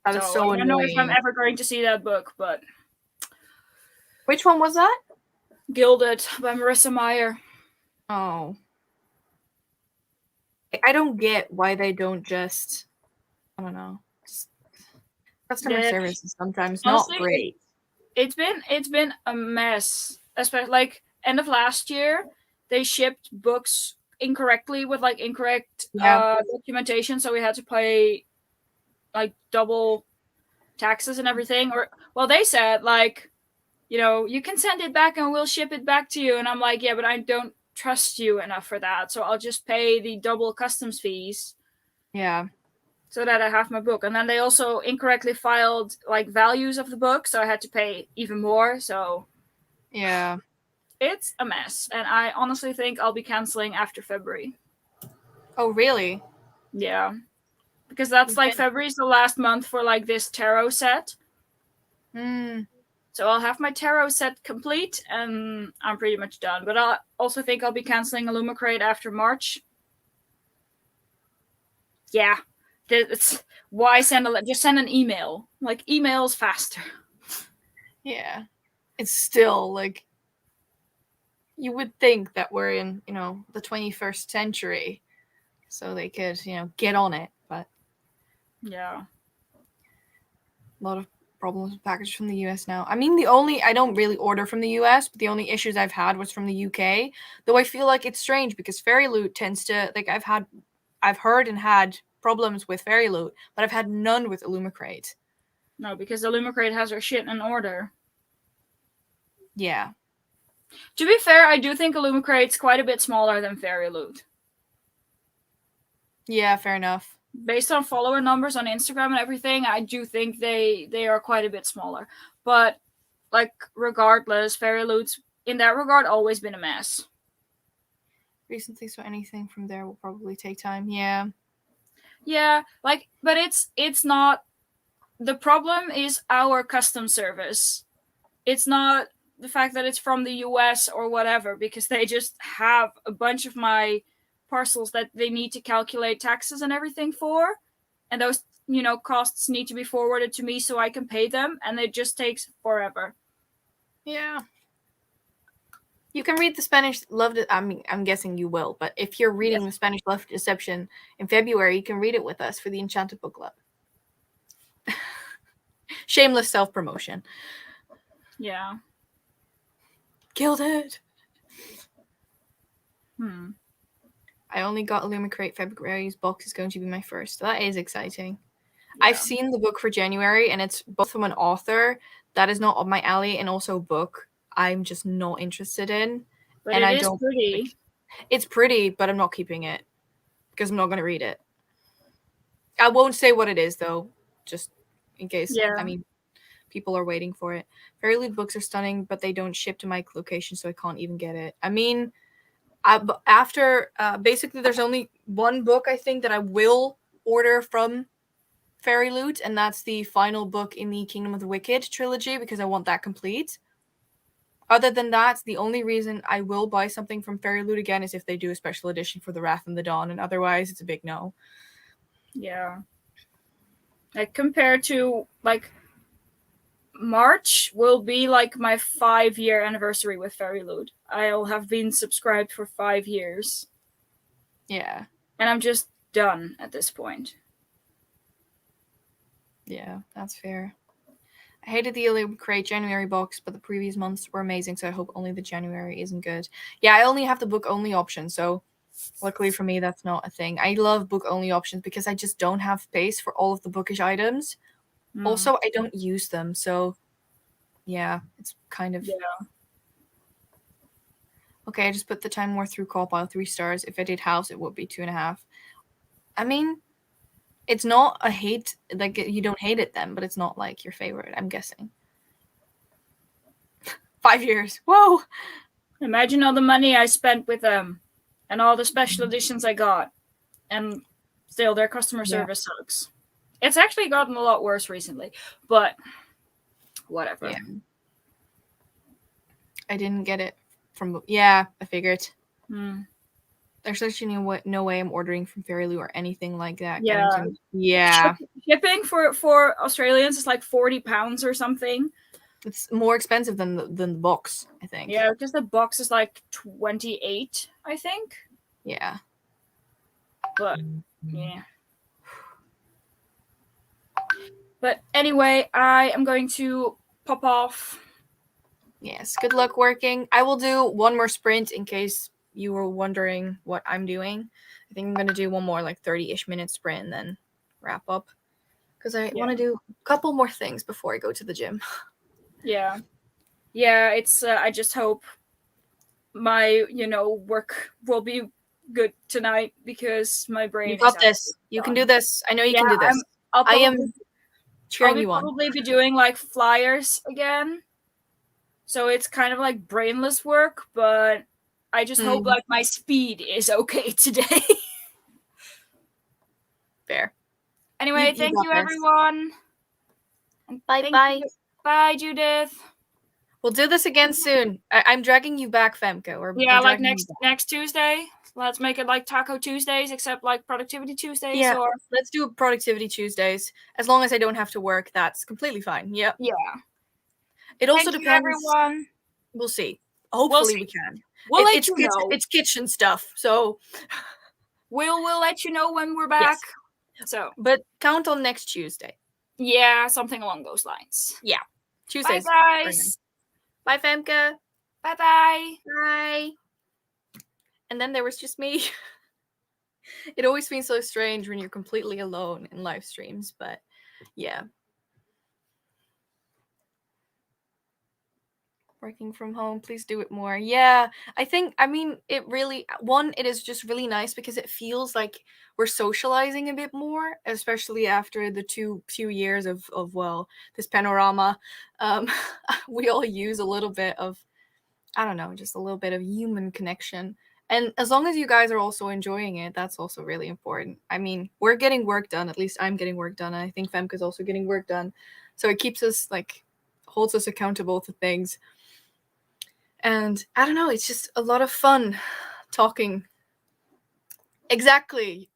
That is so annoying. I don't know if I'm ever going to see that book, but... Which one was that? Gilded by Marissa Meyer. Oh. I don't get why they don't just... I don't know. Customer service is sometimes honestly, not great. It's been a mess. Especially like end of last year, they shipped books incorrectly with like incorrect documentation, so we had to pay like double taxes and everything. Or well, they said like, you know, you can send it back and we'll ship it back to you. And I'm like, yeah, but I don't trust you enough for that, so I'll just pay the double customs fees. Yeah. So that I have my book. And then they also incorrectly filed like values of the book, so I had to pay even more. So yeah, it's a mess. And I honestly think I'll be canceling after February. Oh, really? Yeah. Because that's like February's the last month for like this tarot set. So I'll have my tarot set complete and I'm pretty much done. But I also think I'll be canceling Illumicrate after March. Yeah. It's why just send an email. Like, email's faster. Yeah. It's still like, you would think that we're in, you know, the 21st century, so they could, you know, get on it, but yeah, a lot of problems with packages from the US now. I mean, I don't really order from the US, but the only issues I've had was from the UK, though I feel like it's strange because Fairy Loot tends to, like, I've heard and had problems with Fairy Loot, but I've had none with Illumicrate. No, because Illumicrate has her shit in order. Yeah. To be fair, I do think Illumicrate's quite a bit smaller than Fairy Loot. Yeah, fair enough. Based on follower numbers on Instagram and everything, I do think they are quite a bit smaller. But, like, regardless, Fairy Loot's, in that regard, always been a mess. Recently, so anything from there will probably take time. Yeah. Yeah, like, but it's not... The problem is our custom service. It's not the fact that it's from the US or whatever, because they just have a bunch of my parcels that they need to calculate taxes and everything for, and those, you know, costs need to be forwarded to me so I can pay them, and it just takes forever. Yeah. You can read the Spanish Love. I mean, I'm guessing you will, but if you're reading the Spanish Love Deception in February, you can read it with us for the Enchanted Book Club. Shameless self-promotion. Yeah. Gilded. I only got Illumicrate February's box is going to be my first. So that is exciting. Yeah. I've seen the book for January, and it's both from an author that is not up my alley and also a book I'm just not interested in. But and it is pretty. It's pretty, but I'm not keeping it because I'm not going to read it. I won't say what it is, though, just in case. Yeah. I mean, people are waiting for it. Fairy Loot books are stunning, but they don't ship to my location, so I can't even get it. I mean, basically, there's only one book, I think, that I will order from Fairy Loot, and that's the final book in the Kingdom of the Wicked trilogy, because I want that complete. Other than that, the only reason I will buy something from Fairy Loot again is if they do a special edition for the Wrath and the Dawn, and otherwise it's a big no. Yeah. Like, compared to, like, March will be, like, my 5-year anniversary with Fairy Loot. I'll have been subscribed for 5 years. Yeah. And I'm just done at this point. Yeah, that's fair. I hated the Ilium Crate January box, but the previous months were amazing, so I hope only the January isn't good. Yeah, I only have the book-only option, so luckily for me, that's not a thing. I love book-only options because I just don't have space for all of the bookish items. Also, I don't use them, so yeah, it's kind of... Yeah. Okay, I just put the Time More Through call pile 3 stars. If I did house, it would be 2.5. I mean, it's not a hate, like, you don't hate it then, but it's not, like, your favorite, I'm guessing. 5 years. Whoa! Imagine all the money I spent with them and all the special editions I got. And still, their customer service sucks. It's actually gotten a lot worse recently, but whatever. Yeah. I didn't get it from... Yeah, I figured. There's actually no way I'm ordering from Fairy Loot or anything like that. Yeah. Yeah. Shipping for Australians is like £40 or something. It's more expensive than the box, I think. Yeah, because the box is like 28, I think. Yeah. But, yeah. But anyway, I am going to pop off. Yes, good luck working. I will do one more sprint in case you were wondering what I'm doing. I think I'm going to do one more like 30-ish minute sprint and then wrap up. Because I want to do a couple more things before I go to the gym. Yeah. Yeah, it's, I just hope my, work will be good tonight because my brain You got this. You can do this. I know you can do this. I am cheering you on. I'll probably be doing like flyers again. So it's kind of like brainless work, but I just hope like my speed is okay today. Fair. Anyway, thank you everyone. Bye. Bye, Judith. We'll do this again soon. I'm dragging you back, Femke. Yeah, like next Tuesday. Let's make it like Taco Tuesdays, except like Productivity Tuesdays. Yeah, let's do Productivity Tuesdays. As long as I don't have to work, that's completely fine. Yep. Yeah. It also depends. Everyone. We'll see. Hopefully we can. We'll let you know. It's kitchen stuff, so we'll let you know when we're back. Yes. So, but count on next Tuesday. Yeah, something along those lines. Yeah. Tuesdays. Bye, guys. Bye, Femke. Bye-bye. Bye. And then there was just me. It always feels so strange when you're completely alone in live streams, but yeah. Working from home, please do it more. Yeah, it really, it is just really nice because it feels like we're socializing a bit more, especially after the few years of this panorama. We all use a little bit of, I don't know, just a little bit of human connection. And as long as you guys are also enjoying it, that's also really important. I mean, we're getting work done. At least I'm getting work done. And I think Femke is also getting work done. So it keeps us, holds us accountable to things. And I don't know, it's just a lot of fun talking. Exactly.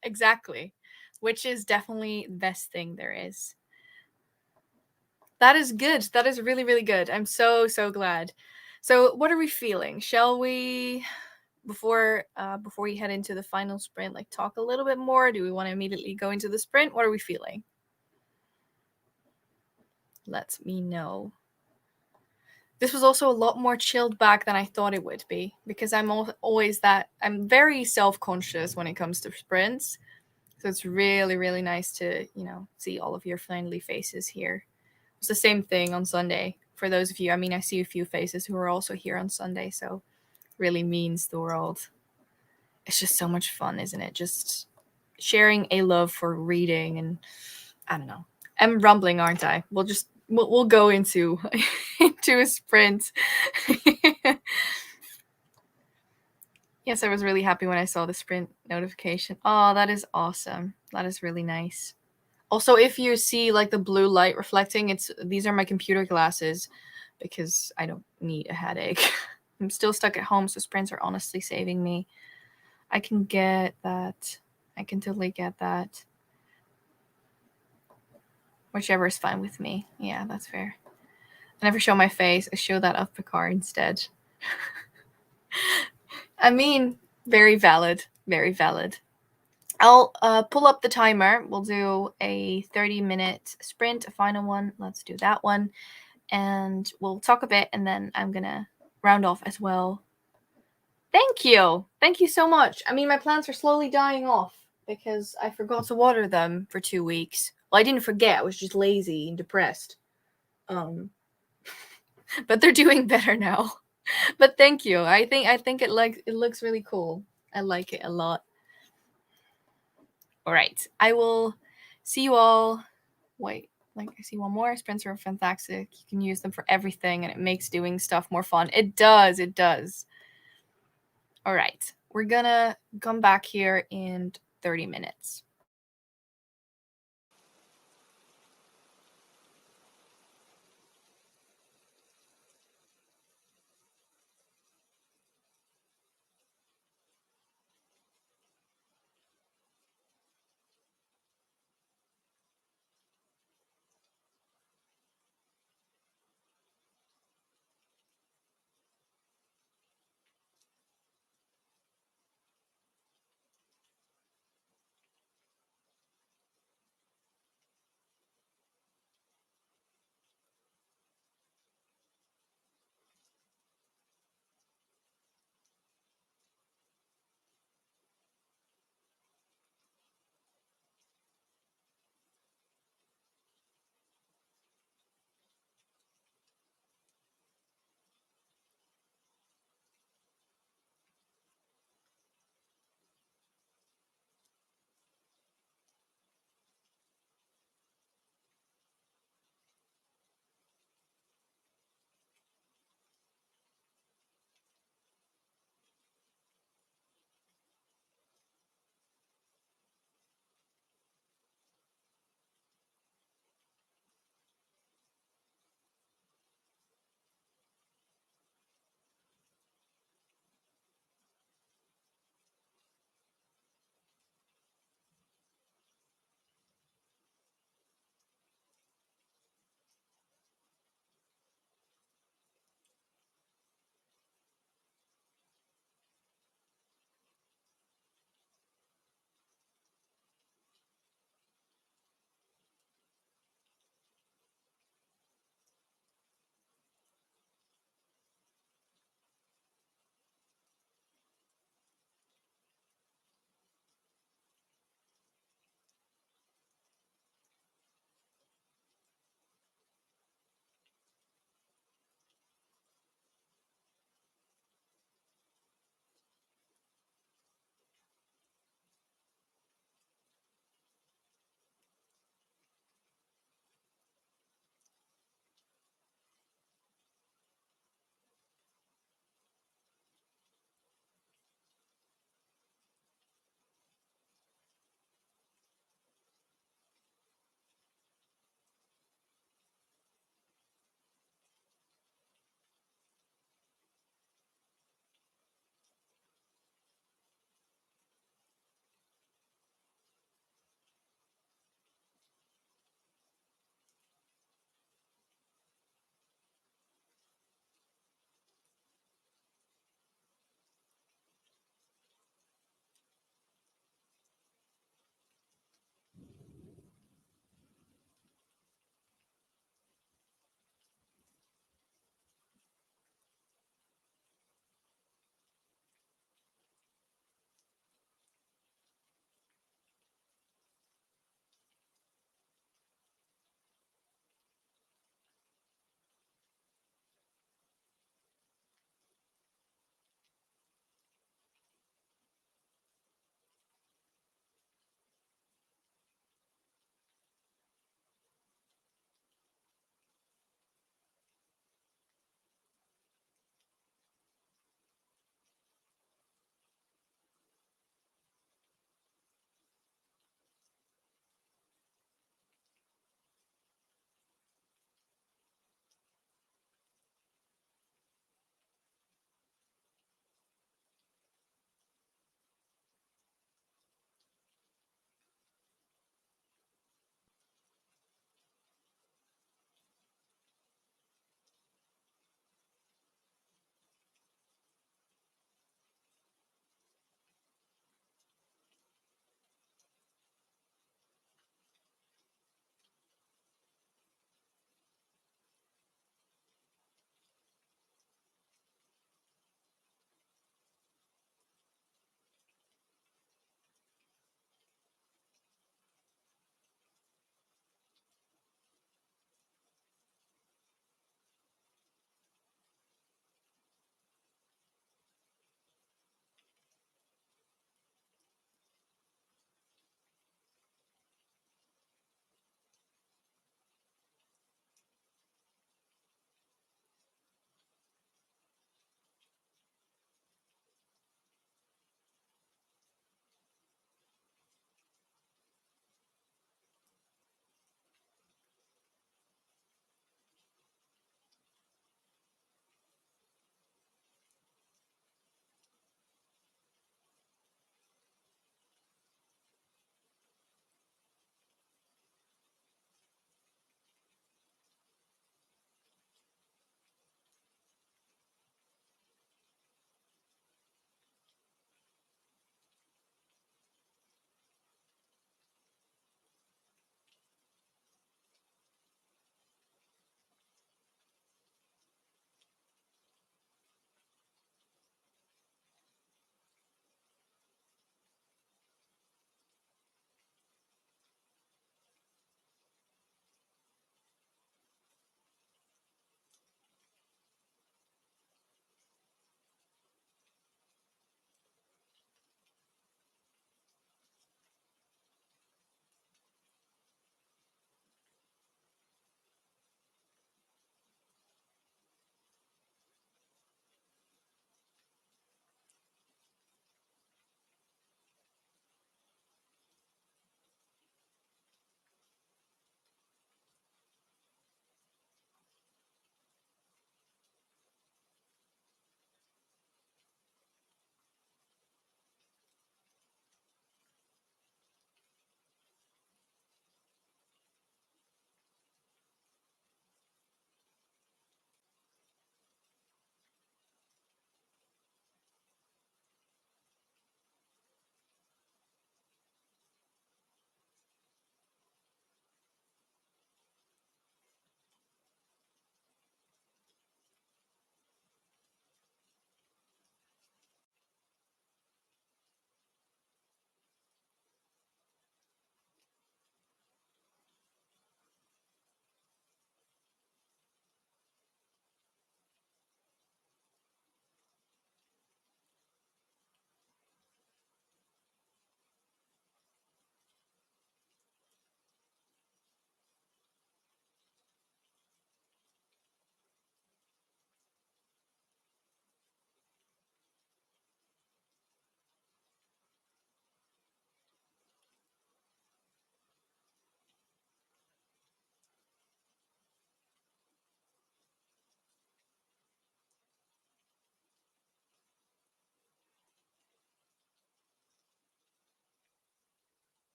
Which is definitely the best thing there is. That is good. That is really, really good. I'm so glad. So what are we feeling? Shall we, before we head into the final sprint, talk a little bit more? Do we want to immediately go into the sprint? What are we feeling? Let me know. This was also a lot more chilled back than I thought it would be, because I'm very self-conscious when it comes to sprints. So it's really, really nice to, see all of your friendly faces here. It's the same thing on Sunday. For those of you, I see a few faces who are also here on Sunday, so it really means the world. it's just so much fun, isn't it? Just sharing a love for reading, and I don't know. I'm rumbling, aren't I? We'll go into into a sprint. Yes, I was really happy when I saw the sprint notification. Oh, that is awesome. That is really nice. Also, if you see like the blue light reflecting, these are my computer glasses because I don't need a headache. I'm still stuck at home, so sprints are honestly saving me. I can get that. I can totally get that. Whichever is fine with me. Yeah, that's fair. I never show my face. I show that of Picard instead. I mean, very valid. Very valid. I'll pull up the timer. We'll do a 30-minute sprint, a final one. Let's do that one. And we'll talk a bit, and then I'm going to round off as well. Thank you. Thank you so much. I mean, my plants are slowly dying off because I forgot to water them for 2 weeks. Well, I didn't forget. I was just lazy and depressed. But they're doing better now. But thank you. I think it looks really cool. I like it a lot. All right. I will see you all. Wait, like I see one more. Sprints are fantastic. You can use them for everything, and it makes doing stuff more fun. It does. It does. All right. We're gonna come back here in 30 minutes.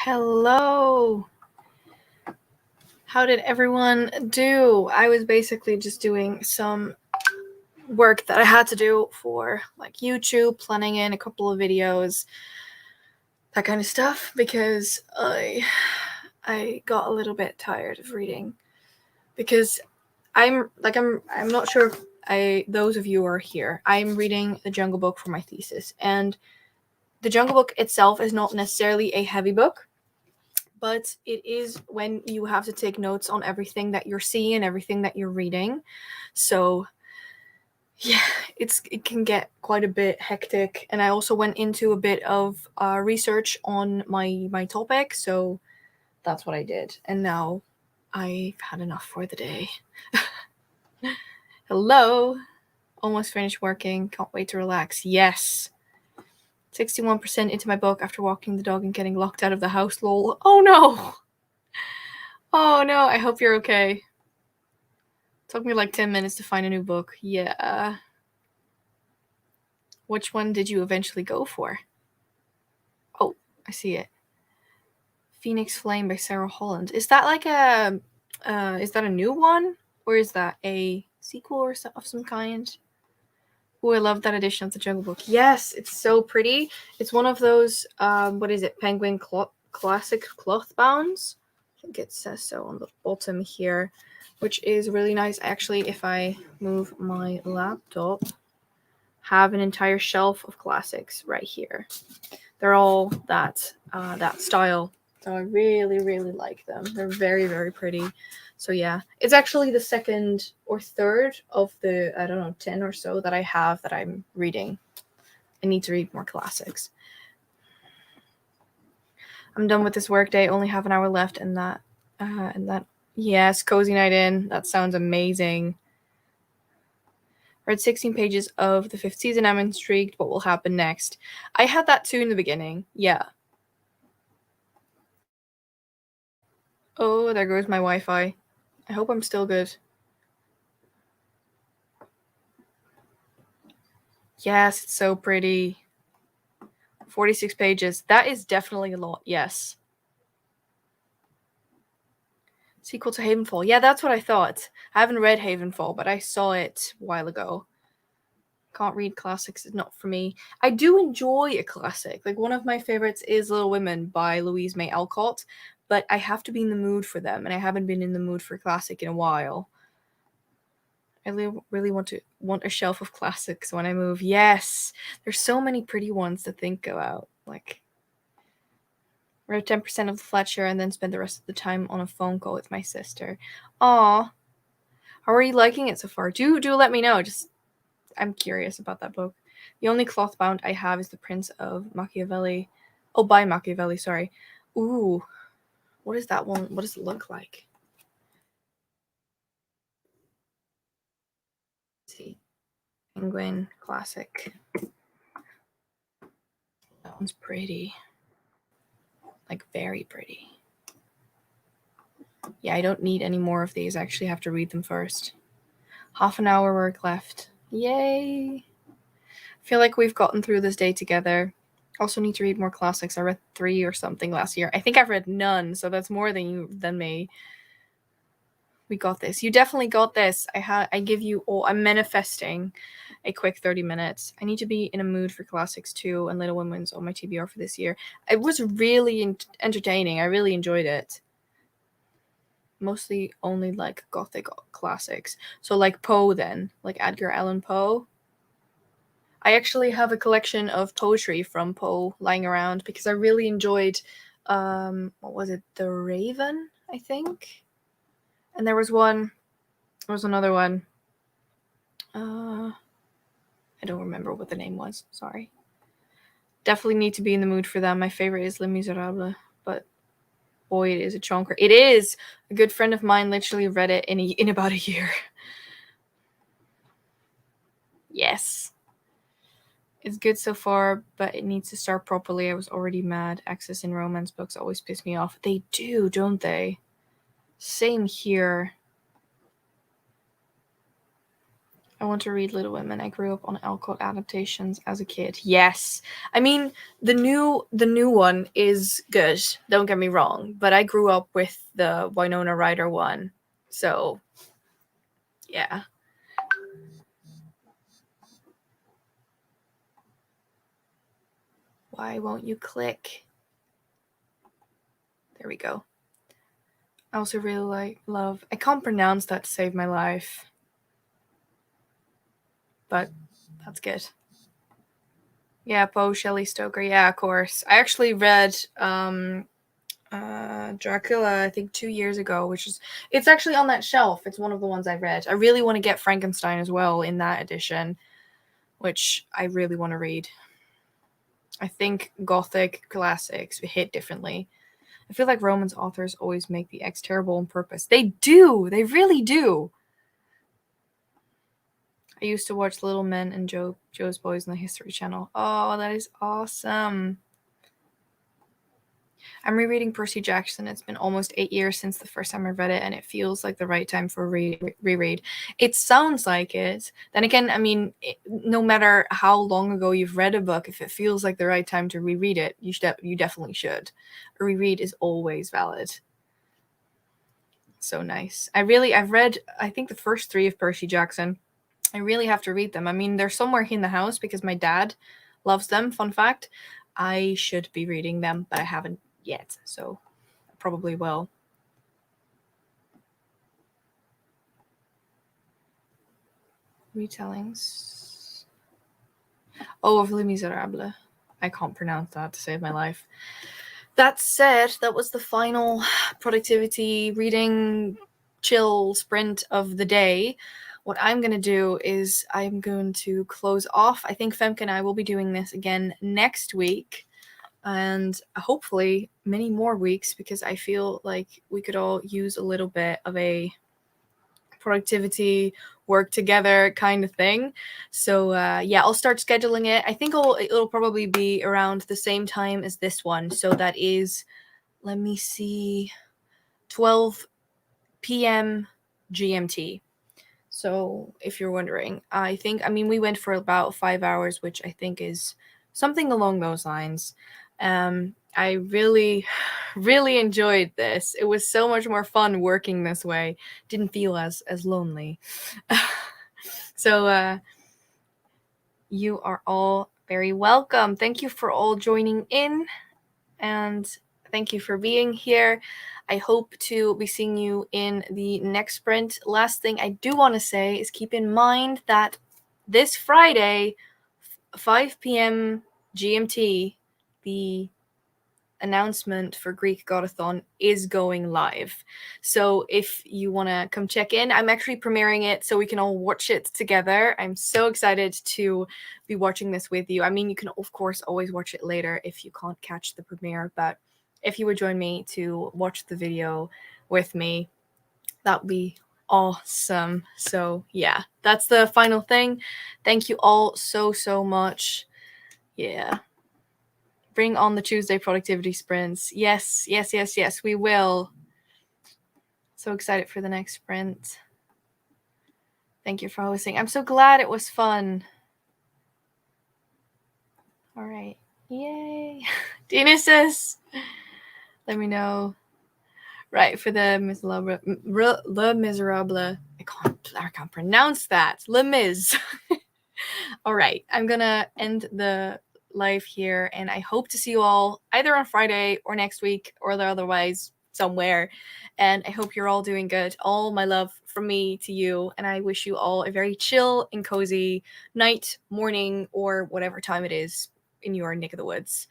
Hello. How did everyone do? I was basically just doing some work that I had to do for like YouTube, planning in a couple of videos, that kind of stuff, because I got a little bit tired of reading, because I'm not sure if those of you are here. I'm reading The Jungle Book for my thesis, and The Jungle Book itself is not necessarily a heavy book, but it is when you have to take notes on everything that you're seeing and everything that you're reading. So yeah, it can get quite a bit hectic. And I also went into a bit of research on my topic, so that's what I did. And now I've had enough for the day. Hello. Almost finished working. Can't wait to relax. Yes. 61% into my book after walking the dog and getting locked out of the house, lol. Oh no! Oh no, I hope you're okay. Took me like 10 minutes to find a new book. Yeah. Which one did you eventually go for? Oh, I see it. Phoenix Flame by Sarah Holland. Is that like is that a new one? Or is that a sequel or of some kind? Oh, I love that edition of the Jungle Book. Yes, it's so pretty. It's one of those, what is it, Penguin Classic cloth bounds. I think it says so on the bottom here, which is really nice. Actually, if I move my laptop, have an entire shelf of classics right here. They're all that style. So I really, really like them. They're very, very pretty. So yeah, it's actually the second or third of the, 10 or so that I have that I'm reading. I need to read more classics. I'm done with this work day. Only have an hour left, and that, yes, cozy night in. That sounds amazing. Read 16 pages of the 5th season. I'm intrigued what will happen next. I had that too in the beginning. Yeah. Oh, there goes my Wi-Fi. I hope I'm still good. Yes, it's so pretty. 46 pages. That is definitely a lot, yes. Sequel to Havenfall. Yeah, that's what I thought. I haven't read Havenfall, but I saw it a while ago. Can't read classics, it's not for me. I do enjoy a classic. Like, one of my favorites is Little Women by Louise May Alcott, but I have to be in the mood for them, and I haven't been in the mood for classic in a while. I really want a shelf of classics when I move. Yes, there's so many pretty ones to think about. Like, read 10% of the flat share and then spend the rest of the time on a phone call with my sister. Aw, how are you liking it so far? Do let me know. Just, I'm curious about that book. The only cloth bound I have is The Prince of Machiavelli. Oh, by Machiavelli, sorry. Ooh, what is that one? What does it look like? Let's see. Penguin Classic. That one's pretty. Like, very pretty. Yeah, I don't need any more of these. I actually have to read them first. Half an hour work left. Yay! I feel like we've gotten through this day together. Also need to read more classics. I read 3 or something last year. I think I've read none, so that's more than me. We got this. You definitely got this. I give you all. I'm manifesting a quick 30 minutes. I need to be in a mood for classics too, and Little Women's on my TBR for this year. It was really entertaining. I really enjoyed it. Mostly only like gothic classics. So like Poe then, like Edgar Allan Poe. I actually have a collection of poetry from Poe lying around because I really enjoyed, what was it? The Raven, I think. And there was another one. I don't remember what the name was. Sorry. Definitely need to be in the mood for them. My favorite is Les Miserables, but boy, it is a chonker. It is! A good friend of mine literally read it in about a year. Yes. It's good so far, but it needs to start properly. I was already mad. Access in romance books always piss me off. They do, don't they? Same here. I want to read Little Women. I grew up on Alcott adaptations as a kid. Yes. I mean, the new one is good. Don't get me wrong. But I grew up with the Winona Ryder one. So, yeah. Why won't you click? There we go. I also really love... I can't pronounce that to save my life. But that's good. Yeah, Poe, Shelley Stoker. Yeah, of course. I actually read Dracula, I think 2 years ago, which is... It's actually on that shelf. It's one of the ones I read. I really want to get Frankenstein as well in that edition, which I really want to read. I think Gothic classics hit differently. I feel like Romance authors always make the X terrible on purpose. They do! They really do! I used to watch Little Men and Joe's Boys on the History Channel. Oh, that is awesome. I'm rereading Percy Jackson. It's been almost 8 years since the first time I read it, and it feels like the right time for a reread. It sounds like it. Then again, I mean, no matter how long ago you've read a book, if it feels like the right time to reread it, you definitely should. A reread is always valid. So nice. I've read, I think, the first 3 of Percy Jackson. I really have to read them. I mean, they're somewhere in the house because my dad loves them. Fun fact. I should be reading them, but I haven't yet, so I probably will. Retellings. Oh, of Les Miserables. I can't pronounce that to save my life. That said, that was the final productivity reading chill sprint of the day. What I'm going to do is I'm going to close off. I think Femke and I will be doing this again next week, and hopefully many more weeks, because I feel like we could all use a little bit of a productivity work together kind of thing. So yeah, I'll start scheduling it. I think it'll probably be around the same time as this one. So that is, let me see, 12 p.m. GMT. So if you're wondering, we went for about 5 hours, which I think is something along those lines. I really, really enjoyed this. It was so much more fun working this way. Didn't feel as lonely. So you are all very welcome. Thank you for all joining in, and thank you for being here. I hope to be seeing you in the next sprint. Last thing I do want to say is keep in mind that this Friday, 5 p.m. GMT, the announcement for GREEKGODATHON is going live. So if you want to come check in, I'm actually premiering it so we can all watch it together. I'm so excited to be watching this with you. I mean, you can of course always watch it later if you can't catch the premiere, but if you would join me to watch the video with me, that would be awesome. So yeah, that's the final thing. Thank you all so much. Yeah. Bring on the Tuesday productivity sprints. Yes, we will. So excited for the next sprint. Thank you for hosting. I'm so glad it was fun. All right. Yay. Dionysus, let me know. Right, for the Le Miserable. I can't pronounce that. Le Mis. All right, I'm going to end the live here, and I hope to see you all either on Friday or next week or otherwise somewhere. And I hope you're all doing good. All my love from me to you, and I wish you all a very chill and cozy night, morning, or whatever time it is in your neck of the woods.